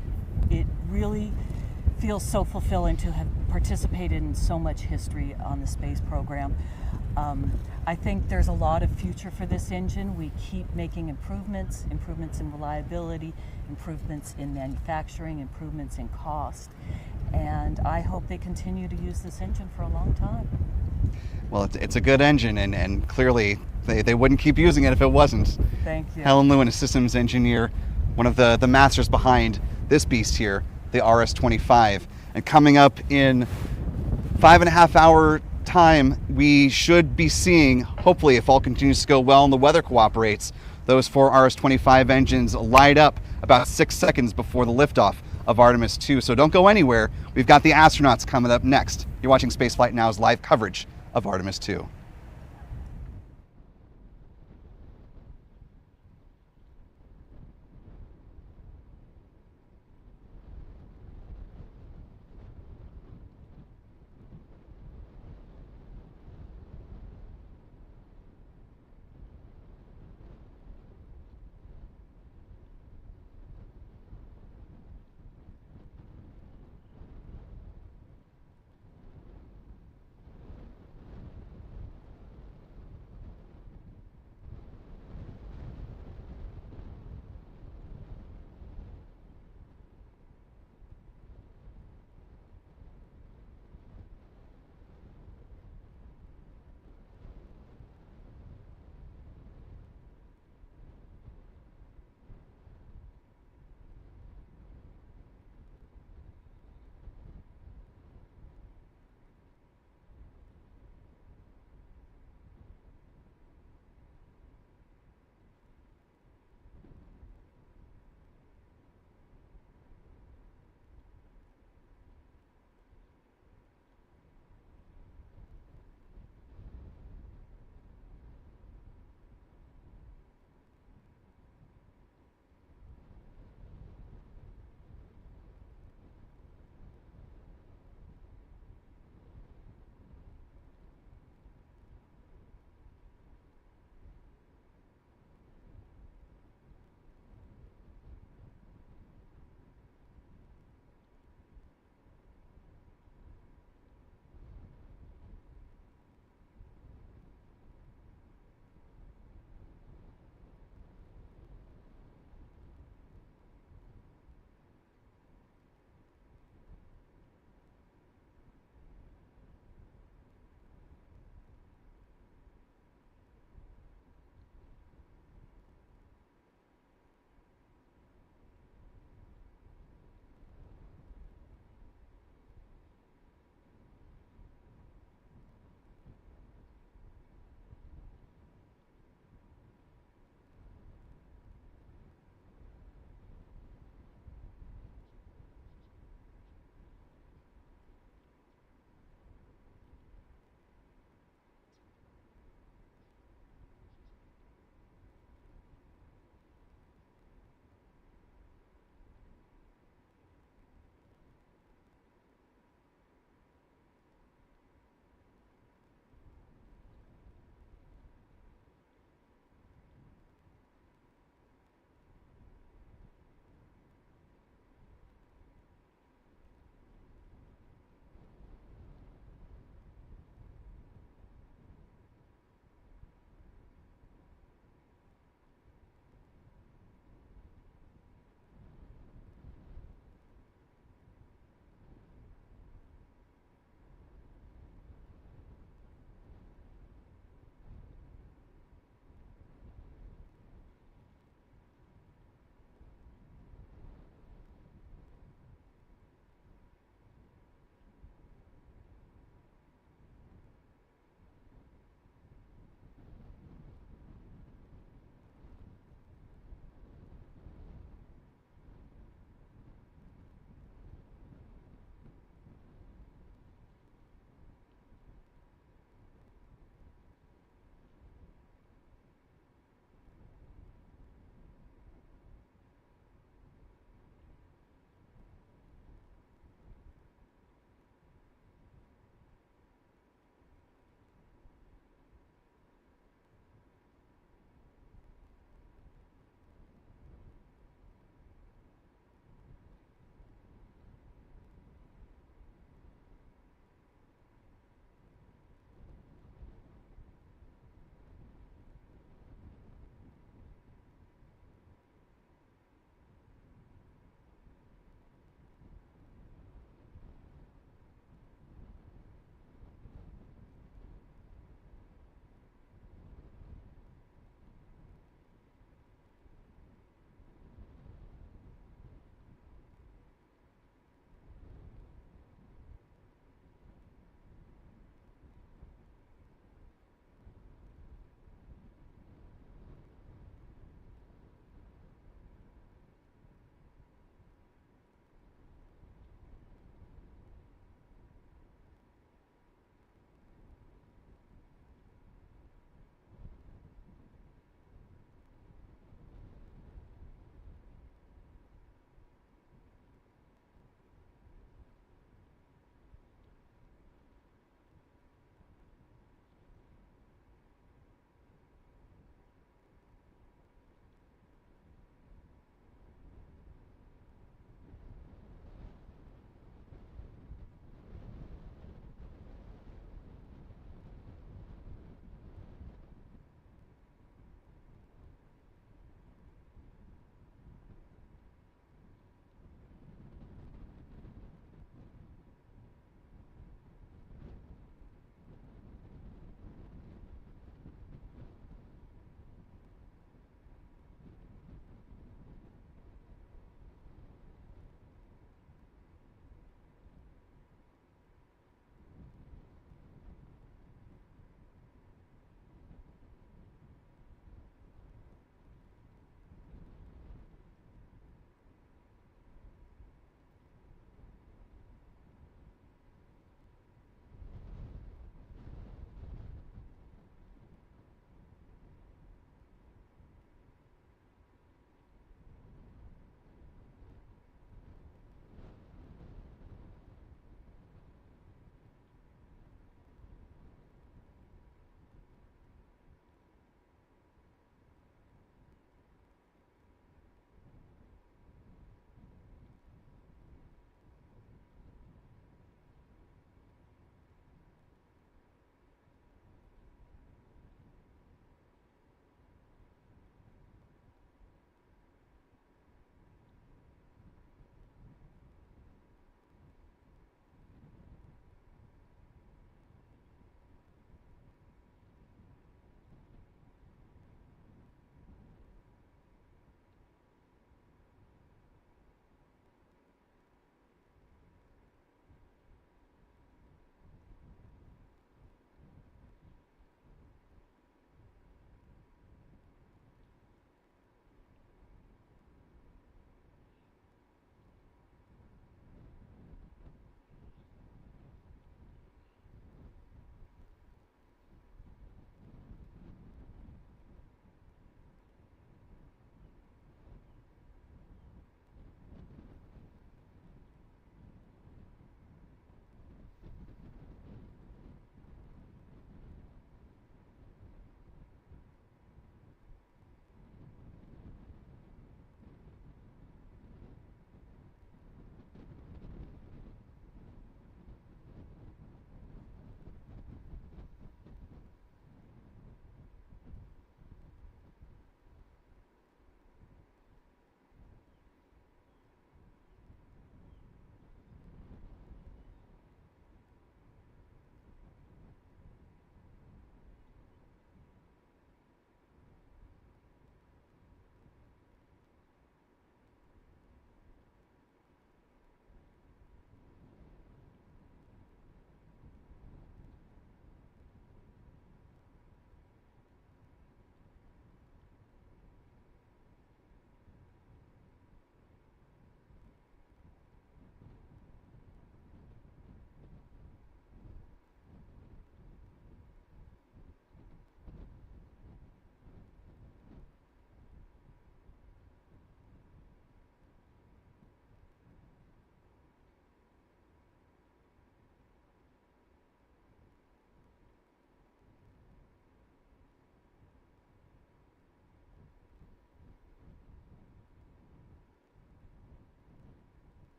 it really feels so fulfilling to have participated in so much history on the space program. I think there's a lot of future for this engine. We keep making improvements in reliability, improvements in manufacturing, improvements in cost, and I hope they continue to use this engine for a long time. Well, it's a good engine, and clearly they wouldn't keep using it if it wasn't. Thank you. Helen Lewin, a systems engineer, one of the masters behind this beast here, the RS-25. And coming up in 5.5 hour time, we should be seeing, hopefully if all continues to go well and the weather cooperates, those 4 RS-25 engines light up about 6 seconds before the liftoff of Artemis 2. So don't go anywhere. We've got the astronauts coming up next. You're watching Spaceflight Now's live coverage of Artemis 2.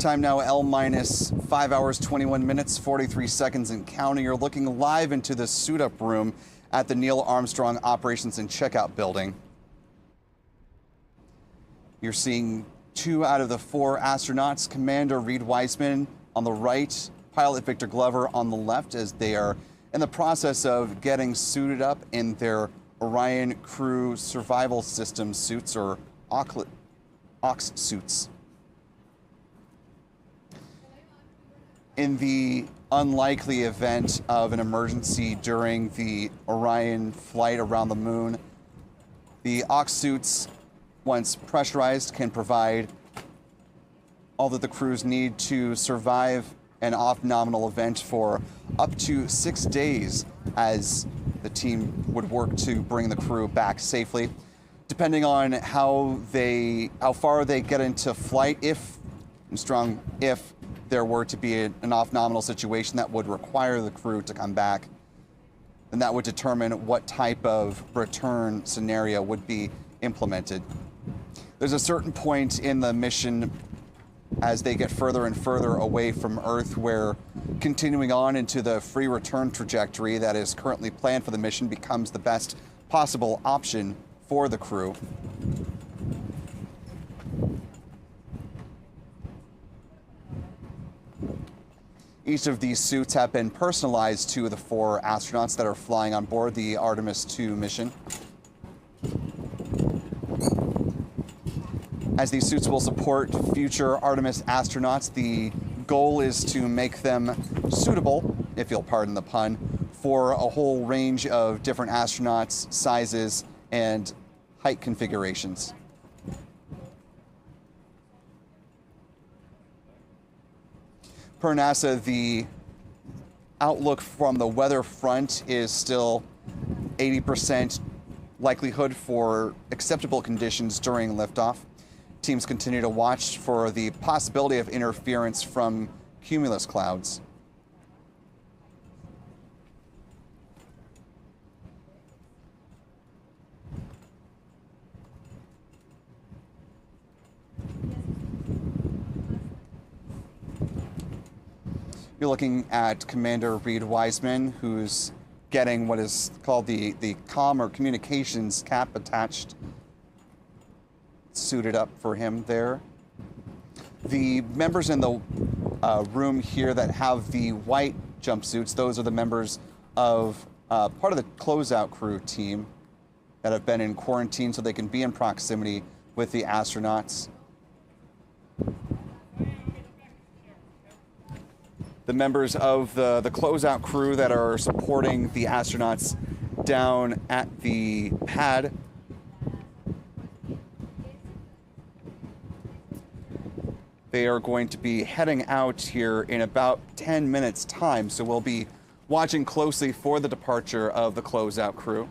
Time now, L minus 5 hours, 21 minutes, 43 seconds and counting. You're looking live into the suit-up room at the Neil Armstrong Operations and Checkout Building. You're seeing 2 out of the 4 astronauts, Commander Reed Wiseman on the right, pilot Victor Glover on the left, as they are in the process of getting suited up in their Orion Crew Survival System suits, or OX suits. In the unlikely event of an emergency during the Orion flight around the moon, the OX suits, once pressurized, can provide all that the crews need to survive an off-nominal event for up to 6 days, as the team would work to bring the crew back safely. Depending on how far they get into flight, if there were to be an off-nominal situation that would require the crew to come back, then that would determine what type of return scenario would be implemented. There's a certain point in the mission, as they get further and further away from Earth, where continuing on into the free return trajectory that is currently planned for the mission becomes the best possible option for the crew. Each of these suits have been personalized to the 4 astronauts that are flying on board the Artemis 2 mission. As these suits will support future Artemis astronauts, the goal is to make them suitable, if you'll pardon the pun, for a whole range of different astronauts, sizes, and height configurations. Per NASA, the outlook from the weather front is still 80% likelihood for acceptable conditions during liftoff. Teams continue to watch for the possibility of interference from cumulus clouds. You're looking at Commander Reed Wiseman, who's getting what is called the comm or communications cap attached, suited up for him there. The members in the room here that have the white jumpsuits, those are the members of part of the closeout crew team that have been in quarantine so they can be in proximity with the astronauts. The members of the closeout crew that are supporting the astronauts down at the pad. They are going to be heading out here in about 10 minutes' time, so we'll be watching closely for the departure of the closeout crew.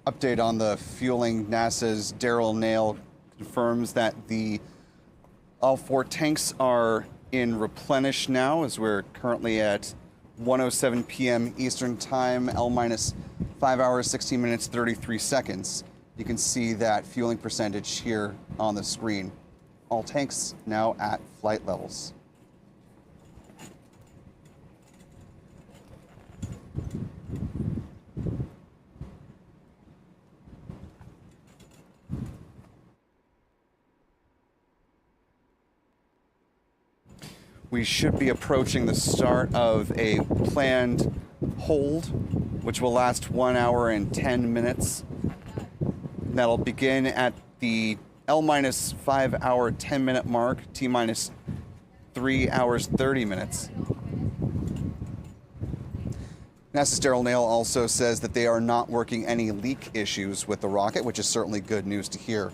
Update on the fueling. NASA's Daryl Nail confirms that all 4 tanks are in replenish now, as we're currently at 1:07 p.m. Eastern Time, L-5 hours, 16 minutes, 33 seconds. You can see that fueling percentage here on the screen. All tanks now at flight levels. We should be approaching the start of a planned hold, which will last 1 hour and 10 minutes. That'll begin at the L-5 hour 10 minute mark, T-3 hours 30 minutes. NASA's Daryl Nail also says that they are not working any leak issues with the rocket, which is certainly good news to hear.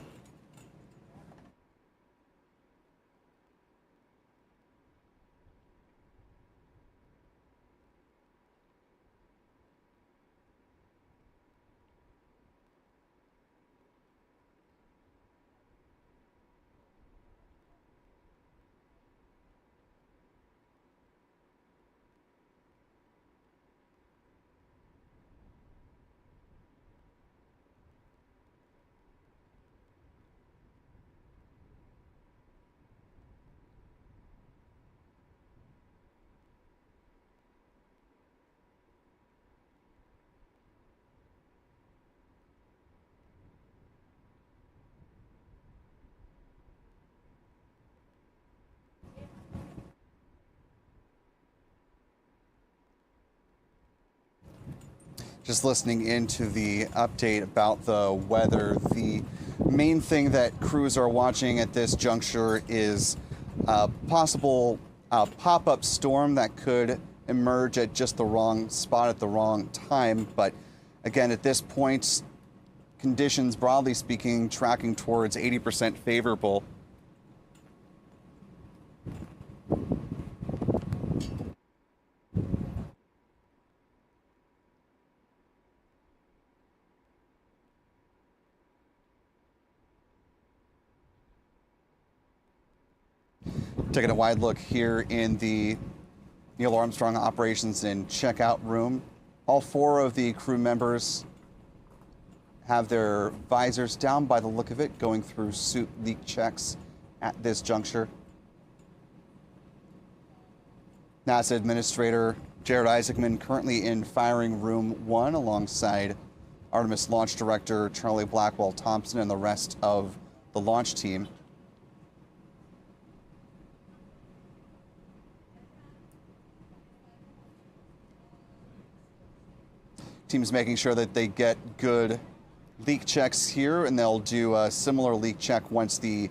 Just listening into the update about the weather, the main thing that crews are watching at this juncture is a possible pop-up storm that could emerge at just the wrong spot at the wrong time. But again, at this point, conditions, broadly speaking, tracking towards 80% favorable. Taking a wide look here in the Neil Armstrong Operations and Checkout Room. All 4 of the crew members have their visors down by the look of it, going through suit leak checks at this juncture. NASA Administrator Jared Isaacman currently in firing room 1 alongside Artemis Launch Director Charlie Blackwell Thompson and the rest of the launch team. Team's making sure that they get good leak checks here, and they'll do a similar leak check once the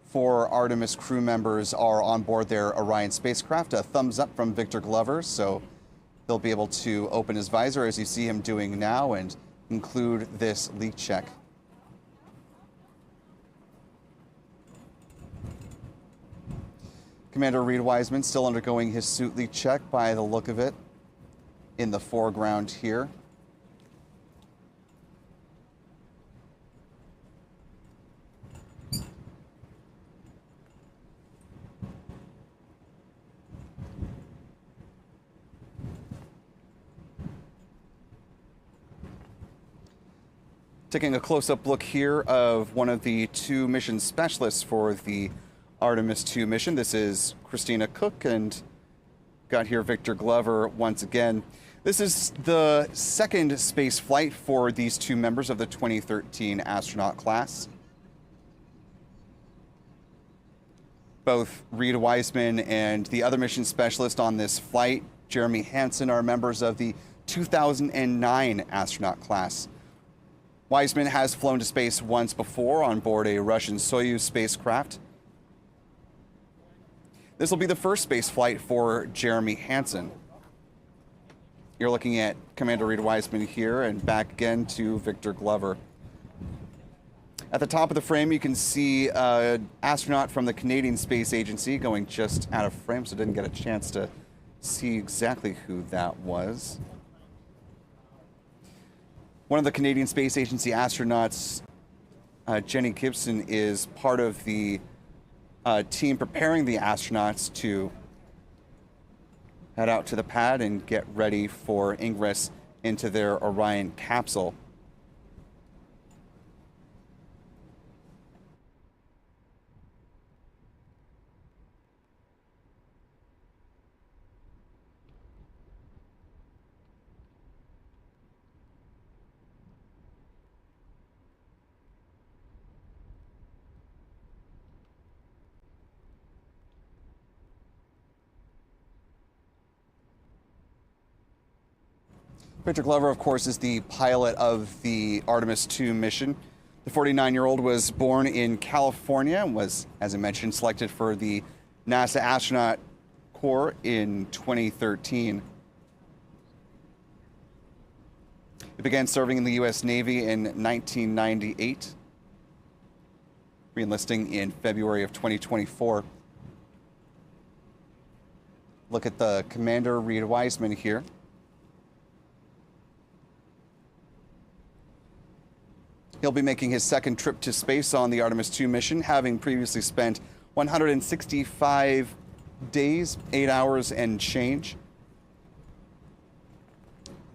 4 Artemis crew members are on board their Orion spacecraft. A thumbs up from Victor Glover, so they'll be able to open his visor as you see him doing now and include this leak check. Commander Reed Wiseman still undergoing his suit leak check by the look of it in the foreground here. Taking a close-up look here of one of the 2 mission specialists for the Artemis 2 mission. This is Christina Cook, and got here Victor Glover once again. This is the 2nd space flight for these 2 members of the 2013 astronaut class. Both Reed Wiseman and the other mission specialist on this flight, Jeremy Hansen, are members of the 2009 astronaut class. Wiseman has flown to space once before on board a Russian Soyuz spacecraft. This will be the first space flight for Jeremy Hansen. You're looking at Commander Reed Wiseman here, and back again to Victor Glover. At the top of the frame, you can see an astronaut from the Canadian Space Agency going just out of frame, so didn't get a chance to see exactly who that was. One of the Canadian Space Agency astronauts, Jenny Gibson, is part of the team preparing the astronauts to head out to the pad and get ready for ingress into their Orion capsule. Victor Glover, of course, is the pilot of the Artemis 2 mission. The 49-year-old was born in California and was, as I mentioned, selected for the NASA Astronaut Corps in 2013. He began serving in the U.S. Navy in 1998, re-enlisting in February of 2024. Look at the Commander Reed Wiseman here. He'll be making his second trip to space on the Artemis 2 mission, having previously spent 165 days, 8 hours and change.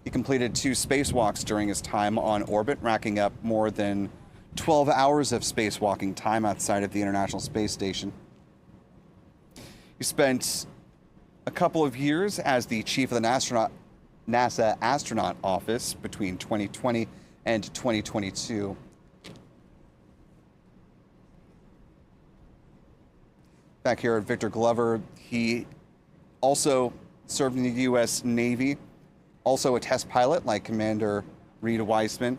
He completed 2 spacewalks during his time on orbit, racking up more than 12 hours of spacewalking time outside of the International Space Station. He spent a couple of years as the chief of the NASA Astronaut Office between 2020 and 2022. Back here at Victor Glover, he also served in the U.S. Navy, also a test pilot like Commander Reed Wiseman.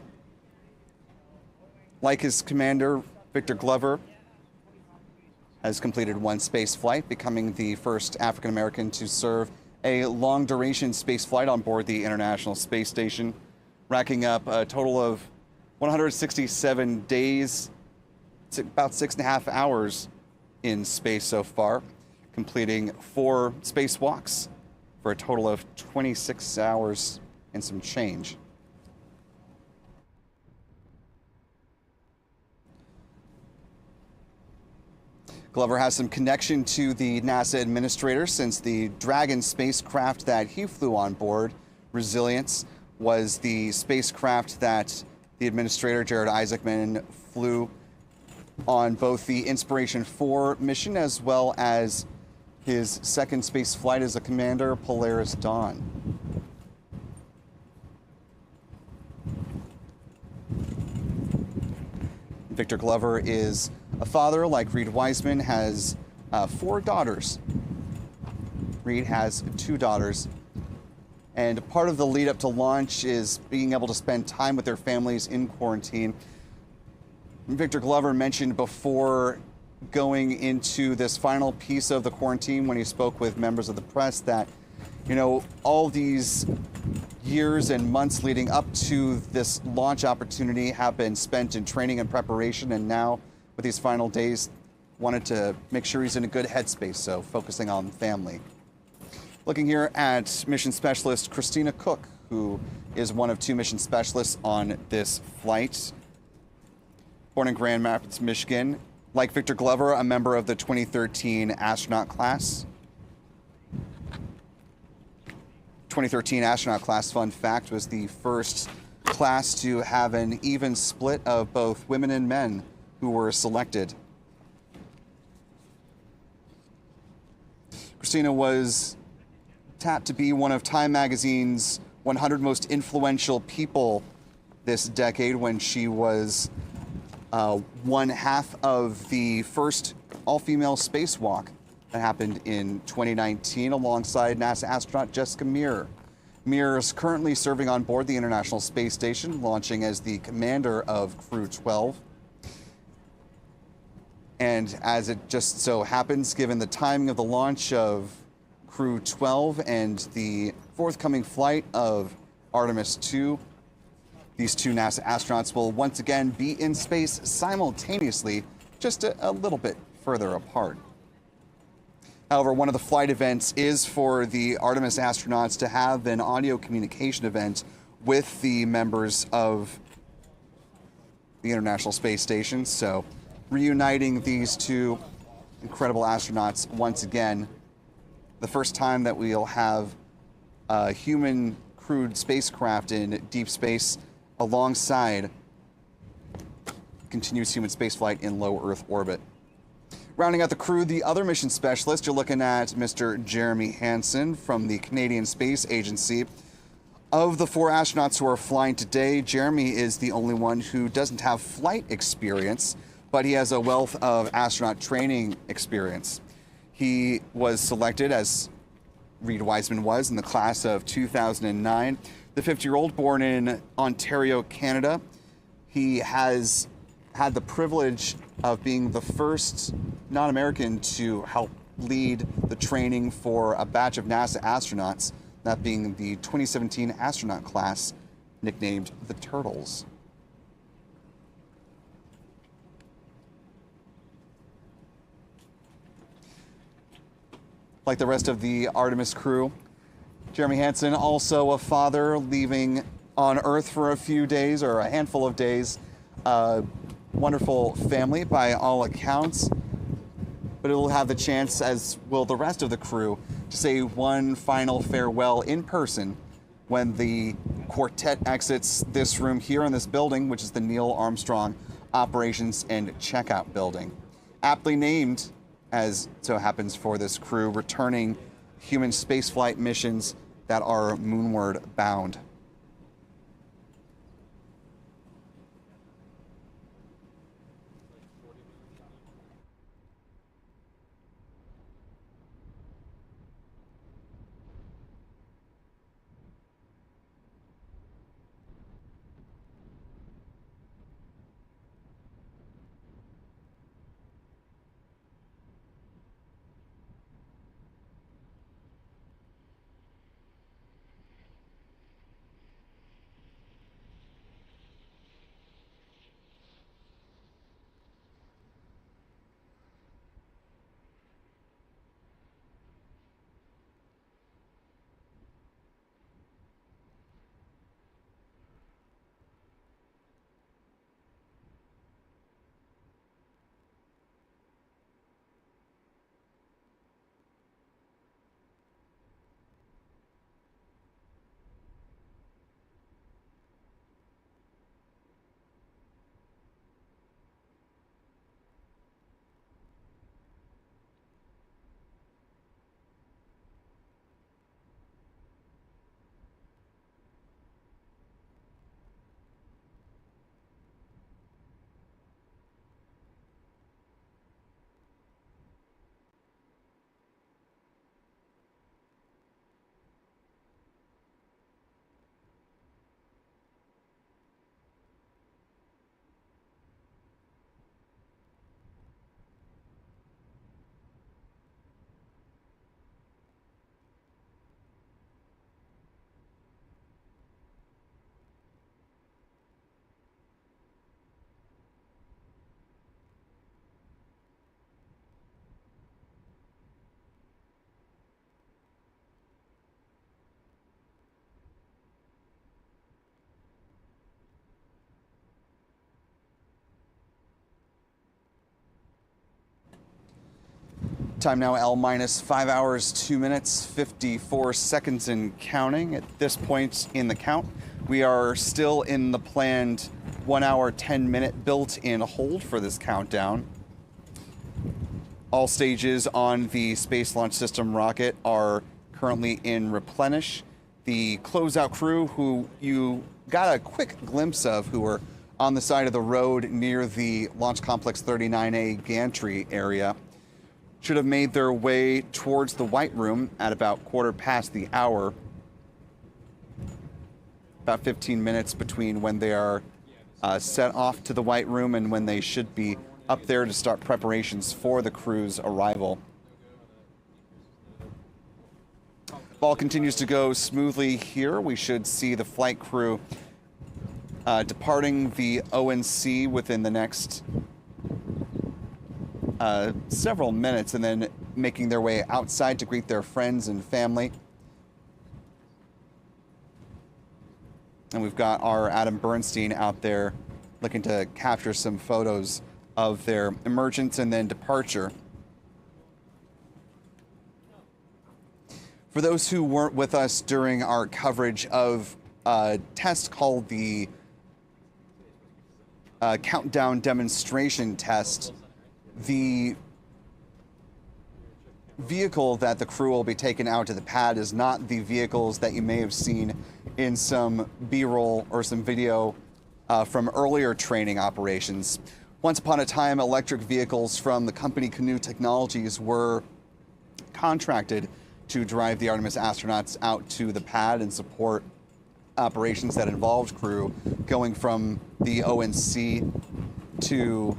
Like his commander, Victor Glover has completed 1 space flight, becoming the first African American to serve a long-duration space flight on board the International Space Station, racking up a total of 167 days, about 6.5 hours in space so far, completing 4 spacewalks for a total of 26 hours and some change. Glover has some connection to the NASA administrator, since the Dragon spacecraft that he flew on board, Resilience, was the spacecraft that the administrator, Jared Isaacman, flew on both the Inspiration 4 mission as well as his second space flight as a commander, Polaris Dawn. Victor Glover is a father, like Reed Wiseman, has 4 daughters. Reed has 2 daughters. And part of the lead up to launch is being able to spend time with their families in quarantine. Victor Glover mentioned before going into this final piece of the quarantine, when he spoke with members of the press, that, you know, all these years and months leading up to this launch opportunity have been spent in training and preparation, and now with these final days, wanted to make sure he's in a good headspace, so focusing on family. Looking here at mission specialist Christina Cook, who is one of 2 mission specialists on this flight. Born in Grand Rapids, Michigan. Like Victor Glover, a member of the 2013 astronaut class. 2013 astronaut class, fun fact, was the first class to have an even split of both women and men who were selected. Christina was tapped to be one of Time Magazine's 100 most influential people this decade, when she was one half of the first all-female spacewalk that happened in 2019 alongside NASA astronaut Jessica Meir. Meir is currently serving on board the International Space Station, launching as the commander of Crew 12. And as it just so happens, given the timing of the launch of Crew 12 and the forthcoming flight of Artemis 2, these 2 NASA astronauts will once again be in space simultaneously, just a little bit further apart. However, one of the flight events is for the Artemis astronauts to have an audio communication event with the members of the International Space Station. So reuniting these two incredible astronauts once again. The first time that we'll have a human crewed spacecraft in deep space alongside continuous human spaceflight in low Earth orbit. Rounding out the crew, the other mission specialist, you're looking at Mr. Jeremy Hansen from the Canadian Space Agency. Of the 4 astronauts who are flying today, Jeremy is the only one who doesn't have flight experience, but he has a wealth of astronaut training experience. He was selected, as Reed Wiseman was, in the class of 2009. The 50-year-old, born in Ontario, Canada. He has had the privilege of being the first non-American to help lead the training for a batch of NASA astronauts, that being the 2017 astronaut class, nicknamed the Turtles. Like the rest of the Artemis crew, Jeremy Hansen, also a father, leaving on Earth for a few days, or a handful of days. Wonderful family by all accounts, but it will have the chance, as will the rest of the crew, to say one final farewell in person when the quartet exits this room here in this building, which is the Neil Armstrong Operations and Checkout Building. Aptly named, as so happens for this crew, returning human spaceflight missions that are moonward bound. Time now, L minus 5 hours, 2 minutes, 54 seconds and counting. At this point in the count, we are still in the planned 1 hour, 10-minute built-in hold for this countdown. All stages on the Space Launch System rocket are currently in replenish. The closeout crew, who you got a quick glimpse of, who were on the side of the road near the Launch Complex 39A gantry area, should have made their way towards the White Room at about quarter past the hour. About 15 minutes between when they are set off to the White Room and when they should be up there to start preparations for the crew's arrival. Ball continues to go smoothly here. We should see the flight crew departing the ONC within the next several minutes, and then making their way outside to greet their friends and family. And we've got our Adam Bernstein out there looking to capture some photos of their emergence and then departure. For those who weren't with us during our coverage of a test called the countdown demonstration test, the vehicle that the crew will be taking out to the pad is not the vehicles that you may have seen in some B-roll or some video from earlier training operations. Once upon a time, electric vehicles from the company Canoe Technologies were contracted to drive the Artemis astronauts out to the pad and support operations that involved crew going from the ONC to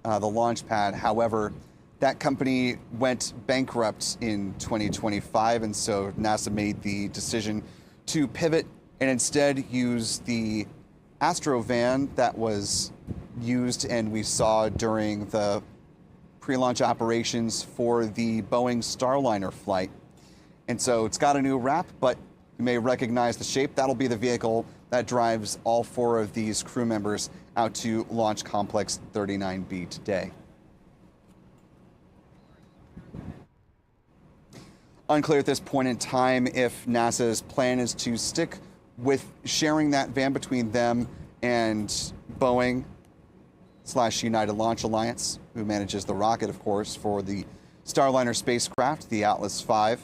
the launch pad. However, that company went bankrupt in 2025, and so NASA made the decision to pivot and instead use the Astro van that was used and we saw during the pre-launch operations for the Boeing Starliner flight. And so it's got a new wrap, but you may recognize the shape. That'll be the vehicle that drives all 4 of these crew members out to Launch Complex 39B today. Unclear at this point in time if NASA's plan is to stick with sharing that van between them and Boeing/United Launch Alliance, who manages the rocket, of course, for the Starliner spacecraft, the Atlas V.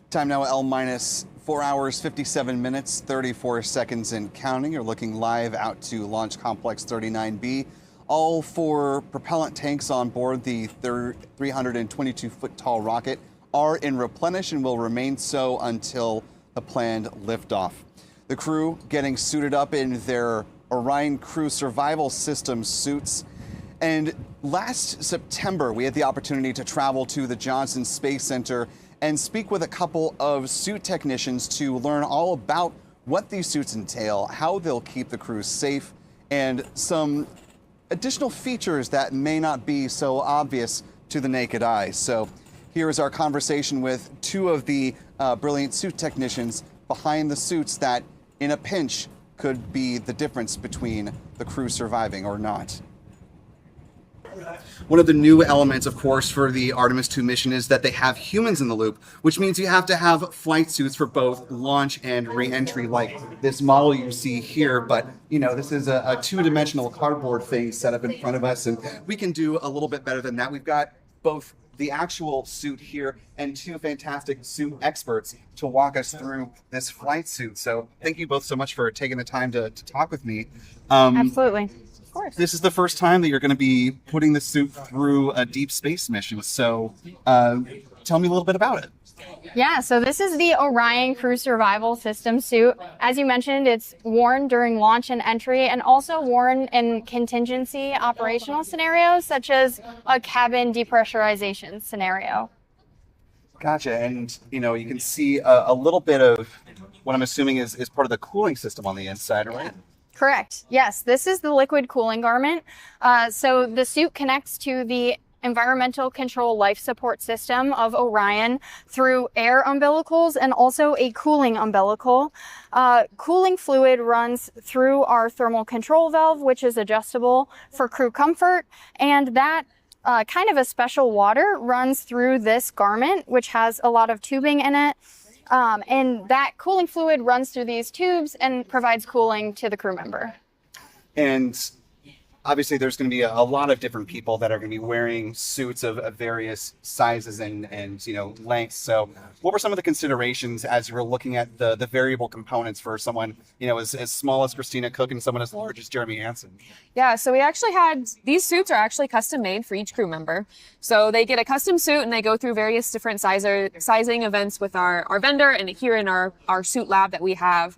Time now L minus 4 hours, 57 minutes, 34 seconds and counting. You're looking live out to Launch Complex 39B. All 4 propellant tanks on board the 322-foot tall rocket are in replenish and will remain so until the planned liftoff. The crew getting suited up in their Orion Crew Survival System suits. And last September, we had the opportunity to travel to the Johnson Space Center and speak with a couple of suit technicians to learn all about what these suits entail, how they'll keep the crew safe, and some additional features that may not be so obvious to the naked eye. So here is our conversation with 2 of the brilliant suit technicians behind the suits that, in a pinch, could be the difference between the crew surviving or not. One of the new elements, of course, for the Artemis 2 mission is that they have humans in the loop, which means you have to have flight suits for both launch and re-entry, like this model you see here. But, this is a two-dimensional cardboard thing set up in front of us, and we can do a little bit better than that. We've got both the actual suit here and two fantastic suit experts to walk us through this flight suit. So thank you both so much for taking the time to talk with me. Absolutely. Of course. This is the first time that you're going to be putting the suit through a deep space mission. So tell me a little bit about it. Yeah, so this is the Orion Crew Survival System suit. As you mentioned, it's worn during launch and entry and also worn in contingency operational scenarios such as a cabin depressurization scenario. Gotcha. And, you can see a little bit of what I'm assuming is part of the cooling system on the inside, right? Correct. Yes, this is the liquid cooling garment. So the suit connects to the environmental control life support system of Orion through air umbilicals and also a cooling umbilical. Cooling fluid runs through our thermal control valve, which is adjustable for crew comfort, and that kind of a special water runs through this garment, which has a lot of tubing in it. And that cooling fluid runs through these tubes and provides cooling to the crew member. And obviously there's going to be a lot of different people that are going to be wearing suits of various sizes and lengths. So what were some of the considerations as you were looking at the variable components for someone, as small as Christina Cook and someone as large as Jeremy Hansen? Yeah, so we actually these suits are actually custom made for each crew member. So they get a custom suit and they go through various different sizing events with our vendor and here in our suit lab that we have.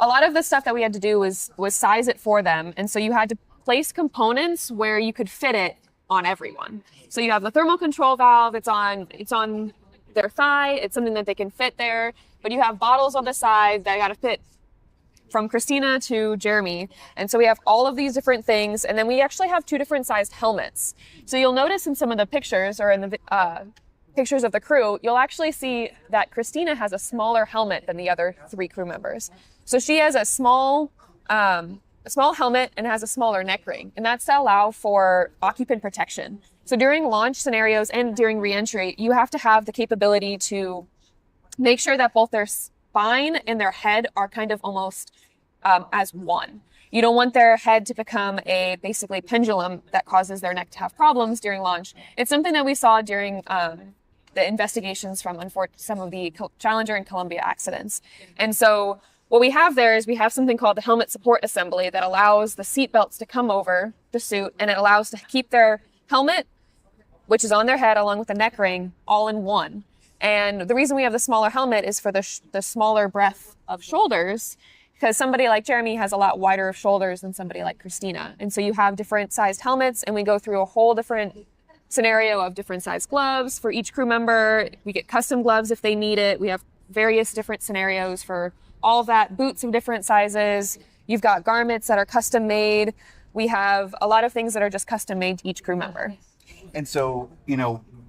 A lot of the stuff that we had to do was size it for them. And so you had to place components where you could fit it on everyone. So you have the thermal control valve, it's on their thigh, it's something that they can fit there, but you have bottles on the side that got to fit from Christina to Jeremy. And so we have all of these different things. And then we actually have two different sized helmets. So you'll notice in some of the pictures or in the pictures of the crew, you'll actually see that Christina has a smaller helmet than the other three crew members. So she has a small helmet and has a smaller neck ring, and that's to allow for occupant protection. So during launch scenarios and during reentry, you have to have the capability to make sure that both their spine and their head are kind of almost as one. You don't want their head to become a basically pendulum that causes their neck to have problems during launch. It's something that we saw during the investigations from some of the Challenger and Columbia accidents. And so what we have there is we have something called the helmet support assembly that allows the seat belts to come over the suit, and it allows to keep their helmet, which is on their head along with the neck ring, all in one. And the reason we have the smaller helmet is for the smaller breadth of shoulders, because somebody like Jeremy has a lot wider shoulders than somebody like Christina. And so you have different sized helmets, and we go through a whole different scenario of different sized gloves for each crew member. We get custom gloves if they need it. We have various different scenarios for all of that, boots of different sizes. You've got garments that are custom made. We have a lot of things that are just custom made to each crew member. And so,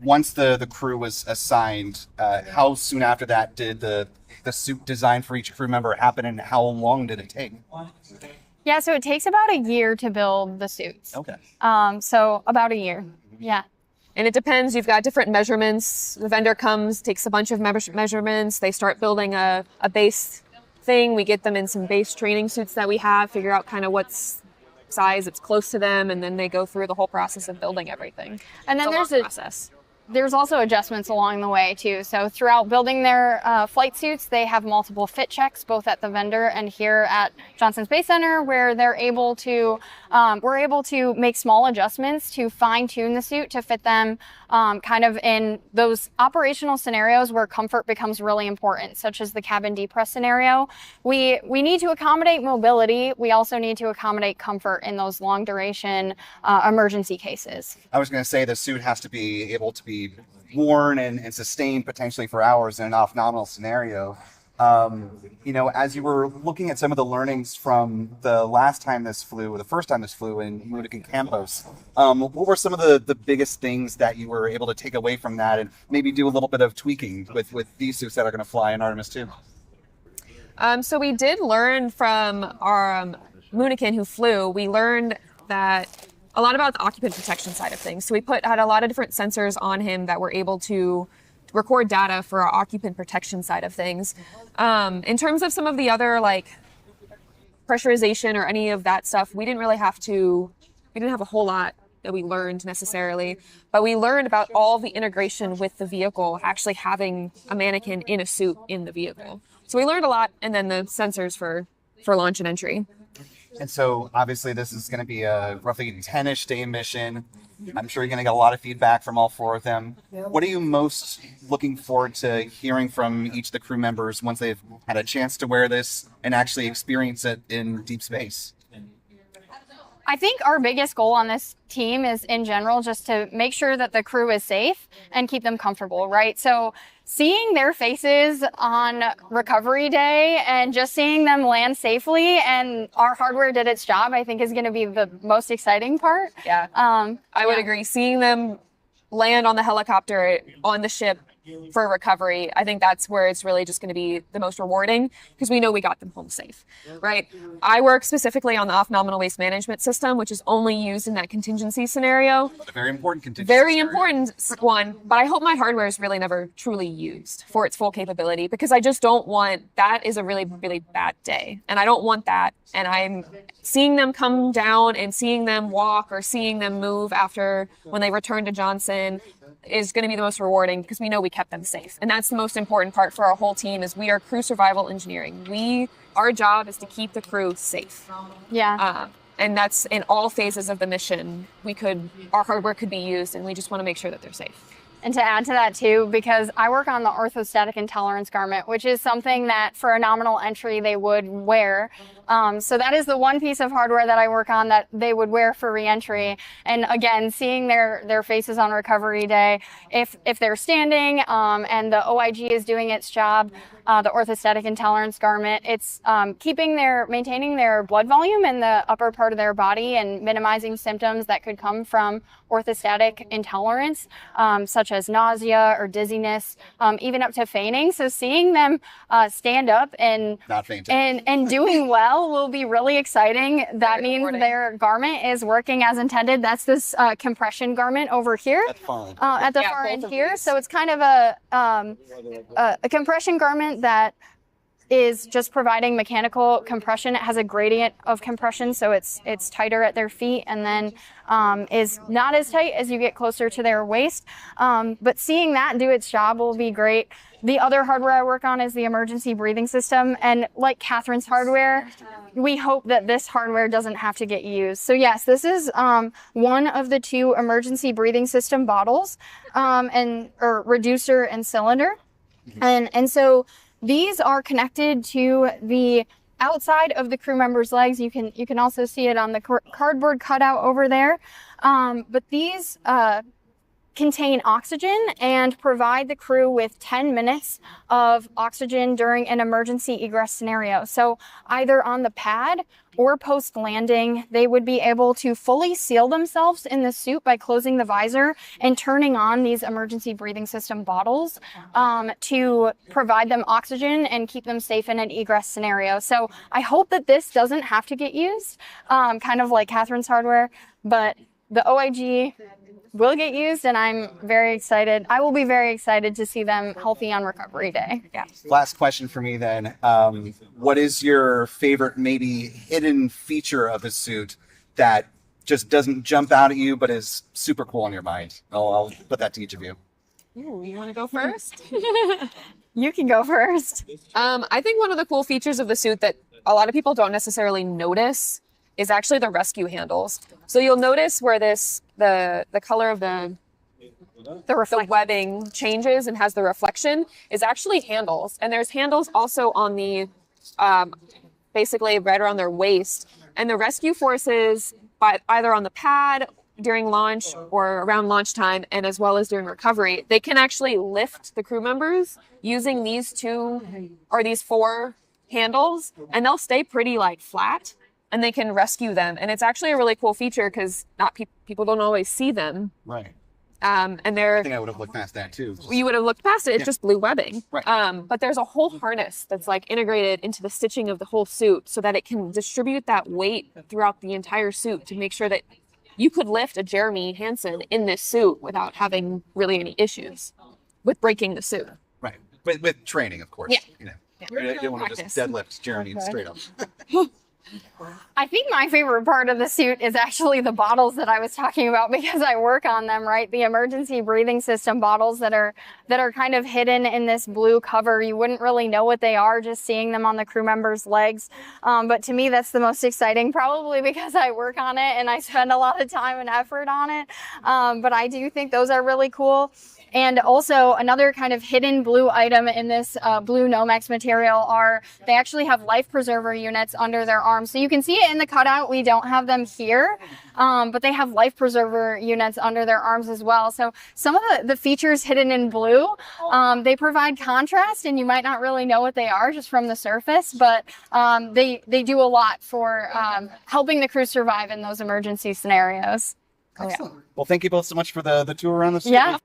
once the crew was assigned, how soon after that did the suit design for each crew member happen, and how long did it take? Yeah, so it takes about a year to build the suits. Okay. So about a year. Yeah. And it depends. You've got different measurements. The vendor comes, takes a bunch of measurements. They start building a base thing. We get them in some base training suits that we have, figure out kind of what's size it's close to them, and then they go through the whole process of building everything. And then there's a process. There's also adjustments along the way too. So throughout building their flight suits, they have multiple fit checks, both at the vendor and here at Johnson Space Center, where we're able to make small adjustments to fine tune the suit to fit them kind of in those operational scenarios where comfort becomes really important, such as the cabin depress scenario. We need to accommodate mobility. We also need to accommodate comfort in those long duration emergency cases. I was going to say the suit has to be able to be worn and sustained potentially for hours in an off-nominal scenario. As you were looking at some of the learnings from the last time this flew, or the first time this flew in Munich and Campos, what were some of the biggest things that you were able to take away from that and maybe do a little bit of tweaking with these suits that are going to fly in Artemis 2? So we did learn from our Munican who flew, we learned that a lot about the occupant protection side of things. So we had a lot of different sensors on him that were able to record data for our occupant protection side of things. In terms of some of the other like pressurization or any of that stuff, we didn't have a whole lot that we learned necessarily, but we learned about all the integration with the vehicle, actually having a mannequin in a suit in the vehicle. So we learned a lot, and then the sensors for launch and entry. And so obviously this is going to be a roughly 10-ish day mission. I'm sure you're going to get a lot of feedback from all four of them. What are you most looking forward to hearing from each of the crew members once they've had a chance to wear this and actually experience it in deep space? I think our biggest goal on this team is in general just to make sure that the crew is safe and keep them comfortable, right? So seeing their faces on recovery day and just seeing them land safely and our hardware did its job, I think is going to be the most exciting part. Yeah, I would agree. Seeing them land on the helicopter, on the ship for recovery, I think that's where it's really just going to be the most rewarding because we know we got them home safe, right? I work specifically on the off-nominal waste management system, which is only used in that contingency scenario. A very important contingency Very scenario. important one, but I hope my hardware is really never truly used for its full capability because I just don't want, that is a really, really bad day. And I don't want that. And I'm seeing them come down and seeing them walk or seeing them move after when they return to Johnson is going to be the most rewarding because we know we kept them safe. And that's the most important part for our whole team is we are crew survival engineering. Our job is to keep the crew safe. Yeah. And that's in all phases of the mission. Our hardware could be used and we just want to make sure that they're safe. And to add to that too, because I work on the orthostatic intolerance garment, which is something that for a nominal entry they would wear. So that is the one piece of hardware that I work on that they would wear for reentry. And again, seeing their faces on recovery day, if they're standing and the OIG is doing its job, the orthostatic intolerance garment, it's maintaining their blood volume in the upper part of their body and minimizing symptoms that could come from orthostatic intolerance, such as nausea or dizziness, even up to fainting. So seeing them stand up and Not fainting. and doing well will be really exciting. That means their garment is working as intended. That's this compression garment over here at the far end here. So it's kind of a compression garment that is just providing mechanical compression. It has a gradient of compression, so it's tighter at their feet and then is not as tight as you get closer to their waist. But seeing that do its job will be great. The other hardware I work on is the emergency breathing system. And like Catherine's hardware, we hope that this hardware doesn't have to get used. So yes, this is one of the two emergency breathing system bottles or reducer and cylinder. And so these are connected to the outside of the crew member's legs. You can also see it on the cardboard cutout over there. But these contain oxygen and provide the crew with 10 minutes of oxygen during an emergency egress scenario. So either on the pad or post-landing, they would be able to fully seal themselves in the suit by closing the visor and turning on these emergency breathing system bottles to provide them oxygen and keep them safe in an egress scenario. So I hope that this doesn't have to get used, kind of like Catherine's hardware, but the OIG will get used, and I'm very excited. I will be very excited to see them healthy on recovery day. Yeah. Last question for me then. What is your favorite maybe hidden feature of the suit that just doesn't jump out at you but is super cool in your mind? I'll put that to each of you. Ooh, you want to go first? You can go first. I think one of the cool features of the suit that a lot of people don't necessarily notice is actually the rescue handles. So you'll notice where the color of the webbing changes and has the reflection is actually handles. And there's handles also on the, basically right around their waist. And the rescue forces, either on the pad, during launch or around launch time, and as well as during recovery, they can actually lift the crew members using these four handles, and they'll stay pretty like flat, and they can rescue them. And it's actually a really cool feature because not people don't always see them. Right. And I think I would have looked past that too. you would have looked past it. It's just blue webbing. Right. But there's a whole harness that's like integrated into the stitching of the whole suit so that it can distribute that weight throughout the entire suit to make sure that you could lift a Jeremy Hansen in this suit without having really any issues with breaking the suit. Right. With training, of course. Yeah. You know, you don't want to just deadlift Jeremy straight up. I think my favorite part of the suit is actually the bottles that I was talking about because I work on them, right? The emergency breathing system bottles that are kind of hidden in this blue cover. You wouldn't really know what they are just seeing them on the crew members' legs. But to me, that's the most exciting, probably because I work on it and I spend a lot of time and effort on it. But I do think those are really cool. And also another kind of hidden blue item in this blue Nomex material they actually have life preserver units under their arms. So you can see it in the cutout. We don't have them here, but they have life preserver units under their arms as well. So some of the features hidden in blue, they provide contrast and you might not really know what they are just from the surface, but they do a lot for helping the crew survive in those emergency scenarios. Excellent. Well, thank you both so much for the tour around the suit. Yeah.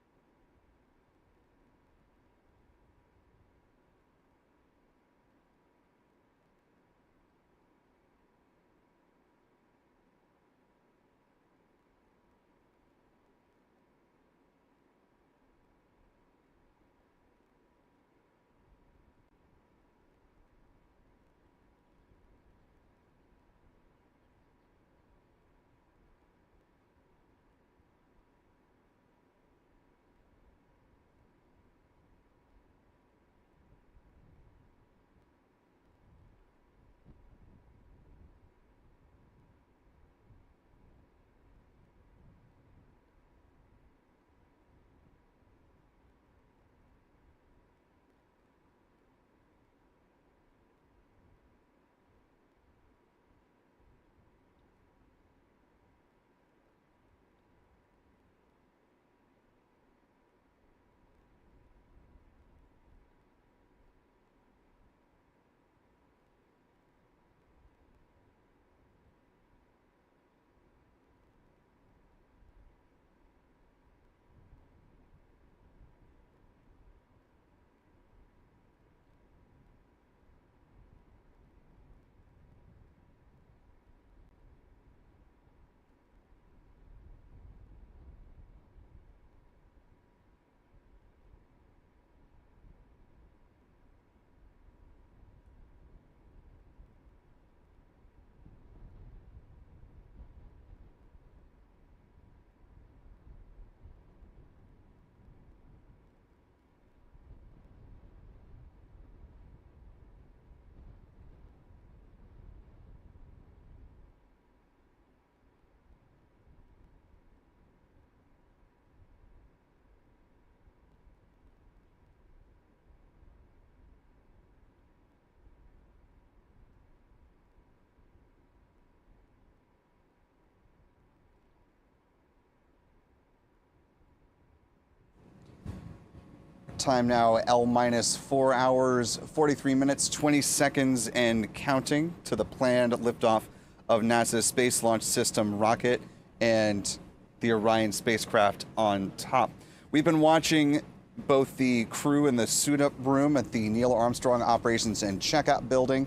Time now, L-4 hours, 43 minutes, 20 seconds, and counting to the planned liftoff of NASA's Space Launch System rocket and the Orion spacecraft on top. We've been watching both the crew in the suit-up room at the Neil Armstrong Operations and Checkout Building.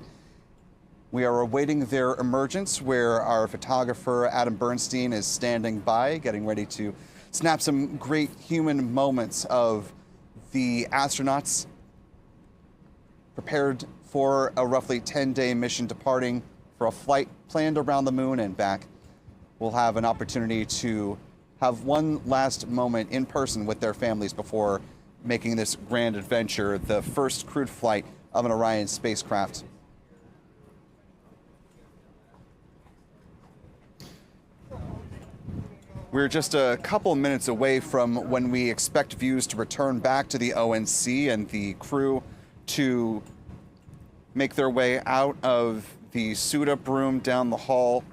We are awaiting their emergence, where our photographer, Adam Bernstein, is standing by, getting ready to snap some great human moments of the astronauts prepared for a roughly 10-day mission, departing for a flight planned around the moon and back. We'll have an opportunity to have one last moment in person with their families before making this grand adventure, the first crewed flight of an Orion spacecraft. We're just a couple minutes away from when we expect views to return back to the ONC and the crew to make their way out of the suit-up room down the hall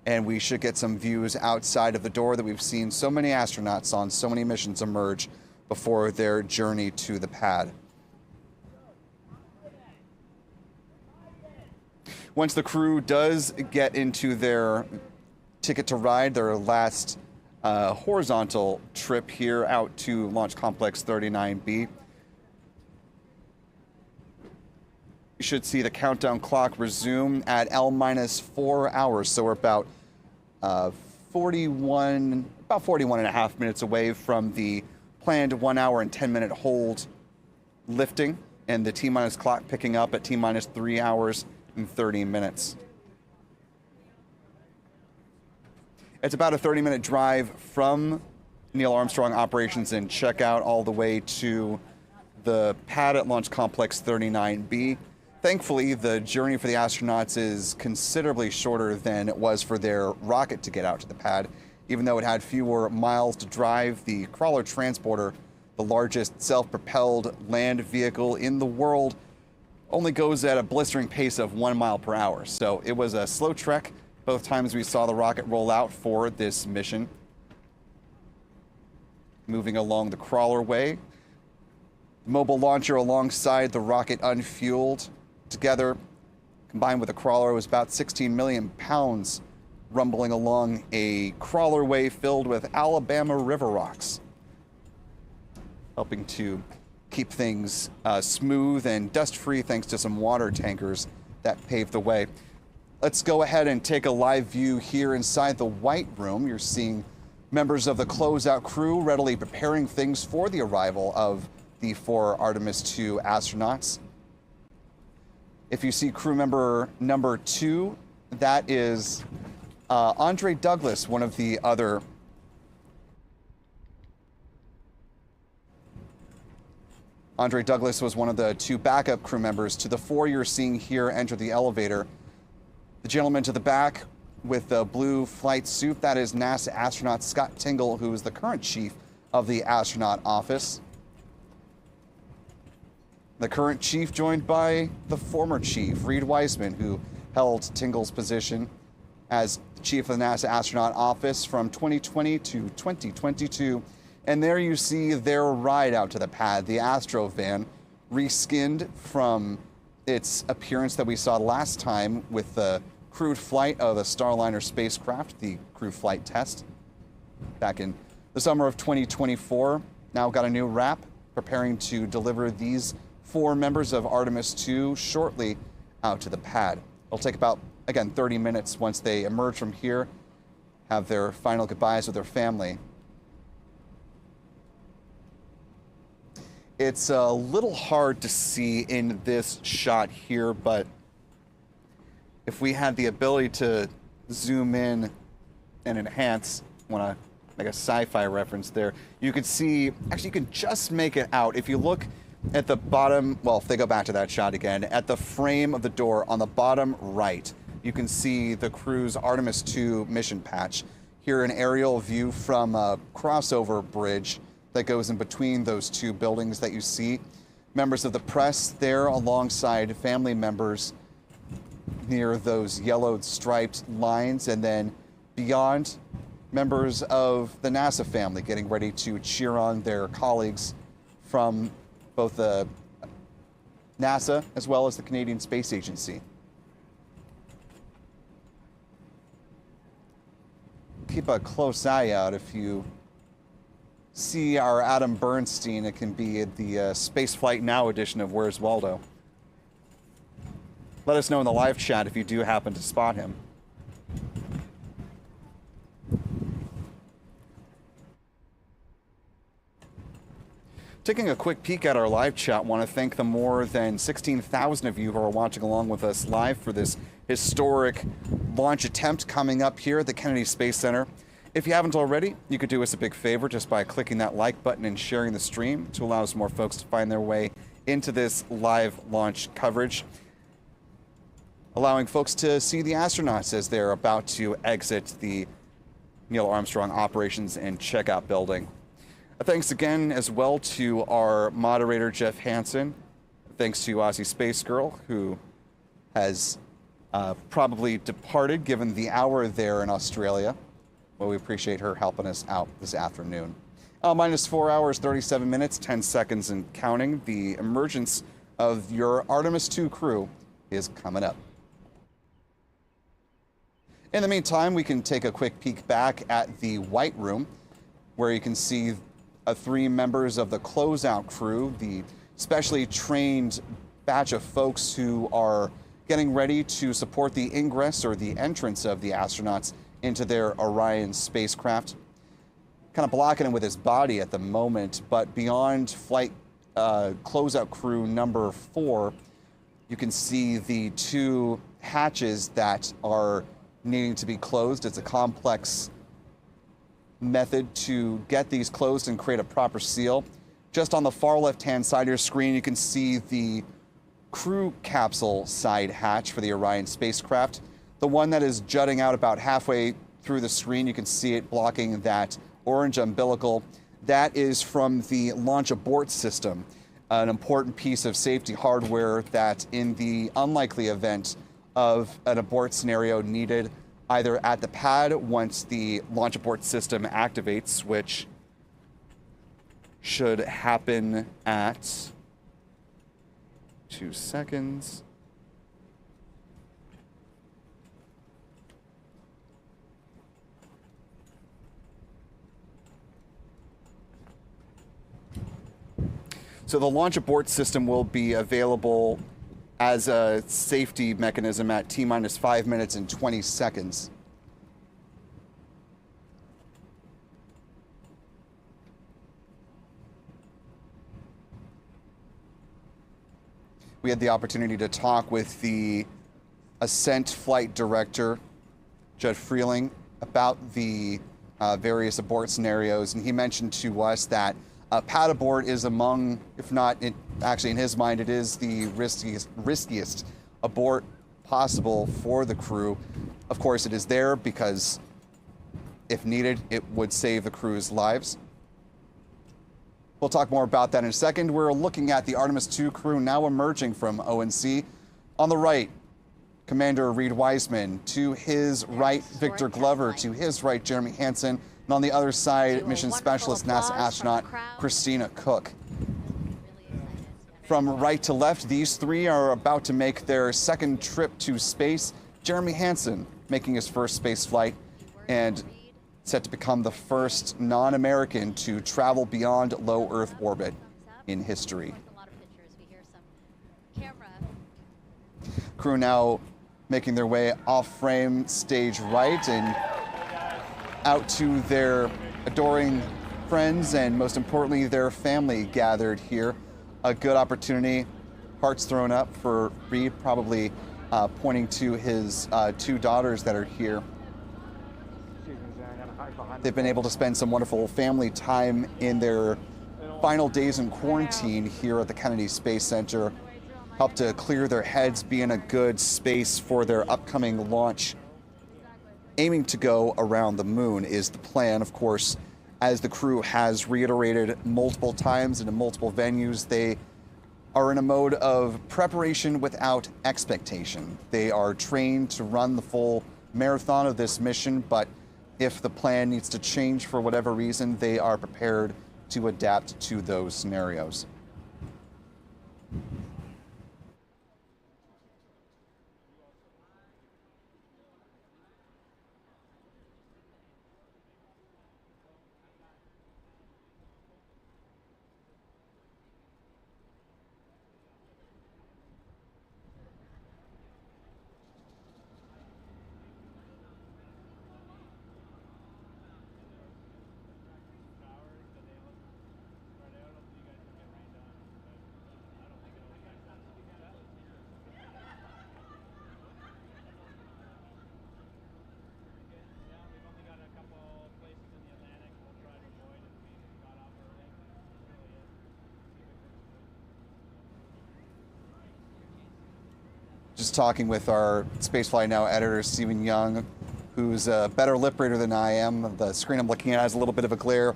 and we should get some views outside of the door that we've seen so many astronauts on so many missions emerge before their journey to the pad. Once the crew does get into their ticket to ride, their last horizontal trip here out to Launch Complex 39B, you should see the countdown clock resume at L-4 hours. So we're about 41 and a half minutes away from the planned 1 hour and 10-minute hold lifting, and the T-minus clock picking up at T-minus 3 hours and 30 minutes. It's about a 30-minute drive from Neil Armstrong Operations and Checkout all the way to the pad at Launch Complex 39B. Thankfully, the journey for the astronauts is considerably shorter than it was for their rocket to get out to the pad. Even though it had fewer miles to drive, the Crawler Transporter, the largest self-propelled land vehicle in the world, only goes at a blistering pace of 1 mile per hour. So it was a slow trek both times we saw the rocket roll out for this mission. Moving along the crawler way, the mobile launcher alongside the rocket unfueled. Together, combined with the crawler, was about 16 million pounds, rumbling along a crawlerway filled with Alabama river rocks, helping to keep things smooth and dust-free thanks to some water tankers that paved the way. Let's go ahead and take a live view here inside the White Room. You're seeing members of the closeout crew readily preparing things for the arrival of the 4 Artemis II astronauts. If you see crew member number 2, that is Andre Douglas, one of the other Andre Douglas was one of the 2 backup crew members to the 4 you're seeing here enter the elevator. The gentleman to the back with the blue flight suit, that is NASA astronaut Scott Tingle, who is the current chief of the astronaut office. The current chief joined by the former chief, Reed Wiseman, who held Tingle's position as chief of the NASA astronaut office from 2020 to 2022. And there you see their ride out to the pad, the Astro van, reskinned from its appearance that we saw last time with the crewed flight of the Starliner spacecraft, the crew flight test back in the summer of 2024. Now got a new wrap, preparing to deliver these 4 members of Artemis II shortly out to the pad. It'll take about, again, 30 minutes once they emerge from here, have their final goodbyes with their family. It's a little hard to see in this shot here, but if we had the ability to zoom in and enhance, want to make a sci-fi reference there, you could see, actually you can just make it out. If you look at the bottom, well, if they go back to that shot again, at the frame of the door on the bottom right, you can see the crew's Artemis II mission patch. Here an aerial view from a crossover bridge that goes in between those 2 buildings that you see. Members of the press there alongside family members near those yellowed striped lines, and then beyond, members of the NASA family getting ready to cheer on their colleagues from both the NASA as well as the Canadian Space Agency. Keep a close eye out. If you see our Adam Bernstein, it can be the Spaceflight Now edition of Where's Waldo. Let us know in the live chat if you do happen to spot him. Taking a quick peek at our live chat, want to thank the more than 16,000 of you who are watching along with us live for this historic launch attempt coming up here at the Kennedy Space Center. If you haven't already, you could do us a big favor just by clicking that like button and sharing the stream to allow more folks to find their way into this live launch coverage, allowing folks to see the astronauts as they're about to exit the Neil Armstrong Operations and Checkout building. Thanks again as well to our moderator, Jeff Hansen. Thanks to Aussie Space Girl, who has probably departed given the hour there in Australia. Well, we appreciate her helping us out this afternoon. Minus 4 hours, 37 minutes, 10 seconds and counting. The emergence of your Artemis 2 crew is coming up. In the meantime, we can take a quick peek back at the White Room, where you can see 3 members of the closeout crew, the specially trained batch of folks who are getting ready to support the ingress or the entrance of the astronauts into their Orion spacecraft. Kind of blocking him with his body at the moment, but beyond flight closeout crew number 4, you can see the 2 hatches that are needing to be closed. It's a complex method to get these closed and create a proper seal. Just on the far left-hand side of your screen, you can see the crew capsule side hatch for the Orion spacecraft. The one that is jutting out about halfway through the screen, you can see it blocking that orange umbilical. That is from the launch abort system, an important piece of safety hardware that in the unlikely event of an abort scenario needed either at the pad once the launch abort system activates, which should happen at 2 seconds. So the launch abort system will be available as a safety mechanism at T-minus 5 minutes and 20 seconds. We had the opportunity to talk with the Ascent Flight Director, Judd Freeling, about the various abort scenarios, and he mentioned to us that pad abort is among, if not, actually in his mind, it is the riskiest abort possible for the crew. Of course, it is there because if needed, it would save the crew's lives. We'll talk more about that in a second. We're looking at the Artemis 2 crew now emerging from ONC. On the right, Commander Reed Wiseman. To his right, Victor Glover. To his right, Jeremy Hansen. And on the other side, mission specialist NASA astronaut Christina Cook. From right to left, these 3 are about to make their second trip to space. Jeremy Hansen making his first space flight and set to become the first non-American to travel beyond low Earth orbit in history. Crew now making their way off frame stage right and out to their adoring friends and most importantly their family gathered here. A good opportunity, hearts thrown up for Reed, probably pointing to his 2 daughters that are here. They've been able to spend some wonderful family time in their final days in quarantine here at the Kennedy Space Center. Help to clear their heads, be in a good space for their upcoming launch. Aiming to go around the moon is the plan, of course. As the crew has reiterated multiple times and in multiple venues, they are in a mode of preparation without expectation. They are trained to run the full marathon of this mission, but if the plan needs to change for whatever reason, they are prepared to adapt to those scenarios. Just talking with our Spacefly Now editor, Stephen Young, who's a better lip reader than I am. The screen I'm looking at has a little bit of a glare,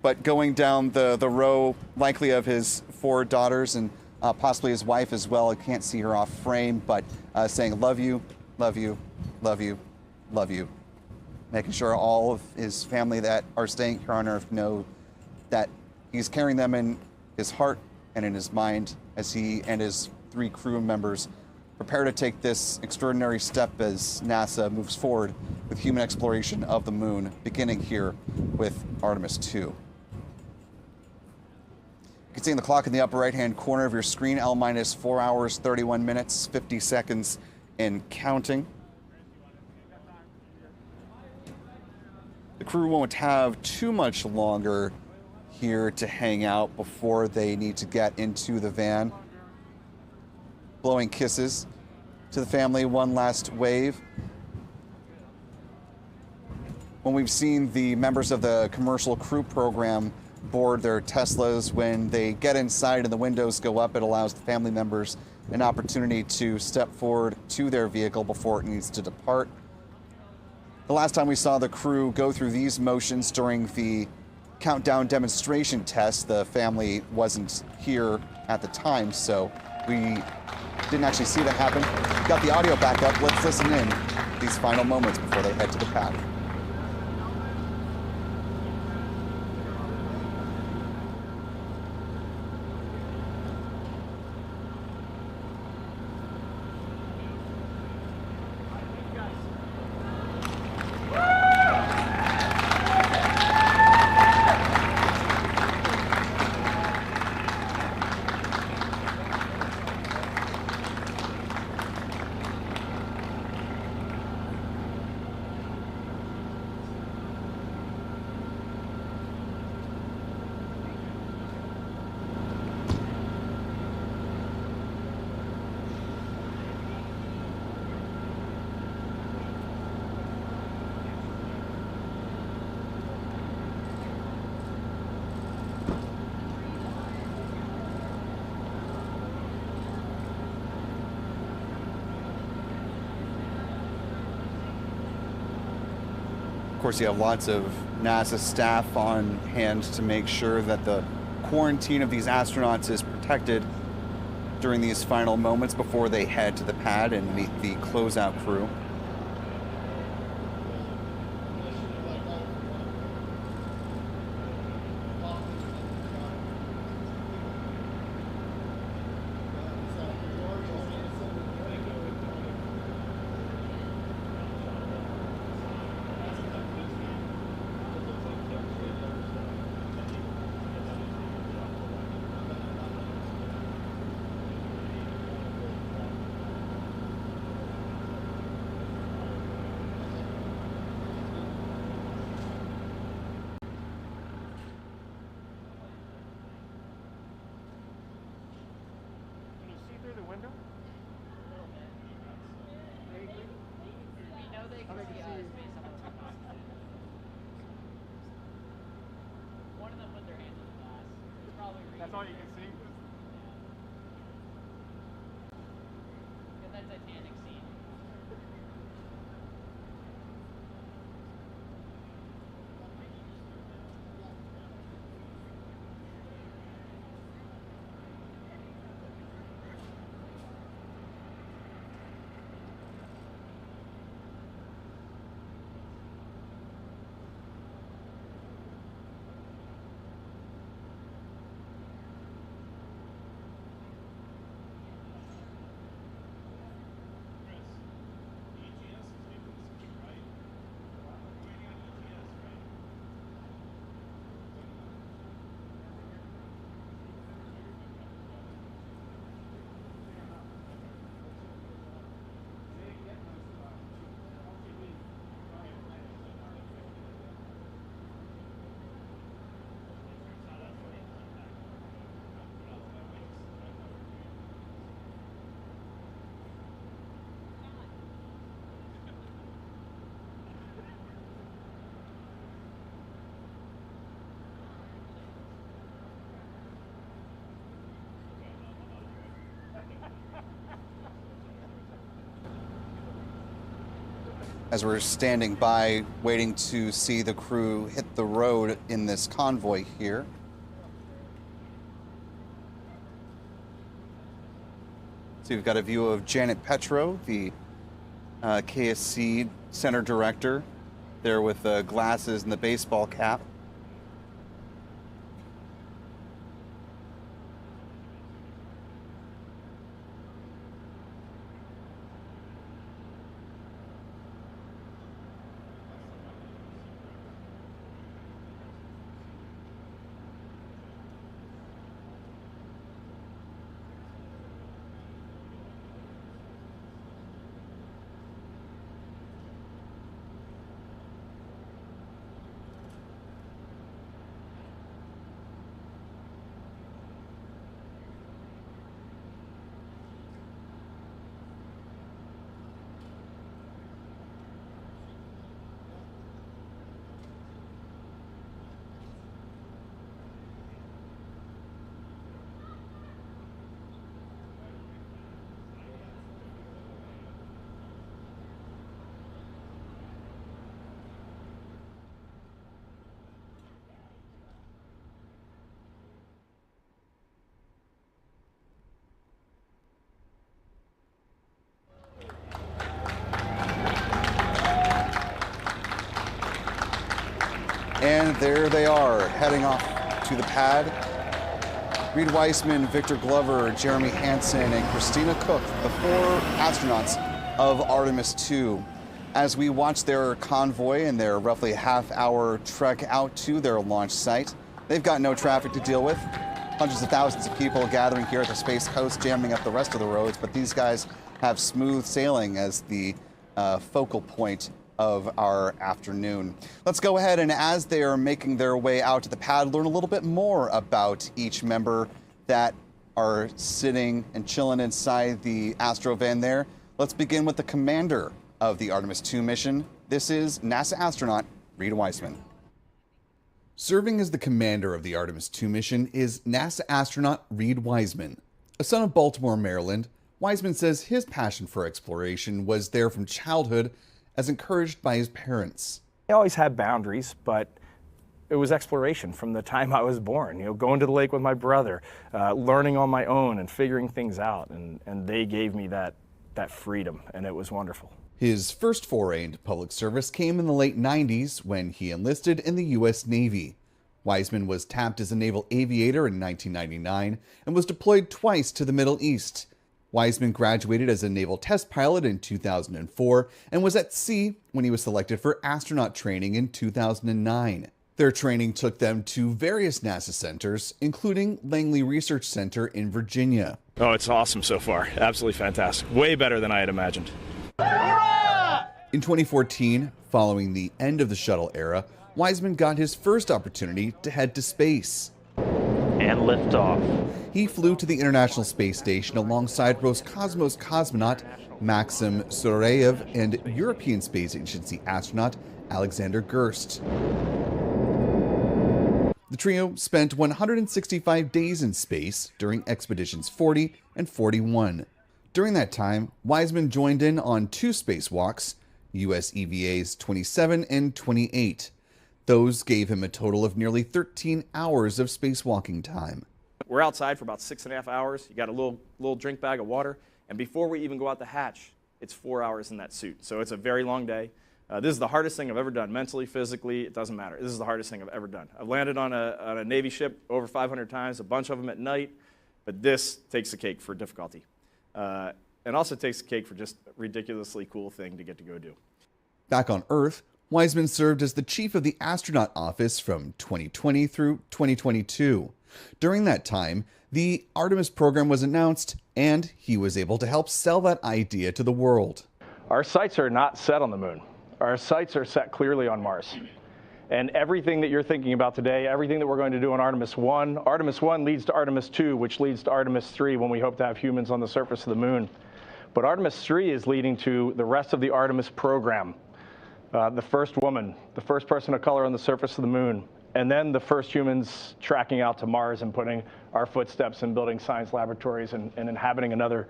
but going down the row, likely of his 4 daughters and possibly his wife as well. I can't see her off frame, but saying love you, love you, love you, love you. Making sure all of his family that are staying here on Earth know that he's carrying them in his heart and in his mind as he and his 3 crew members prepare to take this extraordinary step as NASA moves forward with human exploration of the moon, beginning here with Artemis 2. You can see in the clock in the upper right-hand corner of your screen, L- 4 hours, 31 minutes, 50 seconds, and counting. The crew won't have too much longer here to hang out before they need to get into the van. Blowing kisses to the family, one last wave. When we've seen the members of the commercial crew program board their Teslas, when they get inside and the windows go up, it allows the family members an opportunity to step forward to their vehicle before it needs to depart. The last time we saw the crew go through these motions during the countdown demonstration test, the family wasn't here at the time, so we didn't actually see that happen. Got the audio back up. Let's listen in these final moments before they head to the pad. Of course, you have lots of NASA staff on hand to make sure that the quarantine of these astronauts is protected during these final moments before they head to the pad and meet the closeout crew. That's all you can see? Get that Titanic scene. As we're standing by, waiting to see the crew hit the road in this convoy here. So you've got a view of Janet Petro, the KSC Center Director, there with the glasses and the baseball cap. And there they are, heading off to the pad. Reed Weissman, Victor Glover, Jeremy Hansen, and Christina Cook, the 4 astronauts of Artemis II. As we watch their convoy and their roughly half-hour trek out to their launch site, they've got no traffic to deal with. Hundreds of thousands of people gathering here at the Space Coast, jamming up the rest of the roads, but these guys have smooth sailing as the focal point of our afternoon. Let's go ahead and, as they are making their way out to the pad, learn a little bit more about each member that are sitting and chilling inside the Astrovan there. Let's begin with the commander of the Artemis II mission. This is NASA astronaut Reed Weissman. Serving as the commander of the Artemis II mission is NASA astronaut Reed Weissman. A son of Baltimore, Maryland, Weissman says his passion for exploration was there from childhood, as encouraged by his parents. I always had boundaries, but it was exploration from the time I was born. You know, going to the lake with my brother, learning on my own and figuring things out, and they gave me that freedom, and it was wonderful. His first foray into public service came in the late 90s when he enlisted in the U.S. Navy. Weissman was tapped as a naval aviator in 1999 and was deployed twice to the Middle East. Weissman graduated as a naval test pilot in 2004 and was at sea when he was selected for astronaut training in 2009. Their training took them to various NASA centers, including Langley Research Center in Virginia. Oh, it's awesome so far. Absolutely fantastic. Way better than I had imagined. In 2014, following the end of the shuttle era, Weissman got his first opportunity to head to space. And liftoff. He flew to the International Space Station alongside Roscosmos cosmonaut Maxim Soreyev and European Space Agency astronaut Alexander Gerst. The trio spent 165 days in space during expeditions 40 and 41. During that time, Weissman joined in on 2 spacewalks, US EVAs 27 and 28. Those gave him a total of nearly 13 hours of spacewalking time. We're outside for about 6.5 hours. You got a little drink bag of water, and before we even go out the hatch, it's 4 hours in that suit. So it's a very long day. This is the hardest thing I've ever done, mentally, physically, it doesn't matter. This is the hardest thing I've ever done. I've landed on a Navy ship over 500 times, a bunch of them at night, but this takes the cake for difficulty. And also takes the cake for just a ridiculously cool thing to get to go do. Back on Earth, Weissman served as the chief of the astronaut office from 2020 through 2022. During that time, the Artemis program was announced, and he was able to help sell that idea to the world. Our sights are not set on the moon. Our sights are set clearly on Mars. And everything that you're thinking about today, everything that we're going to do on Artemis 1 leads to Artemis 2, which leads to Artemis 3 when we hope to have humans on the surface of the moon. But Artemis 3 is leading to the rest of the Artemis program. The first woman, the first person of color on the surface of the moon, and then the first humans tracking out to Mars and putting our footsteps in building science laboratories and inhabiting another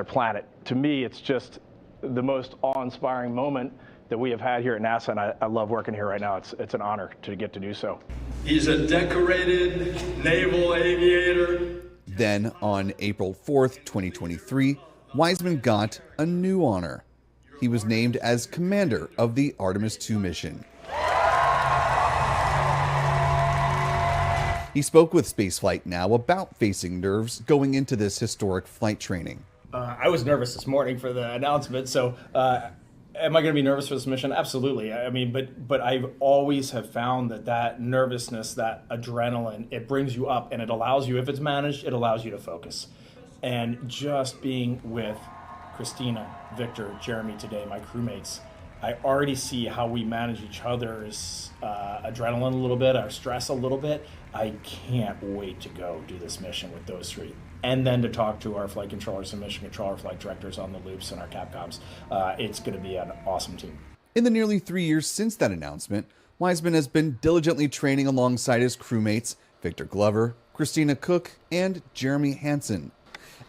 planet. To me, it's just the most awe-inspiring moment that we have had here at NASA, and I love working here right now. It's an honor to get to do so. He's a decorated naval aviator. Then, on April 4th, 2023, Weissman got a new honor. he was named as commander of the Artemis II mission. He spoke with Spaceflight Now about facing nerves going into this historic flight training. I was nervous this morning for the announcement, so am I going to be nervous for this mission? Absolutely. I mean, but I've always have found that nervousness, that adrenaline, it brings you up and it allows you, if it's managed, it allows you to focus. And just being with Christina, Victor, Jeremy today, my crewmates, I already see how we manage each other's adrenaline a little bit, our stress a little bit. I can't wait to go do this mission with those three. And then to talk to our flight controllers and mission controller flight directors on the loops and our Capcoms. It's going to be an awesome team. In the nearly 3 years since that announcement, Wiseman has been diligently training alongside his crewmates, Victor Glover, Christina Cook, and Jeremy Hansen.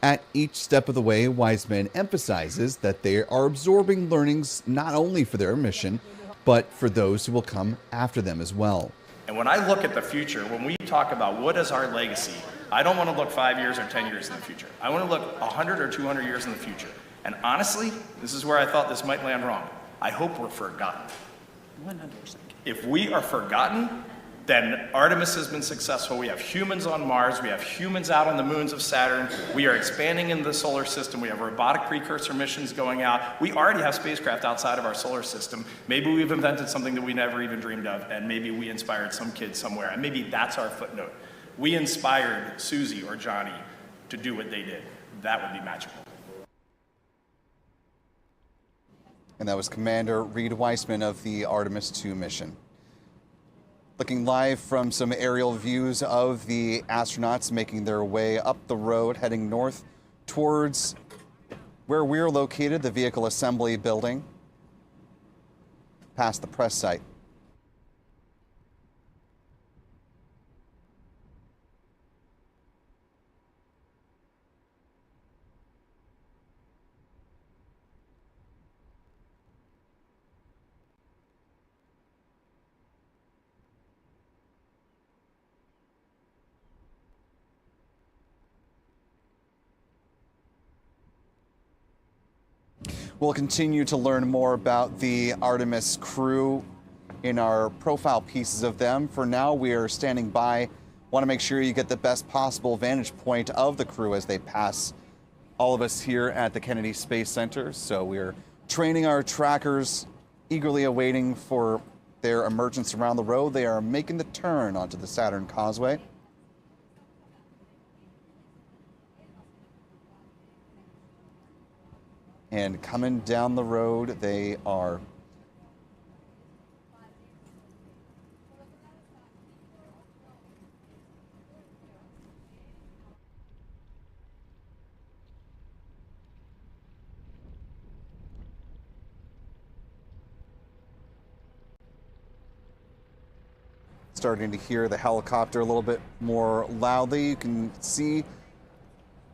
At each step of the way, Wiseman emphasizes that they are absorbing learnings not only for their mission, but for those who will come after them as well. And when I look at the future, when we talk about what is our legacy, I don't want to look 5 years or 10 years in the future. I want to look 100 or 200 years in the future. And honestly, this is where I thought this might land wrong. I hope we're forgotten. 100%. If we are forgotten, then Artemis has been successful. We have humans on Mars. We have humans out on the moons of Saturn. We are expanding in the solar system. We have robotic precursor missions going out. We already have spacecraft outside of our solar system. Maybe we've invented something that we never even dreamed of, and maybe we inspired some kid somewhere, and maybe that's our footnote. We inspired Susie or Johnny to do what they did. That would be magical. And that was Commander Reed Wiseman of the Artemis II mission. Looking live from some aerial views of the astronauts making their way up the road, heading north towards where we're located, the Vehicle Assembly Building, past the press site. We'll continue to learn more about the Artemis crew in our profile pieces of them. For now, we are standing by. Want to make sure you get the best possible vantage point of the crew as they pass all of us here at the Kennedy Space Center. So we're training our trackers, eagerly awaiting for their emergence around the road. They are making the turn onto the Saturn Causeway. And coming down the road, they are starting to hear the helicopter a little bit more loudly. You can see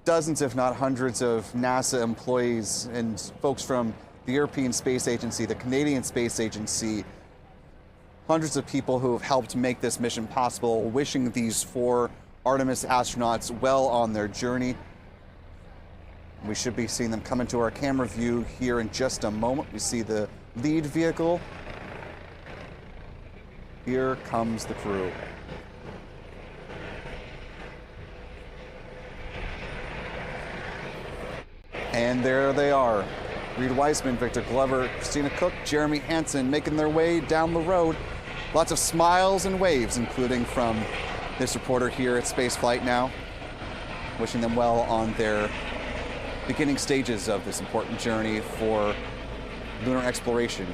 dozens, if not hundreds, of NASA employees and folks from the European Space Agency, the Canadian Space Agency, hundreds of people who have helped make this mission possible, wishing these 4 Artemis astronauts well on their journey. We should be seeing them come into our camera view here in just a moment. We see the lead vehicle. Here comes the crew. And there they are. Reed Wiseman, Victor Glover, Christina Cook, Jeremy Hansen making their way down the road. Lots of smiles and waves, including from this reporter here at Spaceflight Now, wishing them well on their beginning stages of this important journey for lunar exploration.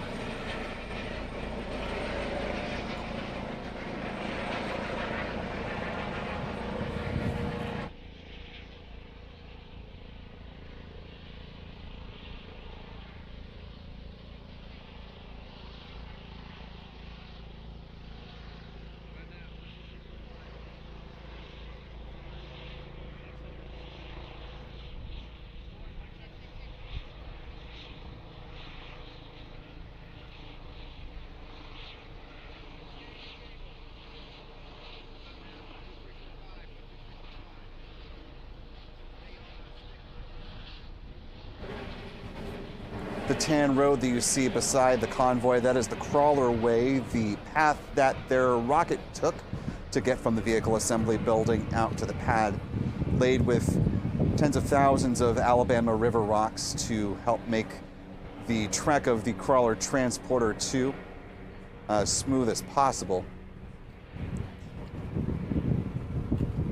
The tan road that you see beside the convoy, that is the crawler way, the path that their rocket took to get from the vehicle assembly building out to the pad, laid with tens of thousands of Alabama River rocks to help make the trek of the crawler transporter 2 as smooth as possible.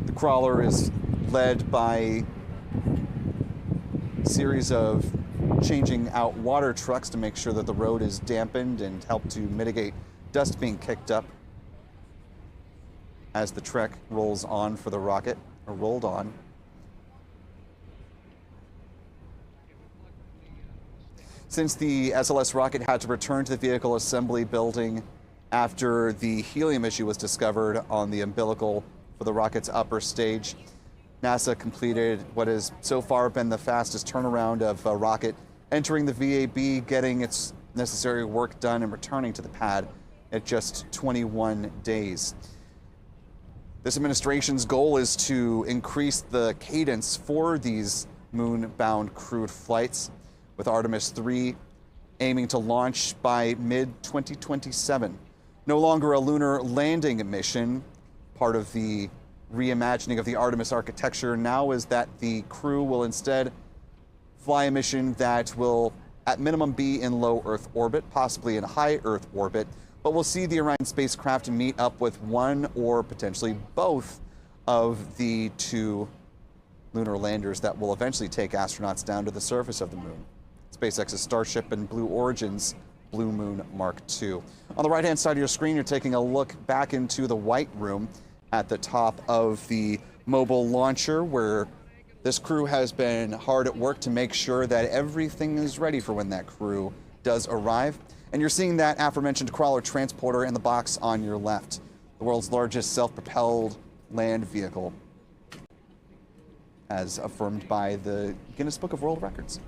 The crawler is led by a series of changing out water trucks to make sure that the road is dampened and help to mitigate dust being kicked up as the trek rolls on for the rocket, or rolled on. Since the SLS rocket had to return to the vehicle assembly building after the helium issue was discovered on the umbilical for the rocket's upper stage, NASA completed what has so far been the fastest turnaround of a rocket entering the VAB, getting its necessary work done and returning to the pad at just 21 days. This administration's goal is to increase the cadence for these moon-bound crewed flights, with Artemis 3 aiming to launch by mid-2027. No longer a lunar landing mission, part of the reimagining of the Artemis architecture now is that the crew will instead fly a mission that will at minimum be in low Earth orbit, possibly in high Earth orbit, but we'll see the Orion spacecraft meet up with one or potentially both of the 2 lunar landers that will eventually take astronauts down to the surface of the moon. SpaceX's Starship and Blue Origin's Blue Moon Mark II. On the right-hand side of your screen, you're taking a look back into the White Room at the top of the mobile launcher, where this crew has been hard at work to make sure that everything is ready for when that crew does arrive. And you're seeing that aforementioned crawler transporter in the box on your left, the world's largest self-propelled land vehicle, as affirmed by the Guinness Book of World Records.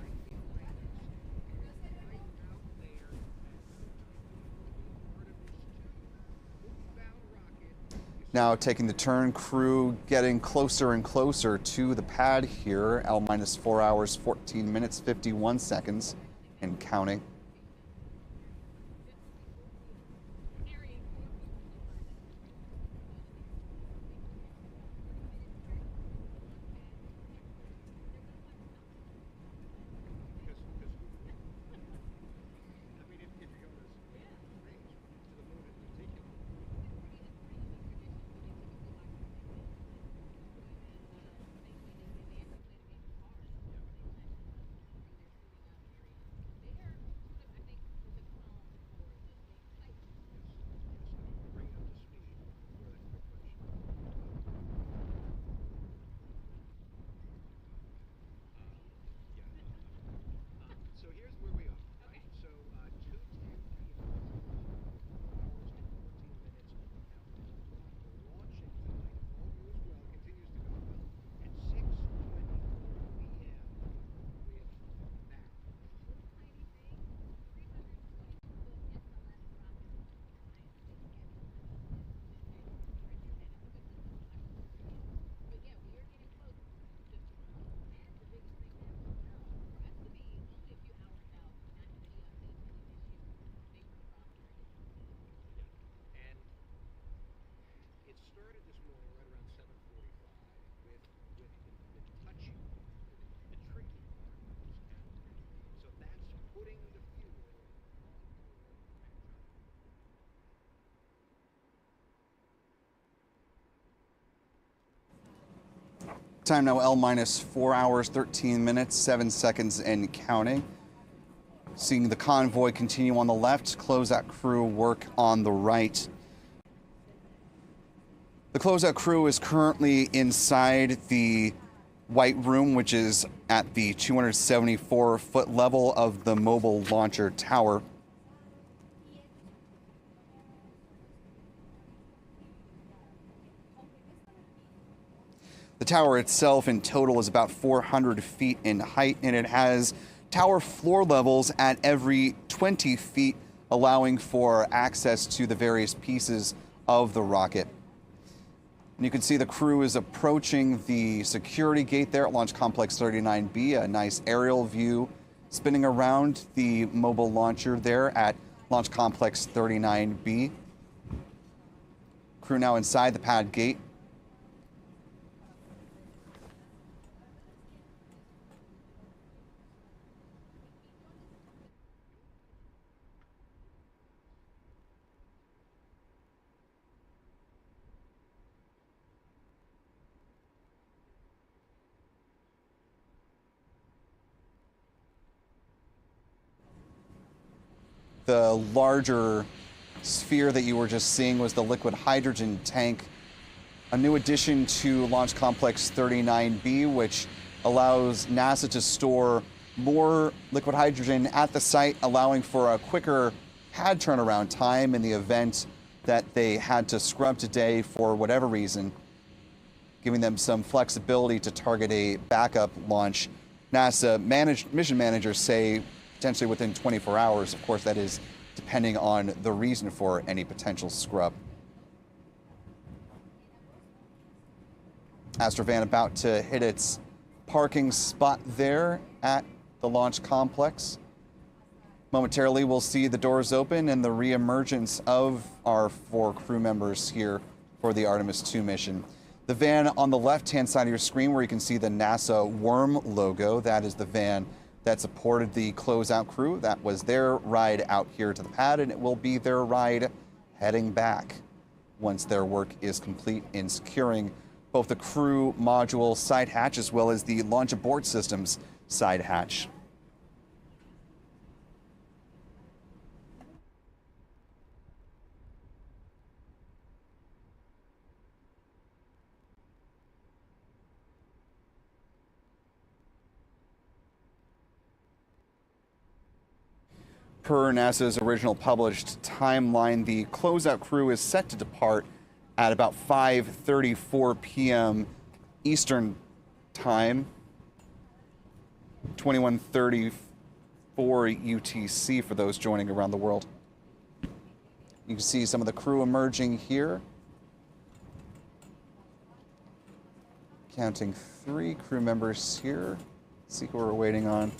Now taking the turn, crew getting closer and closer to the pad here. L minus 4 hours, 14 minutes, 51 seconds, and counting. Time now L minus 4 hours, 13 minutes, 7 seconds, and counting. Seeing the convoy continue on the left, closeout crew work on the right. The closeout crew is currently inside the White Room, which is at the 274-foot level of the mobile launcher tower. The tower itself in total is about 400 feet in height, and it has tower floor levels at every 20 feet, allowing for access to the various pieces of the rocket. And you can see the crew is approaching the security gate there at Launch Complex 39B, a nice aerial view, spinning around the mobile launcher there at Launch Complex 39B. Crew now inside the pad gate. The larger sphere that you were just seeing was the liquid hydrogen tank, a new addition to Launch Complex 39B, which allows NASA to store more liquid hydrogen at the site, allowing for a quicker pad turnaround time in the event that they had to scrub today for whatever reason, giving them some flexibility to target a backup launch. NASA mission managers say potentially within 24 hours. Of course, that is depending on the reason for any potential scrub. Astrovan about to hit its parking spot there at the launch complex. Momentarily, we'll see the doors open and the reemergence of our 4 crew members here for the Artemis 2 mission. The van on the left-hand side of your screen where you can see the NASA worm logo, that is the van that supported the closeout crew. That was their ride out here to the pad, and it will be their ride heading back once their work is complete in securing both the crew module side hatch as well as the launch abort systems side hatch. Per NASA's original published timeline, the closeout crew is set to depart at about 5:34 p.m. Eastern Time, 2134 UTC for those joining around the world. You can see some of the crew emerging here. Counting 3 crew members here. Let's see who we're waiting on.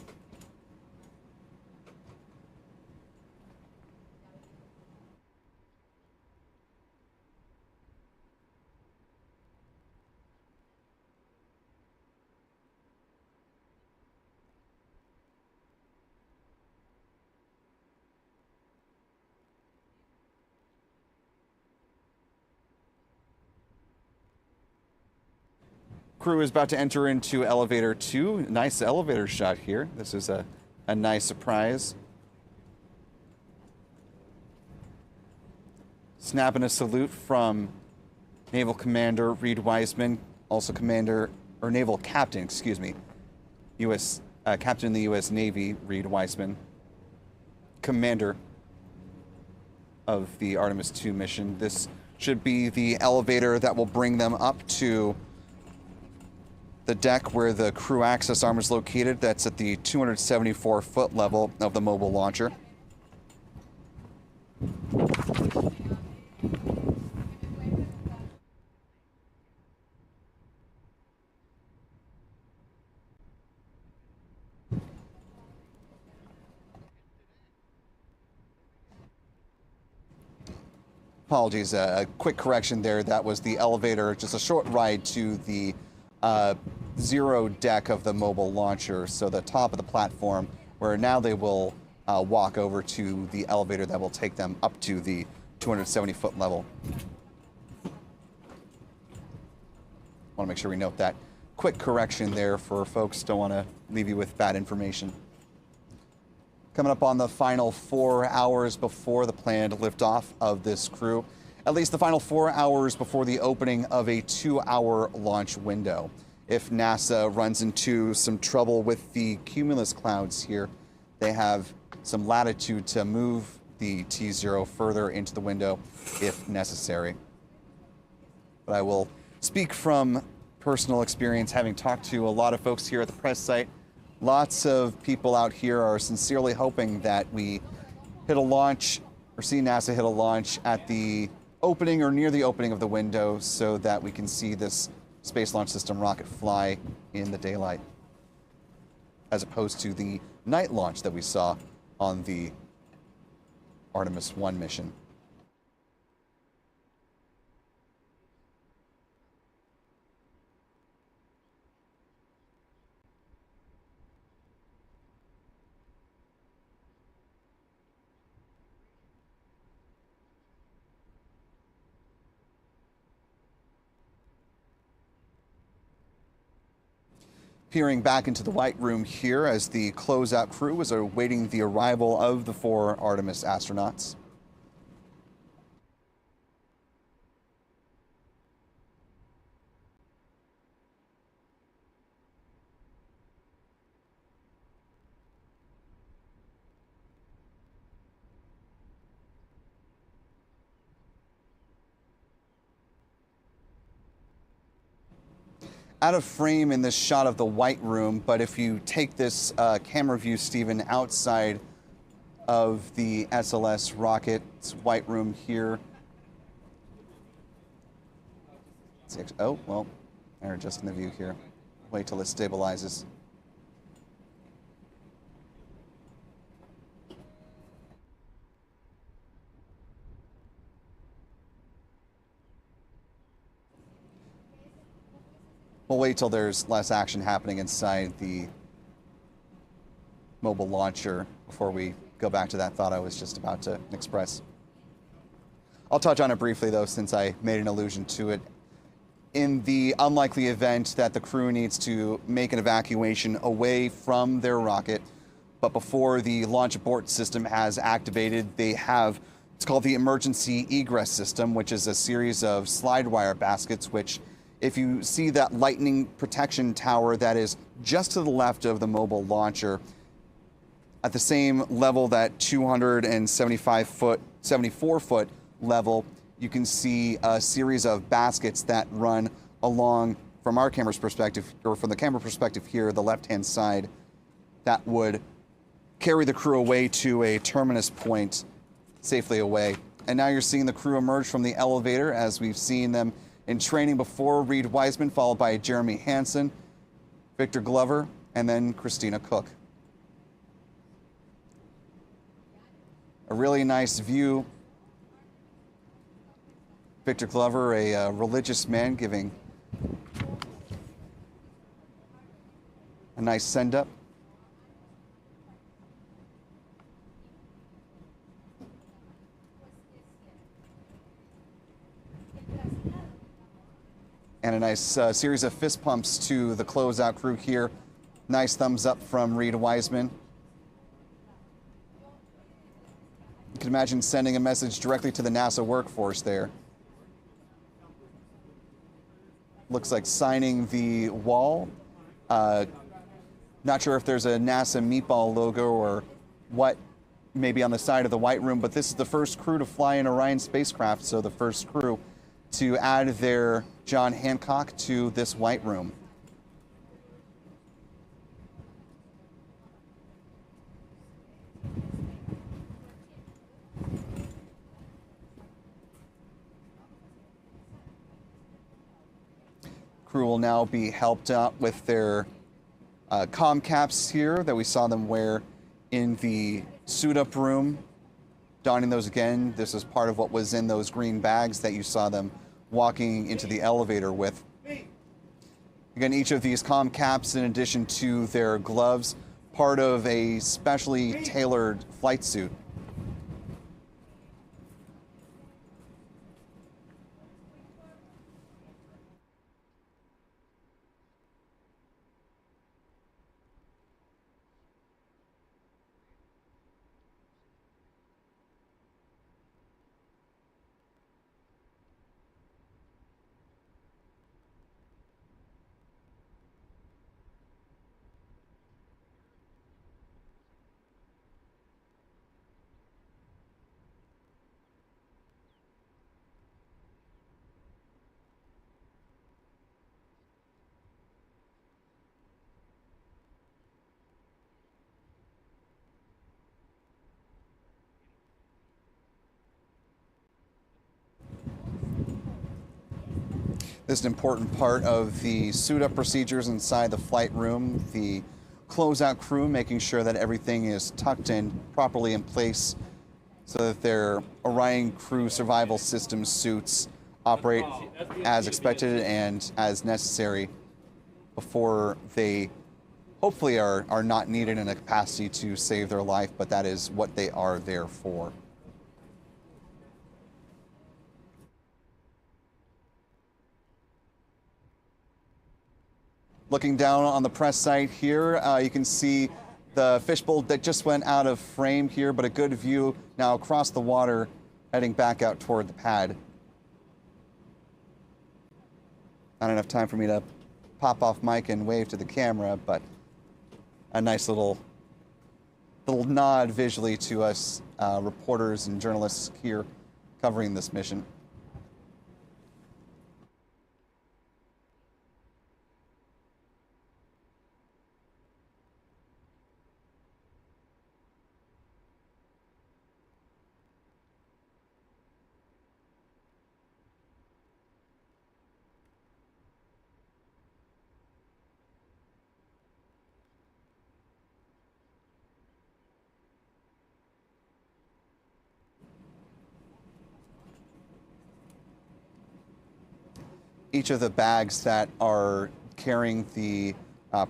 Crew is about to enter into elevator 2. Nice elevator shot here. This is a nice surprise. Snapping a salute from Naval Commander Reed Wiseman, also Naval Captain, excuse me, Captain in the U.S. Navy Reed Wiseman, Commander of the Artemis 2 mission. This should be the elevator that will bring them up to the deck where the crew access arm is located. That's at the 274-foot level of the mobile launcher. Apologies, a quick correction there. That was the elevator, just a short ride to the 0 deck of the mobile launcher, so the top of the platform, where now they will walk over to the elevator that will take them up to the 270-foot level. Want to make sure we note that. Quick correction there for folks. Don't want to leave you with bad information. Coming up on the final 4 hours before the planned liftoff of this crew, at least the final 4 hours before the opening of a 2-hour launch window. If NASA runs into some trouble with the cumulus clouds here, they have some latitude to move the T0 further into the window if necessary. But I will speak from personal experience, having talked to a lot of folks here at the press site. Lots of people out here are sincerely hoping that we hit a launch or see NASA hit a launch at the opening or near the opening of the window so that we can see this Space Launch System rocket fly in the daylight. as opposed to the night launch that we saw on the Artemis 1 mission. Peering back into the White Room here as the closeout crew is awaiting the arrival of the 4 Artemis astronauts. Out of frame in this shot of the White Room, but if you take this camera view, Stephen, outside of the SLS rocket's White Room here. Oh, well, they're adjusting the view here. Wait till it stabilizes. We'll wait till there's less action happening inside the mobile launcher before we go back to that thought I was just about to express. I'll touch on it briefly, though, since I made an allusion to it. In the unlikely event that the crew needs to make an evacuation away from their rocket, but before the launch abort system has activated, they have what's called the emergency egress system, which is a series of slide wire baskets, which if you see that lightning protection tower that is just to the left of the mobile launcher, at the same level, that 74-foot level, you can see a series of baskets that run along, from our camera's perspective, or from the camera perspective here, the left-hand side, that would carry the crew away to a terminus point safely away. And now you're seeing the crew emerge from the elevator, as we've seen them in training before. Reed Wiseman, followed by Jeremy Hansen, Victor Glover, and then Christina Cook. A really nice view. Victor Glover, a religious man, giving a nice send-up. And a nice series of fist pumps to the closeout crew here. Nice thumbs up from Reed Wiseman. You can imagine sending a message directly to the NASA workforce there. Looks like signing the wall. Not sure if there's a NASA meatball logo or what maybe on the side of the White Room, but this is the first crew to fly an Orion spacecraft, so the first crew to add their John Hancock to this White Room. Crew will now be helped out with their comm caps here that we saw them wear in the suit-up room. Donning those again. This is part of what was in those green bags that you saw them walking into the elevator with. Again, each of these comm caps, in addition to their gloves, part of a specially tailored flight suit. This is an important part of the suit-up procedures inside the flight room. The closeout crew, making sure that everything is tucked in properly in place so that their Orion crew survival system suits operate as expected and as necessary before they hopefully are not needed in a capacity to save their life, but that is what they are there for. Looking down on the press site here, you can see the fishbowl that just went out of frame here, but a good view now across the water heading back out toward the pad. Not enough time for me to pop off mic and wave to the camera, but a nice little nod visually to us reporters and journalists here covering this mission. Each of the bags that are carrying the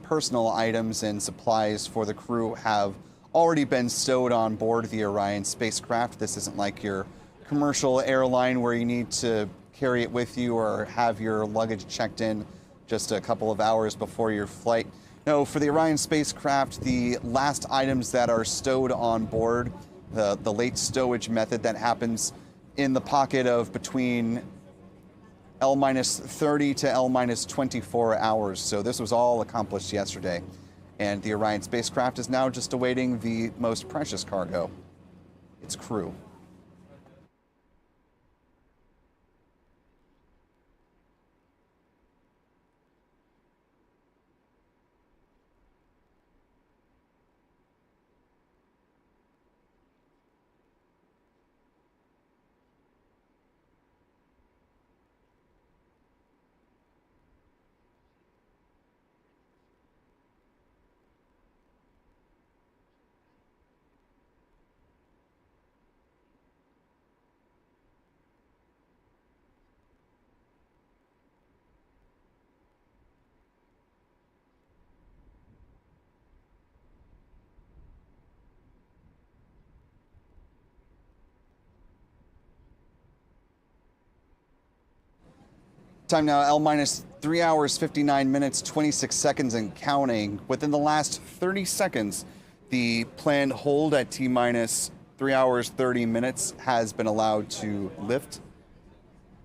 personal items and supplies for the crew have already been stowed on board the Orion spacecraft. This isn't like your commercial airline where you need to carry it with you or have your luggage checked in just a couple of hours before your flight. No, for the Orion spacecraft, the last items that are stowed on board, the late stowage method that happens in the pocket of between L-30 to L-24 hours. So this was all accomplished yesterday. And the Orion spacecraft is now just awaiting the most precious cargo, its crew. Time now, L-3 hours, 59 minutes, 26 seconds and counting. Within the last 30 seconds, the planned hold at T-3 hours, 30 minutes has been allowed to lift.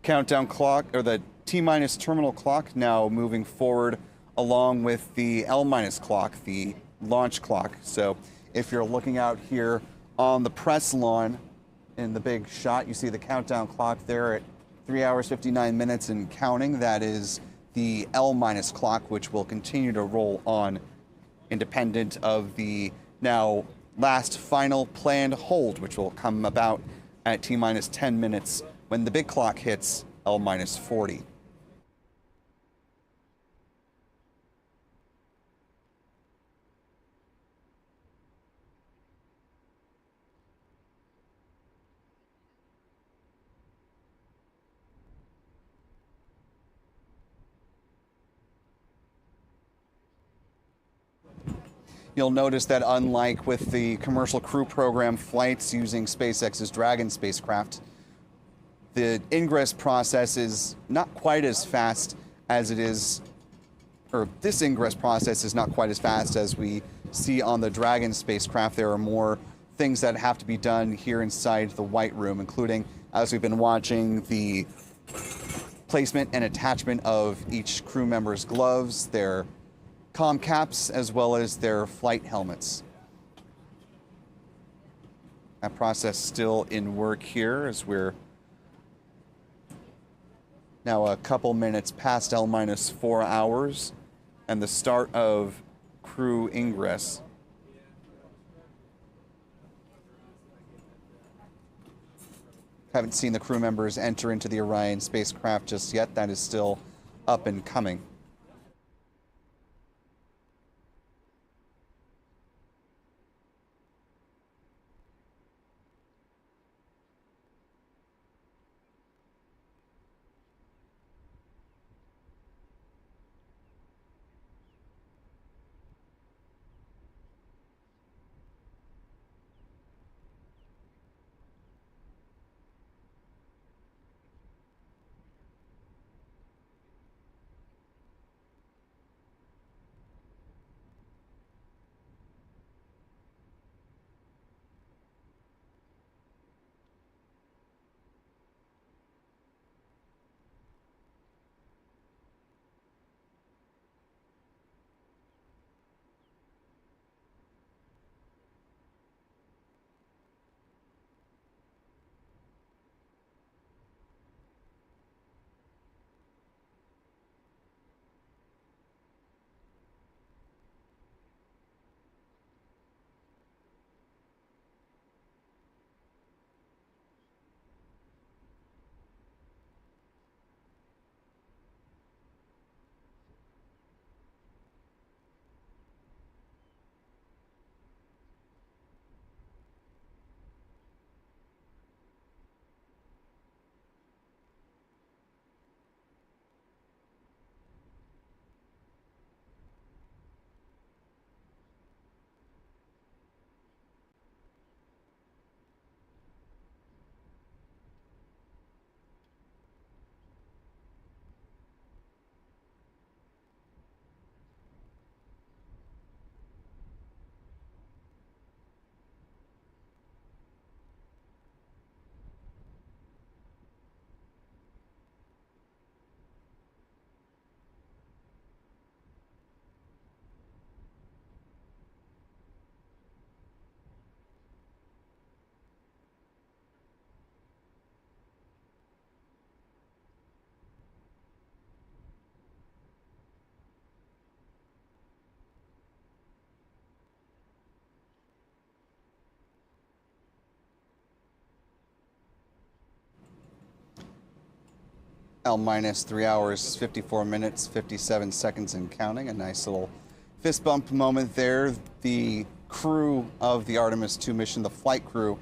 Countdown clock, or the T- terminal clock, now moving forward along with the L- clock, the launch clock. So if you're looking out here on the press lawn in the big shot, you see the countdown clock there at 3 hours, 59 minutes and counting. That is the L- clock, which will continue to roll on independent of the now last final planned hold, which will come about at T-10 minutes when the big clock hits L-40. You'll notice that unlike with the commercial crew program flights using SpaceX's Dragon spacecraft, the ingress process is not quite as fast as it is, or this ingress process is not quite as fast as we see on the Dragon spacecraft. There are more things that have to be done here inside the White Room, including, as we've been watching, the placement and attachment of each crew member's gloves, their comm caps, as well as their flight helmets. That process still in work here as we're now a couple minutes past L-4 hours and the start of crew ingress. Haven't seen the crew members enter into the Orion spacecraft just yet. That is still up and coming. L minus 3 hours, 54 minutes, 57 seconds and counting. A nice little fist bump moment there. The crew of the Artemis 2 mission, the flight crew,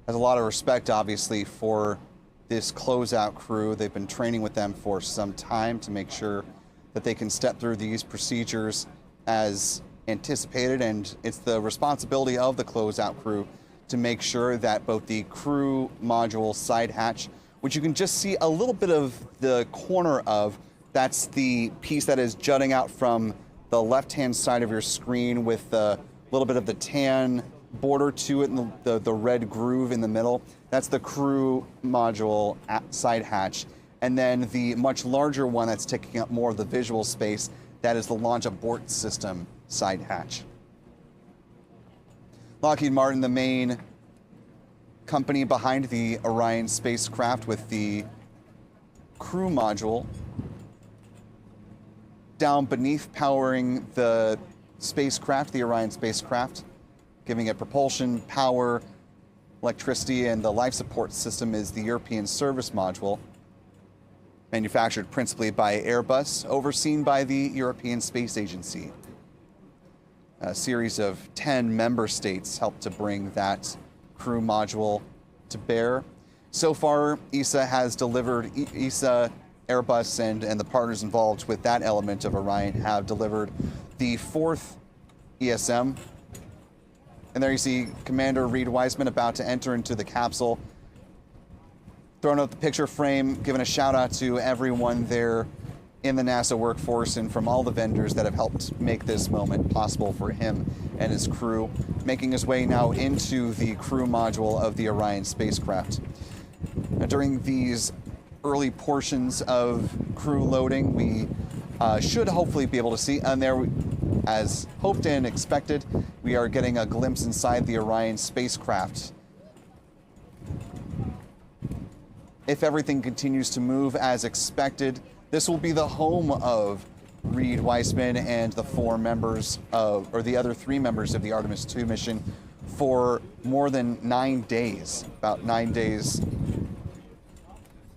has a lot of respect, obviously, for this closeout crew. They've been training with them for some time to make sure that they can step through these procedures as anticipated, and it's the responsibility of the closeout crew to make sure that both the crew module side hatch, which you can just see a little bit of the corner of, that's the piece that is jutting out from the left-hand side of your screen with a little bit of the tan border to it and the red groove in the middle. That's the crew module side hatch. And then the much larger one that's taking up more of the visual space, that is the launch abort system side hatch. Lockheed Martin, the main company behind the Orion spacecraft, with the crew module down beneath powering the spacecraft, the Orion spacecraft, giving it propulsion, power, electricity, and the life support system is the European service module, manufactured principally by Airbus, overseen by the European Space Agency. A series of 10 member states helped to bring that crew module to bear. So far, ESA has delivered, ESA, Airbus, and the partners involved with that element of Orion have delivered the 4th ESM. And there you see Commander Reed Wiseman about to enter into the capsule, throwing out the picture frame, giving a shout out to everyone there in the NASA workforce and from all the vendors that have helped make this moment possible for him and his crew, making his way now into the crew module of the Orion spacecraft. Now, during these early portions of crew loading, we should hopefully be able to see, and there, as hoped and expected, we are getting a glimpse inside the Orion spacecraft. If everything continues to move as expected, this will be the home of Reed Wiseman and the 4 members of, or the other 3 members of the Artemis 2 mission for more than 9 days, about 9 days,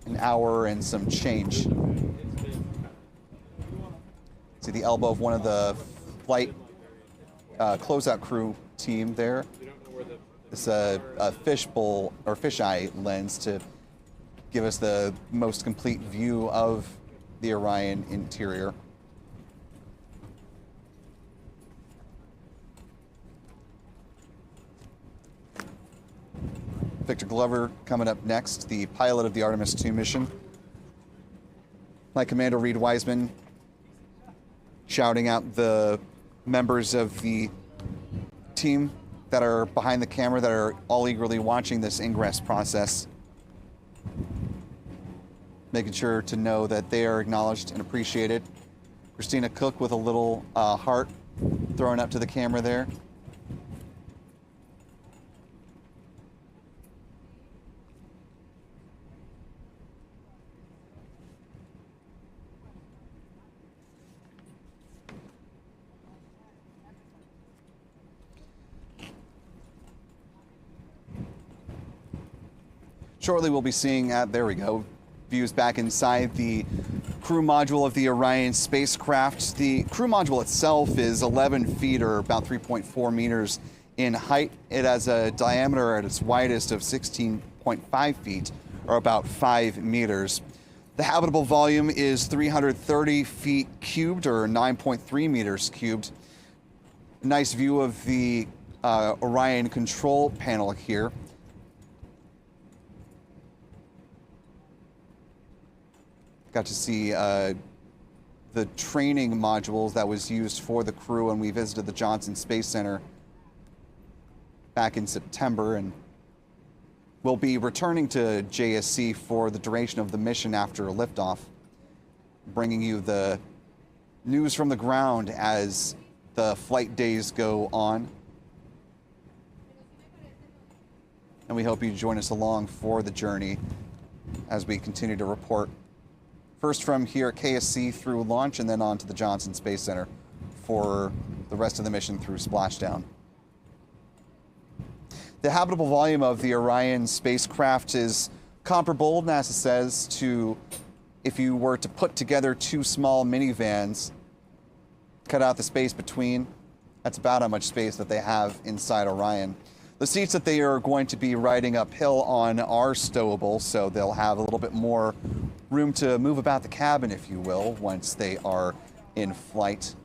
an hour and some change. See the elbow of one of the flight closeout crew team there. It's a fishbowl or fisheye lens to give us the most complete view of the Orion interior. Victor Glover coming up next, the pilot of the Artemis 2 mission. Flight Commander Reed Wiseman shouting out the members of the team that are behind the camera that are all eagerly watching this ingress process, making sure to know that they are acknowledged and appreciated. Christina Cook with a little heart thrown up to the camera there. Shortly we'll be seeing, there we go, views back inside the crew module of the Orion spacecraft. The crew module itself is 11 feet or about 3.4 meters in height. It has a diameter at its widest of 16.5 feet or about 5 meters. The habitable volume is 330 feet cubed or 9.3 meters cubed. Nice view of the Orion control panel here. Got to see the training modules that was used for the crew when we visited the Johnson Space Center back in September, and we'll be returning to JSC for the duration of the mission after liftoff, bringing you the news from the ground as the flight days go on. And we hope you join us along for the journey as we continue to report. First from here at KSC through launch, and then on to the Johnson Space Center for the rest of the mission through splashdown. The habitable volume of the Orion spacecraft is comparable, NASA says, to if you were to put together two small minivans, cut out the space between, that's about how much space that they have inside Orion. The seats that they are going to be riding uphill on are stowable, so they'll have a little bit more room to move about the cabin, if you will, once they are in flight.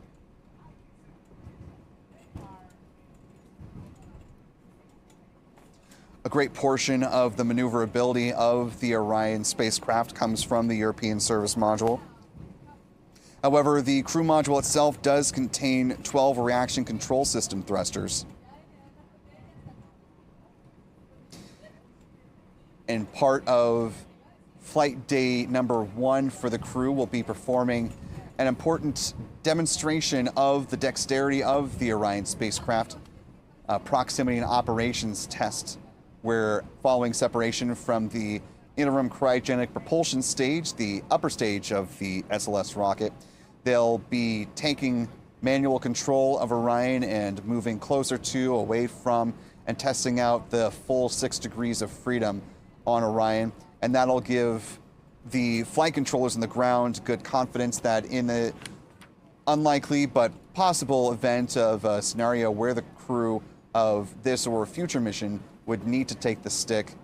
A great portion of the maneuverability of the Orion spacecraft comes from the European Service Module. However, the crew module itself does contain 12 reaction control system thrusters. And part of flight day number 1 for the crew will be performing an important demonstration of the dexterity of the Orion spacecraft, proximity and operations test, where following separation from the interim cryogenic propulsion stage, the upper stage of the SLS rocket, they'll be taking manual control of Orion and moving closer to, away from, and testing out the full 6 degrees of freedom on Orion. And that'll give the flight controllers on the ground good confidence that in the unlikely but possible event of a scenario where the crew of this or a future mission would need to take the stick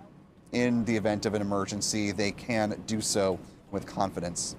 in the event of an emergency, they can do so with confidence.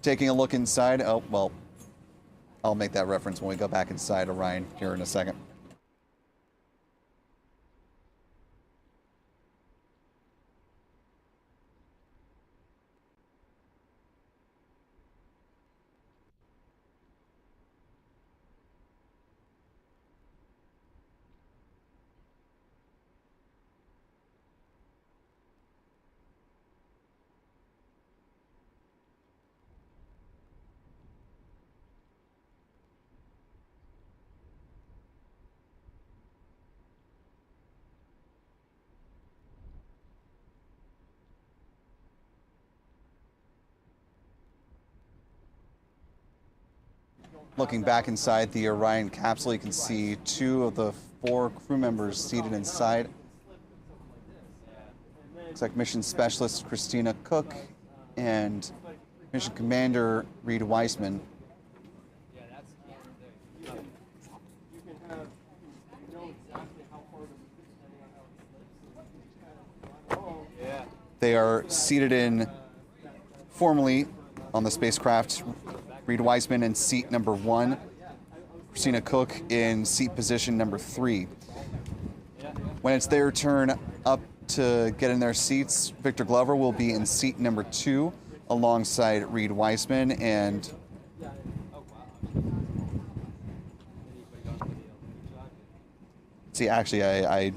Taking a look inside, oh, well, I'll make that reference when we go back inside Orion here in a second. Looking back inside the Orion capsule, you can see 2 of the 4 crew members seated inside. Looks like Mission Specialist Christina Cook and Mission Commander Reed Weissman. They are seated in formally on the spacecraft. Reed Weissman in seat number 1, Christina Cook in seat position number 3. When it's their turn up to get in their seats, Victor Glover will be in seat number 2 alongside Reed Weissman, and see, actually, I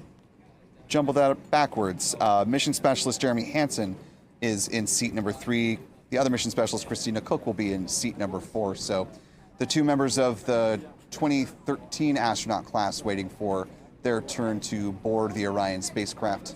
jumbled that backwards. Mission Specialist Jeremy Hansen is in seat number 3. The other mission specialist, Christina Cook, will be in seat number 4. So the 2 members of the 2013 astronaut class waiting for their turn to board the Orion spacecraft.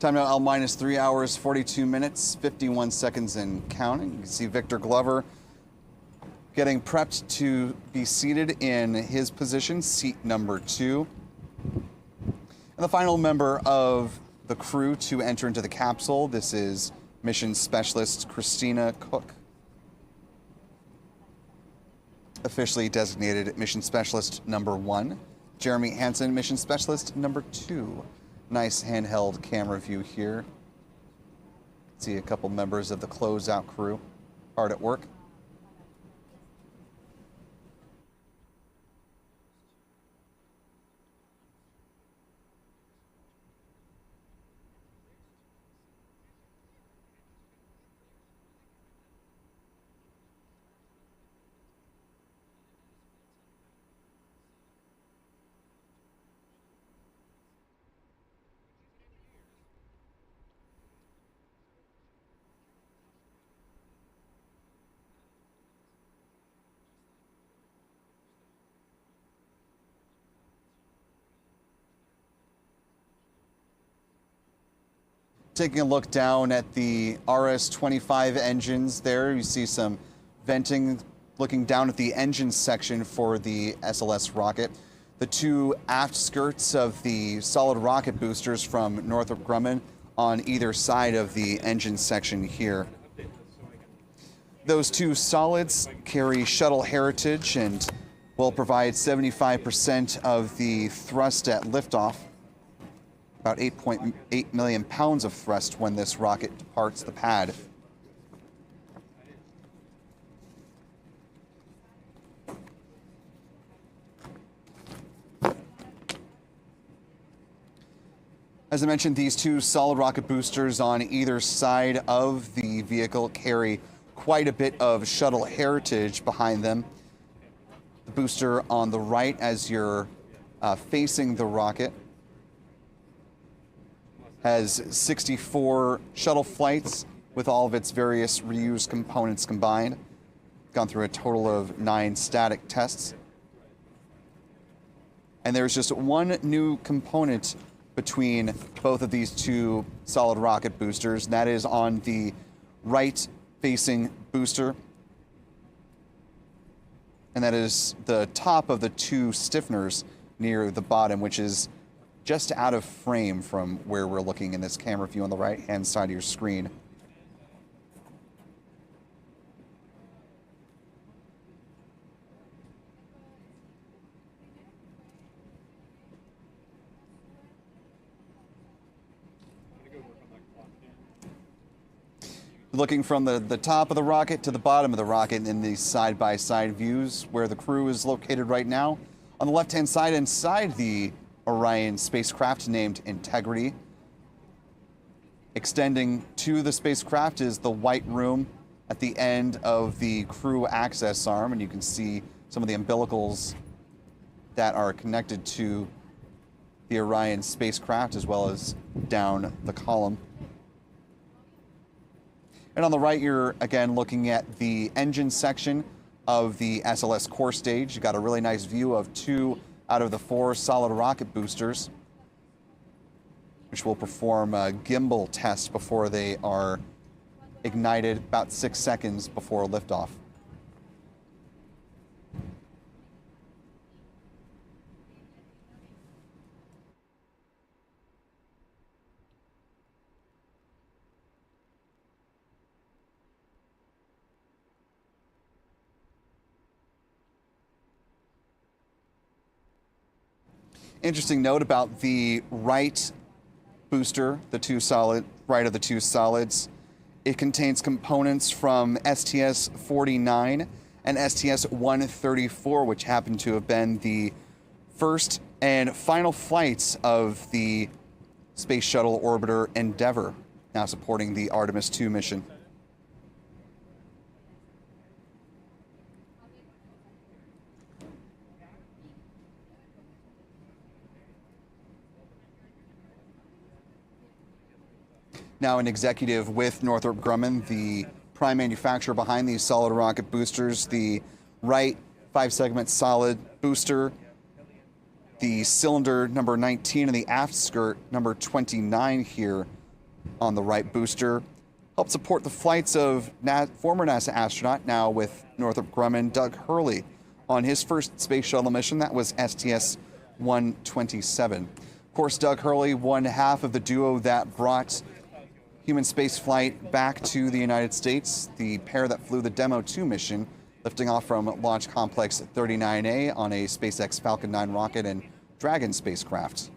Time now, L minus 3 hours, 42 minutes, 51 seconds and counting. You can see Victor Glover getting prepped to be seated in his position, seat number 2. And the final member of the crew to enter into the capsule, this is Mission Specialist Christina Cook, officially designated Mission Specialist number 1. Jeremy Hansen, Mission Specialist number 2. Nice handheld camera view here. See a couple members of the closeout crew hard at work. Taking a look down at the RS-25 engines there, you see some venting looking down at the engine section for the SLS rocket. The 2 aft skirts of the solid rocket boosters from Northrop Grumman on either side of the engine section here. Those 2 solids carry shuttle heritage and will provide 75% of the thrust at liftoff. About 8.8 million pounds of thrust when this rocket departs the pad. As I mentioned, these 2 solid rocket boosters on either side of the vehicle carry quite a bit of shuttle heritage behind them. The booster on the right as you're facing the rocket has 64 shuttle flights with all of its various reused components combined. Gone through a total of 9 static tests. And there's just one new component between both of these 2 solid rocket boosters, and that is on the right-facing booster. And that is the top of the 2 stiffeners near the bottom, which is just out of frame from where we're looking in this camera view on the right-hand side of your screen. Looking from the top of the rocket to the bottom of the rocket in these side-by-side views where the crew is located right now. On the left-hand side, inside the Orion spacecraft named Integrity. Extending to the spacecraft is the white room at the end of the crew access arm, and you can see some of the umbilicals that are connected to the Orion spacecraft as well as down the column. And on the right, you're again looking at the engine section of the SLS core stage. You got a really nice view of 2 out of the 4 solid rocket boosters, which will perform a gimbal test before they are ignited about 6 seconds before liftoff. Interesting note about the right booster, the 2 solid, right of the 2 solids. It contains components from STS-49 and STS-134, which happen to have been the first and final flights of the Space Shuttle Orbiter Endeavour, now supporting the Artemis II mission. Now an executive with Northrop Grumman, the prime manufacturer behind these solid rocket boosters. The right 5-segment solid booster, the cylinder number 19 and the aft skirt number 29 here on the right booster helped support the flights of former NASA astronaut, now with Northrop Grumman, Doug Hurley, on his first space shuttle mission. That was STS-127. Of course, Doug Hurley, one half of the duo that brought human space flight back to the United States, the pair that flew the Demo 2 mission, lifting off from Launch Complex 39A on a SpaceX Falcon 9 rocket and Dragon spacecraft.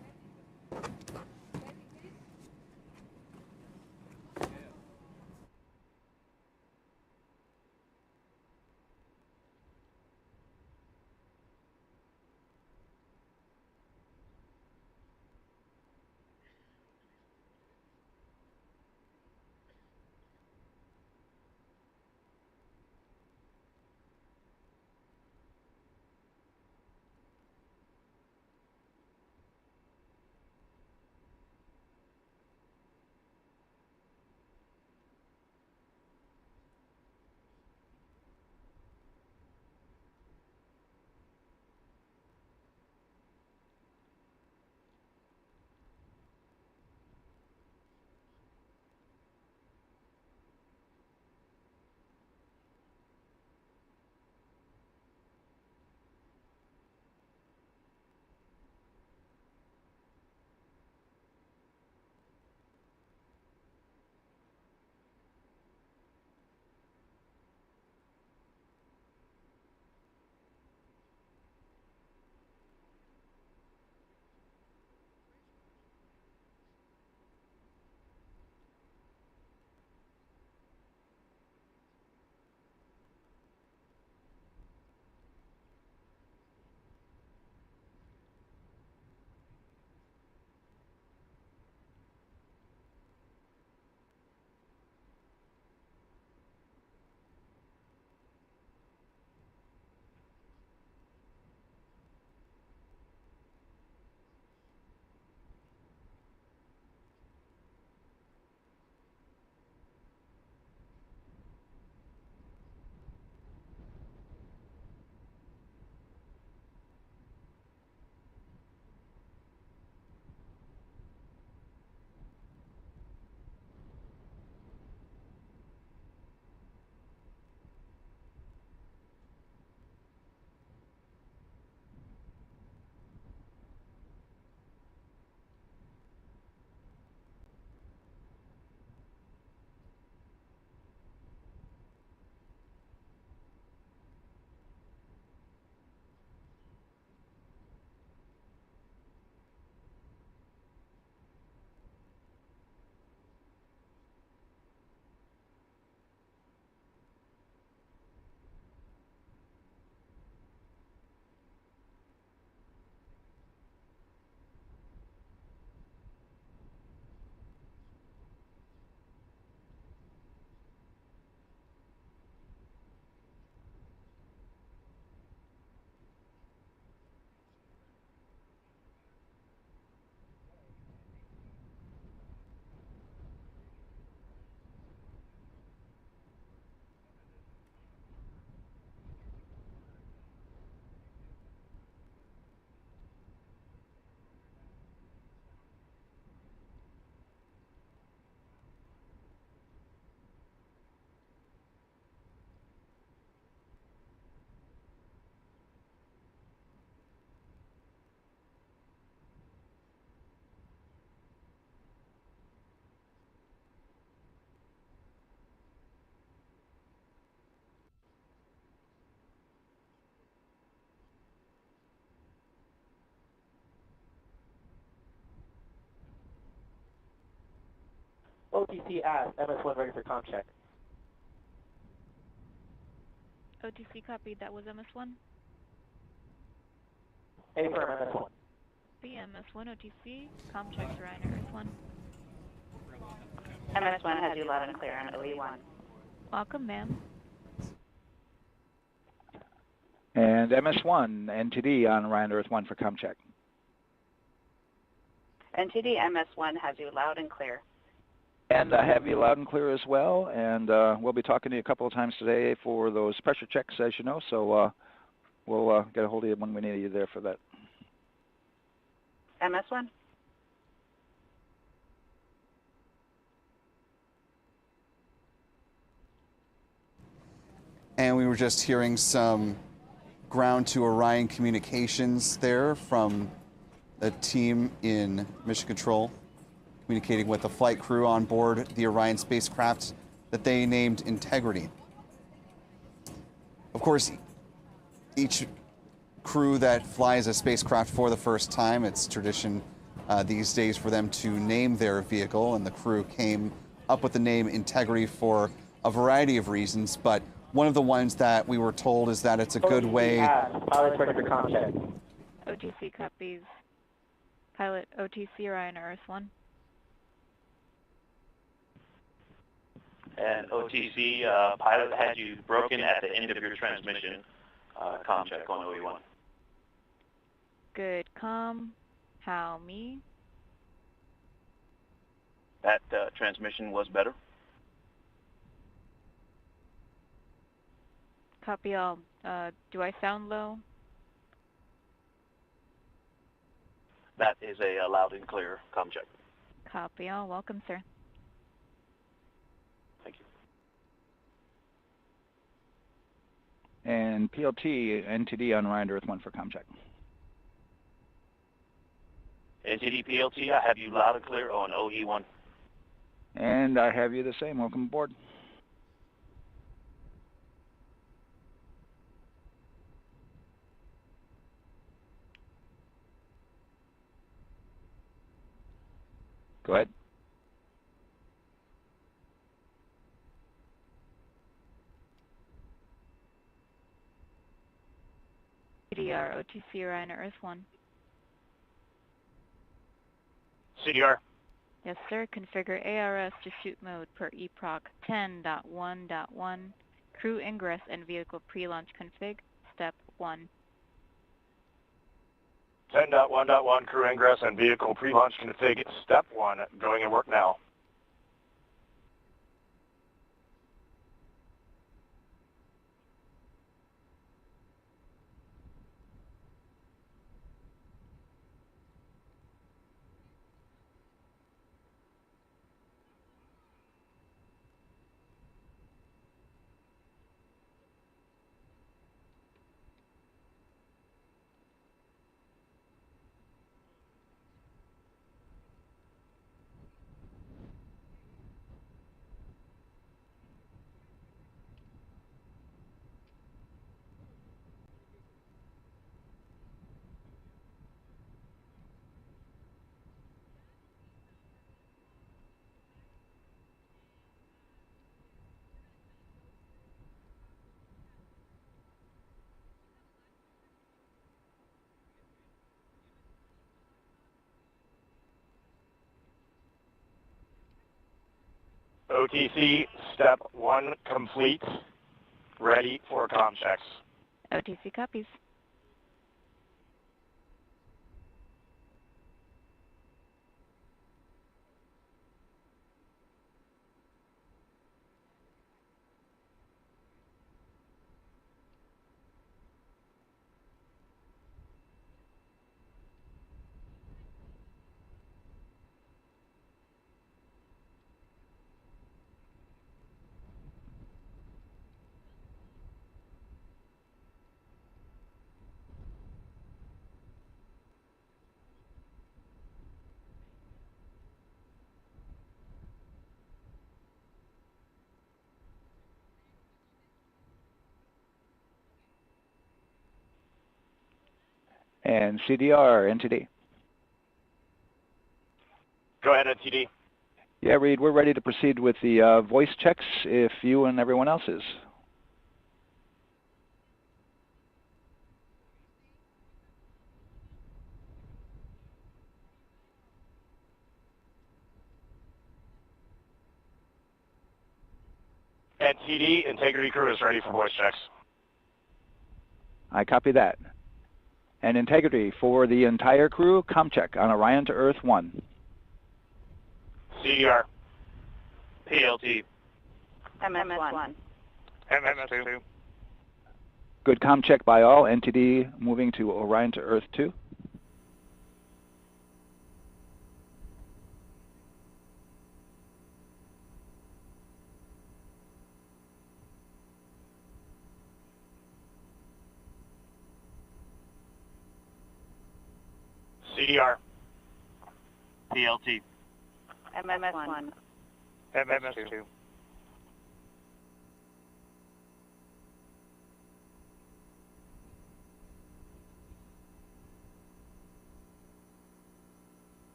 OTC asked, MS1 ready for comm check. OTC copied, that was MS1. A for MS1. The MS1 OTC, comm checks Ryan Earth 1. MS1 has you loud and clear on OE1. Welcome, ma'am. And MS1, NTD on Ryan Earth 1 for comm check. NTD MS1 has you loud and clear. And I have you loud and clear as well, and we'll be talking to you a couple of times today for those pressure checks, as you know, so we'll get a hold of you when we need you there for that. MS1? And we were just hearing some ground to Orion communications there from a team in Mission Control, communicating with the flight crew on board the Orion spacecraft that they named Integrity. Of course, each crew that flies a spacecraft for the first time, it's tradition these days for them to name their vehicle, and the crew came up with the name Integrity for a variety of reasons, but one of the ones that we were told is that it's a good way. Pilot's ready for comm check. OTC copies. Pilot OTC Orion Earth 1. And OTC, pilot had you broken at the end of your transmission. Comm check on OE1. Good comm. How me? That transmission was better. Copy all. Do I sound low? That is a loud and clear comm check. Copy all. Welcome, sir. Thank you. And PLT NTD on Orion to Earth 1 for comm check. NTD PLT, I have you loud and clear on OE1. And I have you the same. Welcome aboard. Go ahead. CDR OTC Orion Earth 1. CDR. Yes, sir. Configure ARS to shoot mode per EPROC 10.1.1. Crew ingress and vehicle pre-launch config. Step 1. 10.1.1 crew ingress and vehicle pre-launch config. Step 1. Going in work now. OTC, step 1 complete. Ready for comm checks. OTC copies. And CDR NTD. Go ahead, NTD. Yeah, Reed, we're ready to proceed with the voice checks if you and everyone else is. NTD, integrity crew is ready for voice checks. I copy that. And integrity for the entire crew, comm check on Orion to Earth 1. CDR. PLT. MS1. MS2. Good comm check by all. NTD moving to Orion to Earth 2. CDR. PLT. MS1. MS2.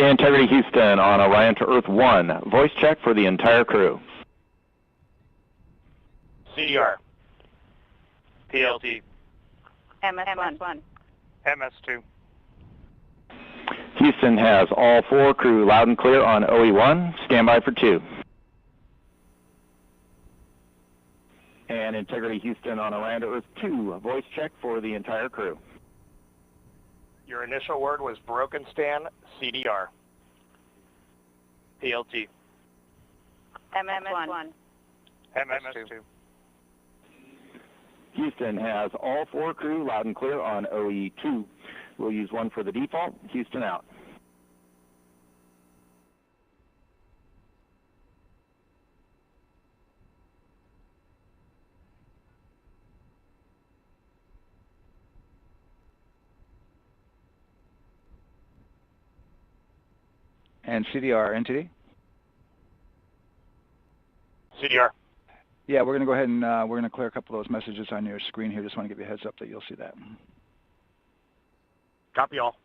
Integrity Houston on Orion to Earth 1. Voice check for the entire crew. CDR. PLT. MS1. MS2. Houston has all 4 crew loud and clear on OE1. Stand by for 2. And Integrity Houston on Orion to Earth 2. Voice check for the entire crew. Your initial word was broken, Stan. CDR. PLT. MS1. MS2. Houston has all 4 crew loud and clear on OE2. We'll use 1 for the default. Houston out. And CDR, NTD? CDR. Yeah, we're going to go ahead and we're going to clear a couple of those messages on your screen here. Just want to give you a heads up that you'll see that. Copy all.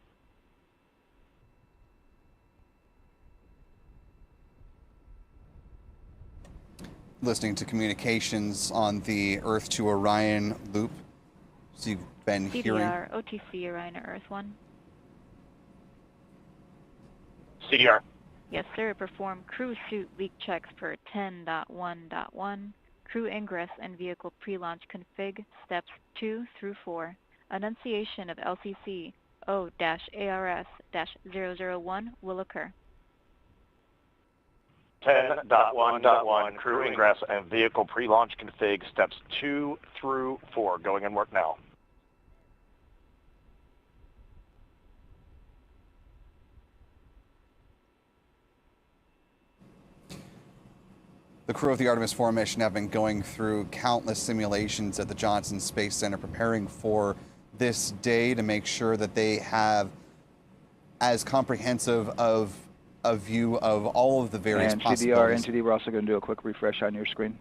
Listening to communications on the Earth to Orion loop. So you've been hearing... CDR, OTC, Orion to Earth 1. CDR. Yes, sir. Perform crew suit leak checks per 10.1.1. Crew ingress and vehicle pre-launch config, steps 2 through 4. Annunciation of LCC O-ARS-001 will occur. 10.1.1 crew ingress and vehicle pre-launch config steps 2 through 4. Going in work now. The crew of the Artemis 4 mission have been going through countless simulations at the Johnson Space Center, preparing for this day to make sure that they have as comprehensive of a view of all of the various possibilities. And CDR, NTD, we're also going to do a quick refresh on your screen.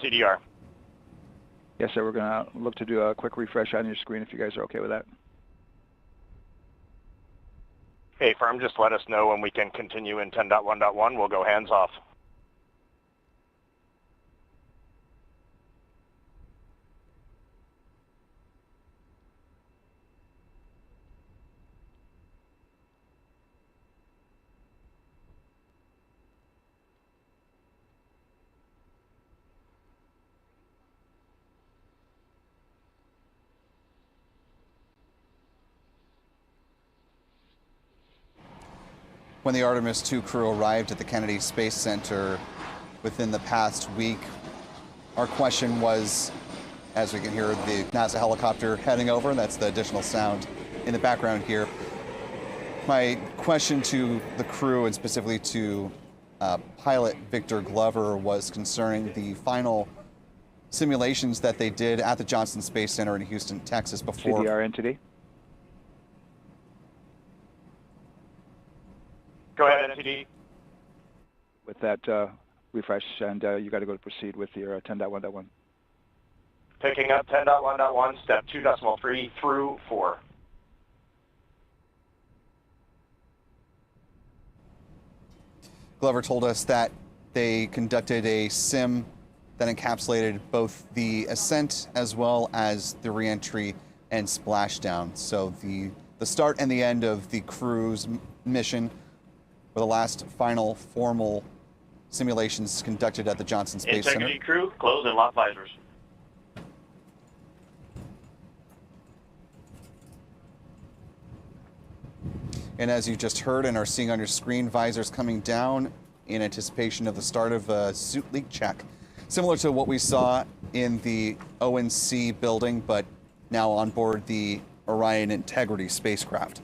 CDR. Yes, sir, we're going to look to do a quick refresh on your screen if you guys are okay with that. Hey, firm, just let us know when we can continue in 10.1.1. We'll go hands off. When the Artemis 2 crew arrived at the Kennedy Space Center within the past week, our question was, as we can hear the NASA helicopter heading over, that's the additional sound in the background here. My question to the crew, and specifically to pilot Victor Glover, was concerning the final simulations that they did at the Johnson Space Center in Houston, Texas before... CDR, NTD. Go ahead, NTD. With that refresh, and you got to go to proceed with your 10.1.1. Picking up 10.1.1, step 2.3 through 4. Glover told us that they conducted a sim that encapsulated both the ascent as well as the reentry and splashdown. So the start and the end of the crew's mission were the last final formal simulations conducted at the Johnson Space Center. Integrity crew, close and lock visors. And as you just heard and are seeing on your screen, visors coming down in anticipation of the start of a suit leak check. Similar to what we saw in the ONC building, but now on board the Orion Integrity spacecraft.